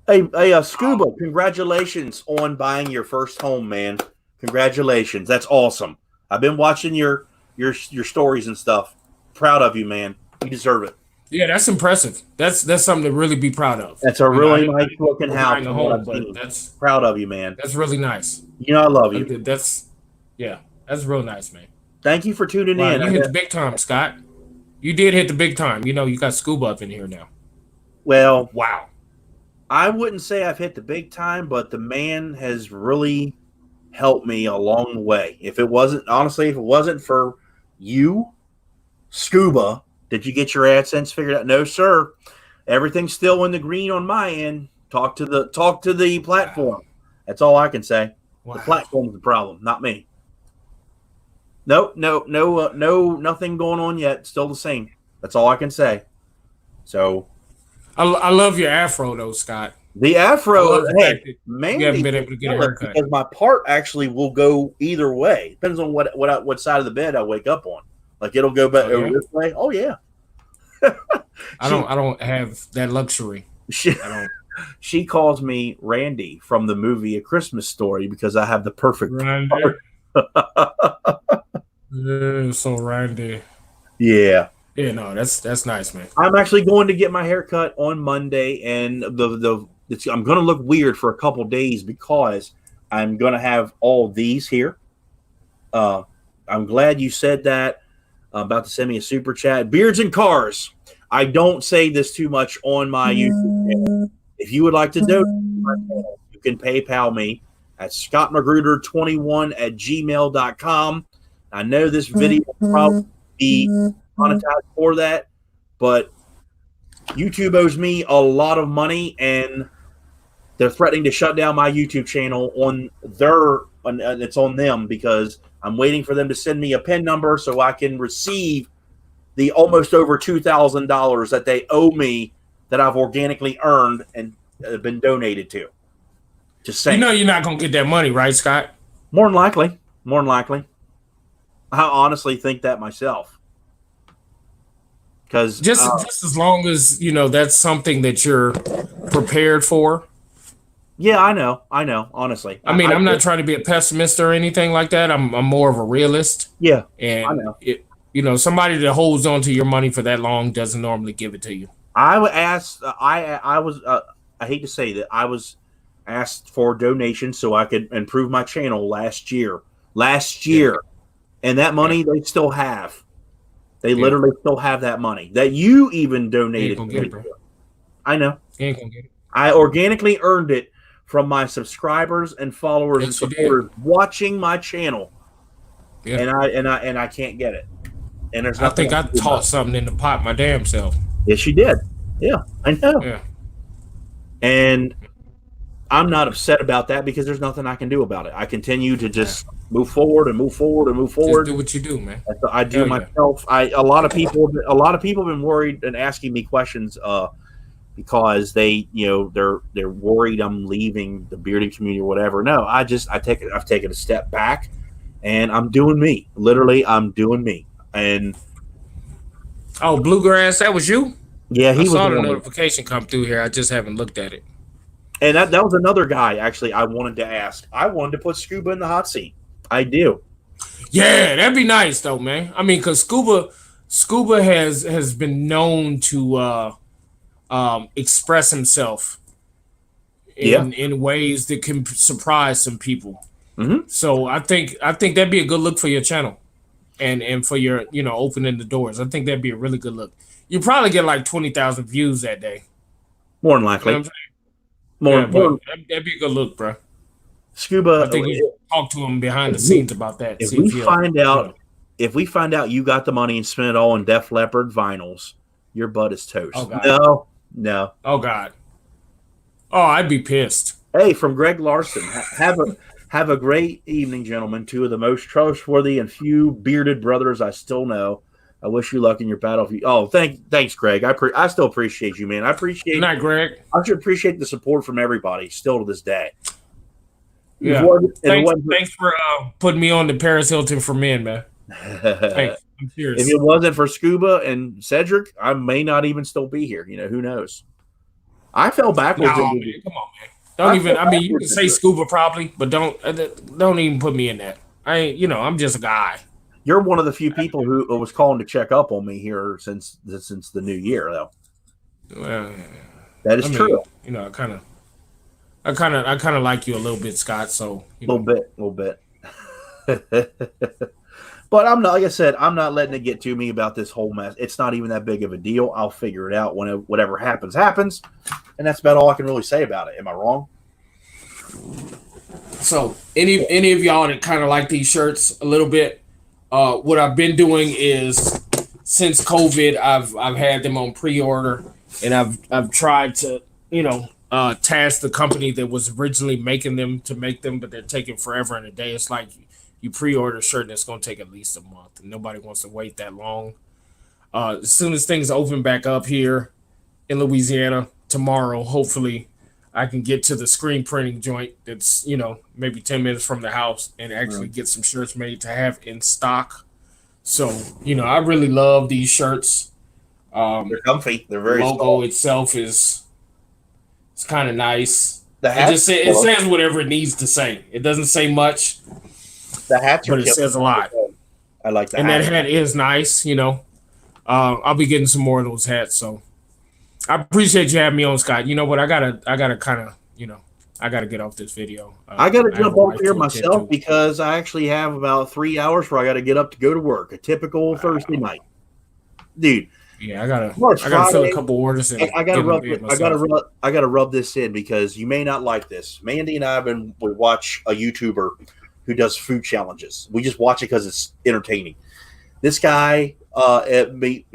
Hey, Scuba, congratulations on buying your first home, man. Congratulations. That's awesome. I've been watching your stories and stuff. Proud of you, man. You deserve it. Yeah, that's impressive. That's something to really be proud of. That's a really nice looking house. But that's proud of you, man. That's really nice. You know I love you. That's real nice, man. Thank you for tuning in. You hit the big time, Scott. You did hit the big time. You know, you got Scuba up in here now. Well, wow. I wouldn't say I've hit the big time, but the man has really helped me along the way. If it wasn't for you, Scuba, did you get your AdSense figured out? No, sir. Everything's still in the green on my end. Talk to the platform. That's all I can say. Wow. The platform's the problem, not me. No, nothing going on yet. Still the same. That's all I can say. So, I love your afro though, Scott. The afro, hey, man, you haven't been able to get a haircut because my part actually will go either way. Depends on what side of the bed I wake up on. Like it'll go back over this way. Oh yeah. I don't have that luxury. She calls me Randy from the movie A Christmas Story because I have the perfect Randy. Yeah, so Randy. Yeah. Yeah, no, that's nice, man. I'm actually going to get my hair cut on Monday, and I'm going to look weird for a couple days because I'm going to have all these here. I'm glad you said that. I'm about to send me a super chat. Beards and cars. I don't say this too much on my YouTube channel. If you would like to donate to my channel, you can PayPal me at scottmagruder21@gmail.com. I know this video will probably be monetized for that, but YouTube owes me a lot of money, and they're threatening to shut down my YouTube channel it's on them because I'm waiting for them to send me a PIN number so I can receive the almost over $2,000 that they owe me that I've organically earned and been donated to. Just saying. You know you're not going to get that money, right, Scott? More than likely. I honestly think that myself. Because just as long as, you know, that's something that you're prepared for. Yeah, I know. Honestly, I mean, I'm not trying to be a pessimist or anything like that. I'm more of a realist. Yeah, and I know. Somebody that holds on to your money for that long doesn't normally give it to you. I hate to say that I was asked for donations so I could improve my channel last year, and that money they still have. They literally still have that money that you even donated. I know. You ain't gonna get it. I organically earned it from my subscribers and followers and supporters watching my channel. Yeah. And I can't get it. And there's nothing. I think I tossed something in the pot my damn self. Yes, you did. Yeah, I know. Yeah. And I'm not upset about that because there's nothing I can do about it. I continue to just move forward. Just do what you do, man. I do myself. A lot of people have been worried and asking me questions because they're worried I'm leaving the bearding community or whatever. No, I've taken a step back and I'm doing me. Literally, I'm doing me. And Bluegrass, that was you? Yeah, I saw the notification come through here. I just haven't looked at it. And that was another guy, actually, I wanted to ask. I wanted to put Scuba in the hot seat. I do. Yeah, that'd be nice though, man. I mean, because Scuba has been known to express himself in ways that can surprise some people. Mm-hmm. So I think that'd be a good look for your channel, and for your opening the doors. I think that'd be a really good look. You probably get like 20,000 views that day. More than likely. You know more. That'd be a good look, bro. Scuba, I think we should talk to him behind the scenes about that. If we find out you got the money and spent it all on Def Leppard vinyls, your butt is toast. Oh, God. No. Oh God. Oh, I'd be pissed. Hey, from Greg Larson, have a great evening, gentlemen. Two of the most trustworthy and few bearded brothers I still know. I wish you luck in your battle. Oh, thanks, Greg. I still appreciate you, man. Good night, Greg. I should appreciate the support from everybody still to this day. Yeah. Thanks for putting me on the Paris Hilton for men, man. Thanks. I'm serious. If it wasn't for Scuba and Cedric, I may not even still be here. Who knows? I fell backwards. No, man, come on, man. Don't even. I mean, you can say Scuba probably, but don't even put me in that. I'm just a guy. You're one of the few people who was calling to check up on me here since the new year, though. Well, that is true. I kind of like you a little bit, Scott. So a little bit. But I'm not, like I said, I'm not letting it get to me about this whole mess. It's not even that big of a deal. I'll figure it out when whatever happens, and that's about all I can really say about it. Am I wrong? So, any of y'all that kind of like these shirts a little bit, what I've been doing is since COVID, I've had them on pre-order, and I've tried to task the company that was originally making them to make them, but they're taking forever and a day. It's like you pre-order a shirt and it's going to take at least a month, and nobody wants to wait that long. As soon as things open back up here in Louisiana tomorrow, hopefully I can get to the screen printing joint that's maybe 10 minutes from the house and actually get some shirts made to have in stock. So I really love these shirts. They're comfy. They're very logo small. Itself it's kind of nice. It says whatever it needs to say. It doesn't say much. The hats, but it says a lot. I like that. And that hat is nice. I'll be getting some more of those hats. So I appreciate you having me on, Scott. You know what? I gotta kind of I gotta get off this video. I gotta jump over here myself because I actually have about 3 hours where I gotta get up to go to work. A typical Thursday night, dude. Yeah, I gotta fill a couple orders in. I gotta rub this in because you may not like this. Mandy and I we watch a YouTuber who does food challenges. We just watch it because it's entertaining. This guy he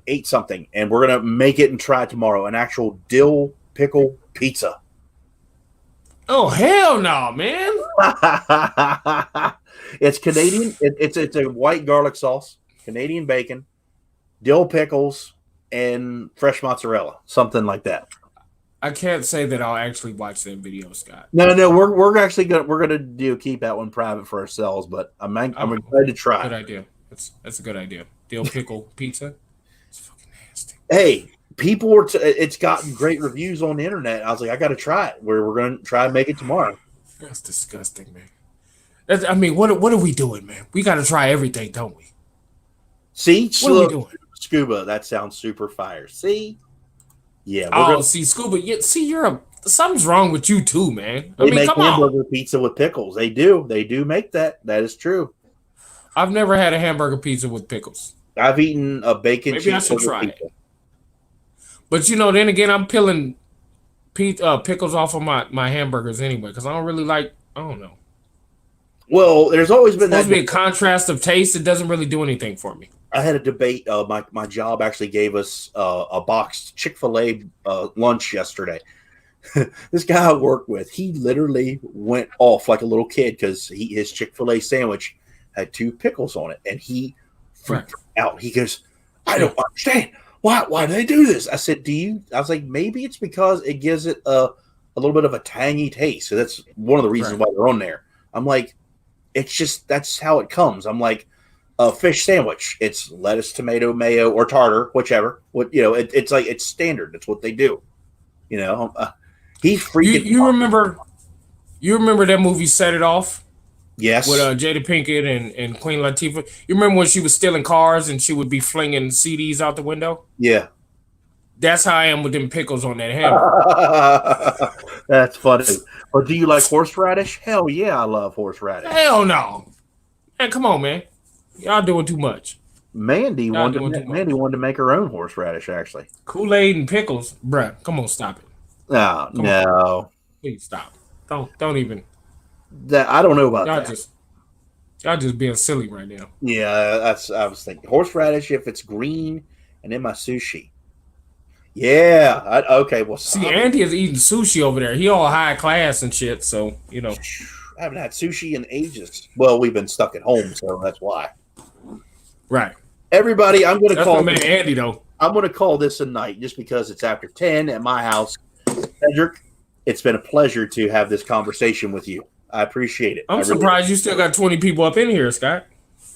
ate something, and we're gonna make it and try it tomorrow. An actual dill pickle pizza. Oh hell no, man! It's Canadian. It's a white garlic sauce, Canadian bacon, dill pickles, and fresh mozzarella, something like that. I can't say that I'll actually watch that video, Scott. No, we're actually gonna keep that one private for ourselves, but I'm excited to try. Good idea. That's a good idea. Dill pickle pizza. It's fucking nasty. Hey, people were. It's gotten great reviews on the internet. I was like, I got to try it. We're gonna try and make it tomorrow. That's disgusting, man. What are we doing, man? We got to try everything, don't we? See, what are we doing? Scuba. That sounds super fire. See. Yeah. See, Scuba. See, something's wrong with you too, man. They make hamburger pizza with pickles. They do. They do make that. That is true. I've never had a hamburger pizza with pickles. I've eaten a bacon. Maybe I should try it. But then again, I'm peeling pickles off of my hamburgers anyway because I don't really like. I don't know. Well, there's always been supposed to be a contrast of taste. It doesn't really do anything for me. I had a debate. My job actually gave us a boxed Chick-fil-A lunch yesterday. This guy I work with, he literally went off like a little kid because his Chick-fil-A sandwich had 2 pickles on it, and he freaked out. He goes, "I don't understand. Why do they do this?" I said, I was like, maybe it's because it gives it a little bit of a tangy taste. So that's one of the reasons why they're on there. I'm like, it's just that's how it comes. I'm like, a fish sandwich. It's lettuce, tomato, mayo, or tartar, whichever. It's like it's standard. That's what they do. He's freaking. You remember that movie Set It Off? Yes. With Jada Pinkett and Queen Latifah. You remember when she was stealing cars and she would be flinging CDs out the window? Yeah. That's how I am with them pickles on that hammer. That's funny. Or do you like horseradish? Hell yeah, I love horseradish. Hell no. Man, come on, man. Y'all doing too much. Mandy wanted to make her own horseradish, actually. Kool-Aid and pickles. Bruh, come on, stop it. No. Please stop. Don't even. That I don't know about that. Y'all just being silly right now. Yeah, I was thinking horseradish if it's green and in my sushi. Yeah. Okay. Well, see, Andy is eating sushi over there. He all high class and shit. So I haven't had sushi in ages. Well, we've been stuck at home, so that's why. Right. Everybody, I'm going to call this, Andy though. I'm going to call this a night just because it's after 10 at my house. Cedric, it's been a pleasure to have this conversation with you. I appreciate it. I'm surprised you still got 20 people up in here, Scott.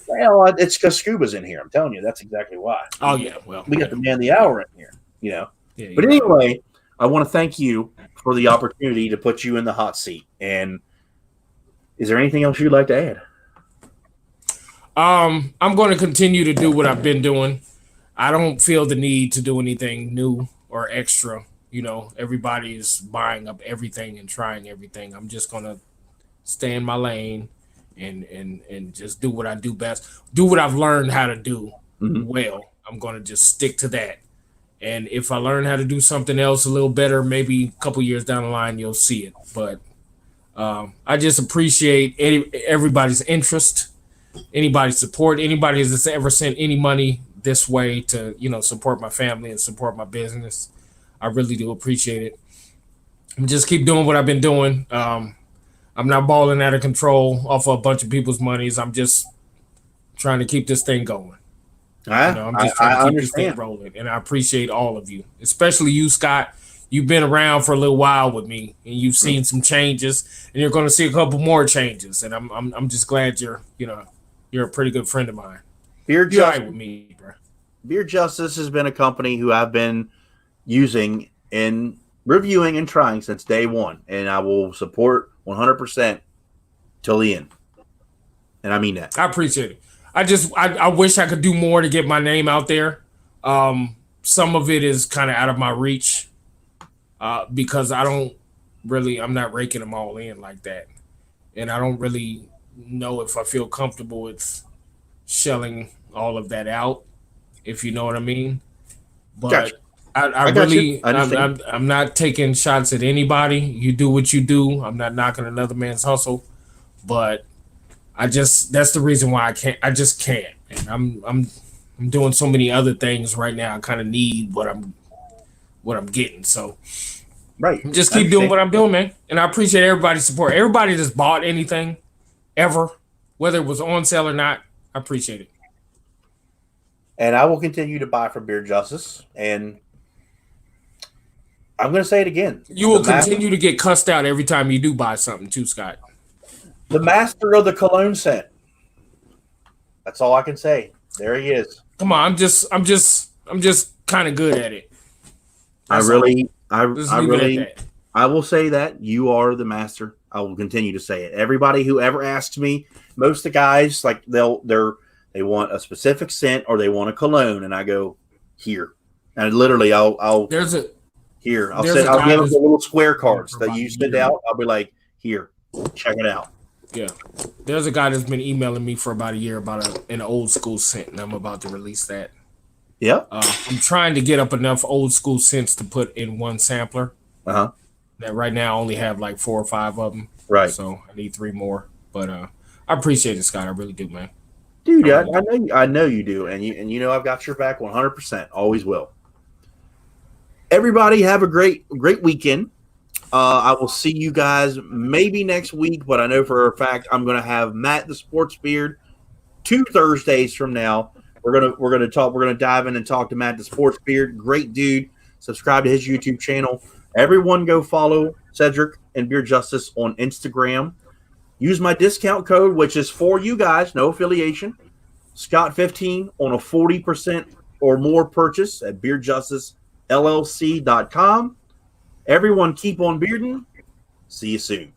Well, it's because Scuba's in here. I'm telling you, that's exactly why. Oh yeah. Well, we got the man of the hour in here. Yeah, but anyway, I want to thank you for the opportunity to put you in the hot seat. And is there anything else you'd like to add? I'm going to continue to do what I've been doing. I don't feel the need to do anything new or extra. Everybody is buying up everything and trying everything. I'm just going to stay in my lane and just do what I do best. Do what I've learned how to do well. I'm going to just stick to that. And if I learn how to do something else a little better, maybe a couple years down the line, you'll see it. But I just appreciate everybody's interest, anybody's support, anybody that's ever sent any money this way to, support my family and support my business. I really do appreciate it. And just keep doing what I've been doing. I'm not balling out of control off of a bunch of people's monies. I'm just trying to keep this thing going. I'm just trying to keep this thing rolling, and I appreciate all of you, especially you, Scott. You've been around for a little while with me, and you've seen some changes, and you're going to see a couple more changes. And I'm just glad you're a pretty good friend of mine. You're right with me, bro. Beard Justice has been a company who I've been using and reviewing and trying since day one, and I will support 100% till the end. And I mean that. I appreciate it. I wish I could do more to get my name out there. Some of it is kind of out of my reach because I'm not raking them all in like that. And I don't really know if I feel comfortable with shelling all of that out, if you know what I mean. But gotcha. I'm not taking shots at anybody. You do what you do. I'm not knocking another man's hustle, but that's the reason why I just can't. And I'm doing so many other things right now. I kind of need what I'm getting. So right. Just keep doing what I'm doing, man. And I appreciate everybody's support. Everybody that's bought anything ever, whether it was on sale or not, I appreciate it. And I will continue to buy from Beard Justice. And I'm going to say it again. You will continue to get cussed out every time you do buy something too, Scott. The master of the cologne scent. That's all I can say. There he is. Come on, I'm just kind of good at it. I will say that you are the master. I will continue to say it. Everybody who ever asks me, most of the guys they want a specific scent or they want a cologne, and I go here, and literally I'll give them the little square cards that you send out. I'll be like, here, check it out. Yeah, there's a guy that's been emailing me for about a year about an old school scent, and I'm about to release that. Yeah, I'm trying to get up enough old school scents to put in one sampler. That right now I only have like 4 or 5 of them. Right. So I need 3 more. But I appreciate it, Scott. I really do, man. Dude, I know you do, and I've got your back 100%. Always will. Everybody have a great weekend. I will see you guys maybe next week, but I know for a fact I'm going to have Matt the Sports Beard 2 Thursdays from now. We're gonna dive in and talk to Matt the Sports Beard. Great dude. Subscribe to his YouTube channel. Everyone go follow Cedric and Beard Justice on Instagram. Use my discount code, which is for you guys, no affiliation. Scott15 on a 40% or more purchase at beardjusticellc.com. Everyone keep on bearding. See you soon.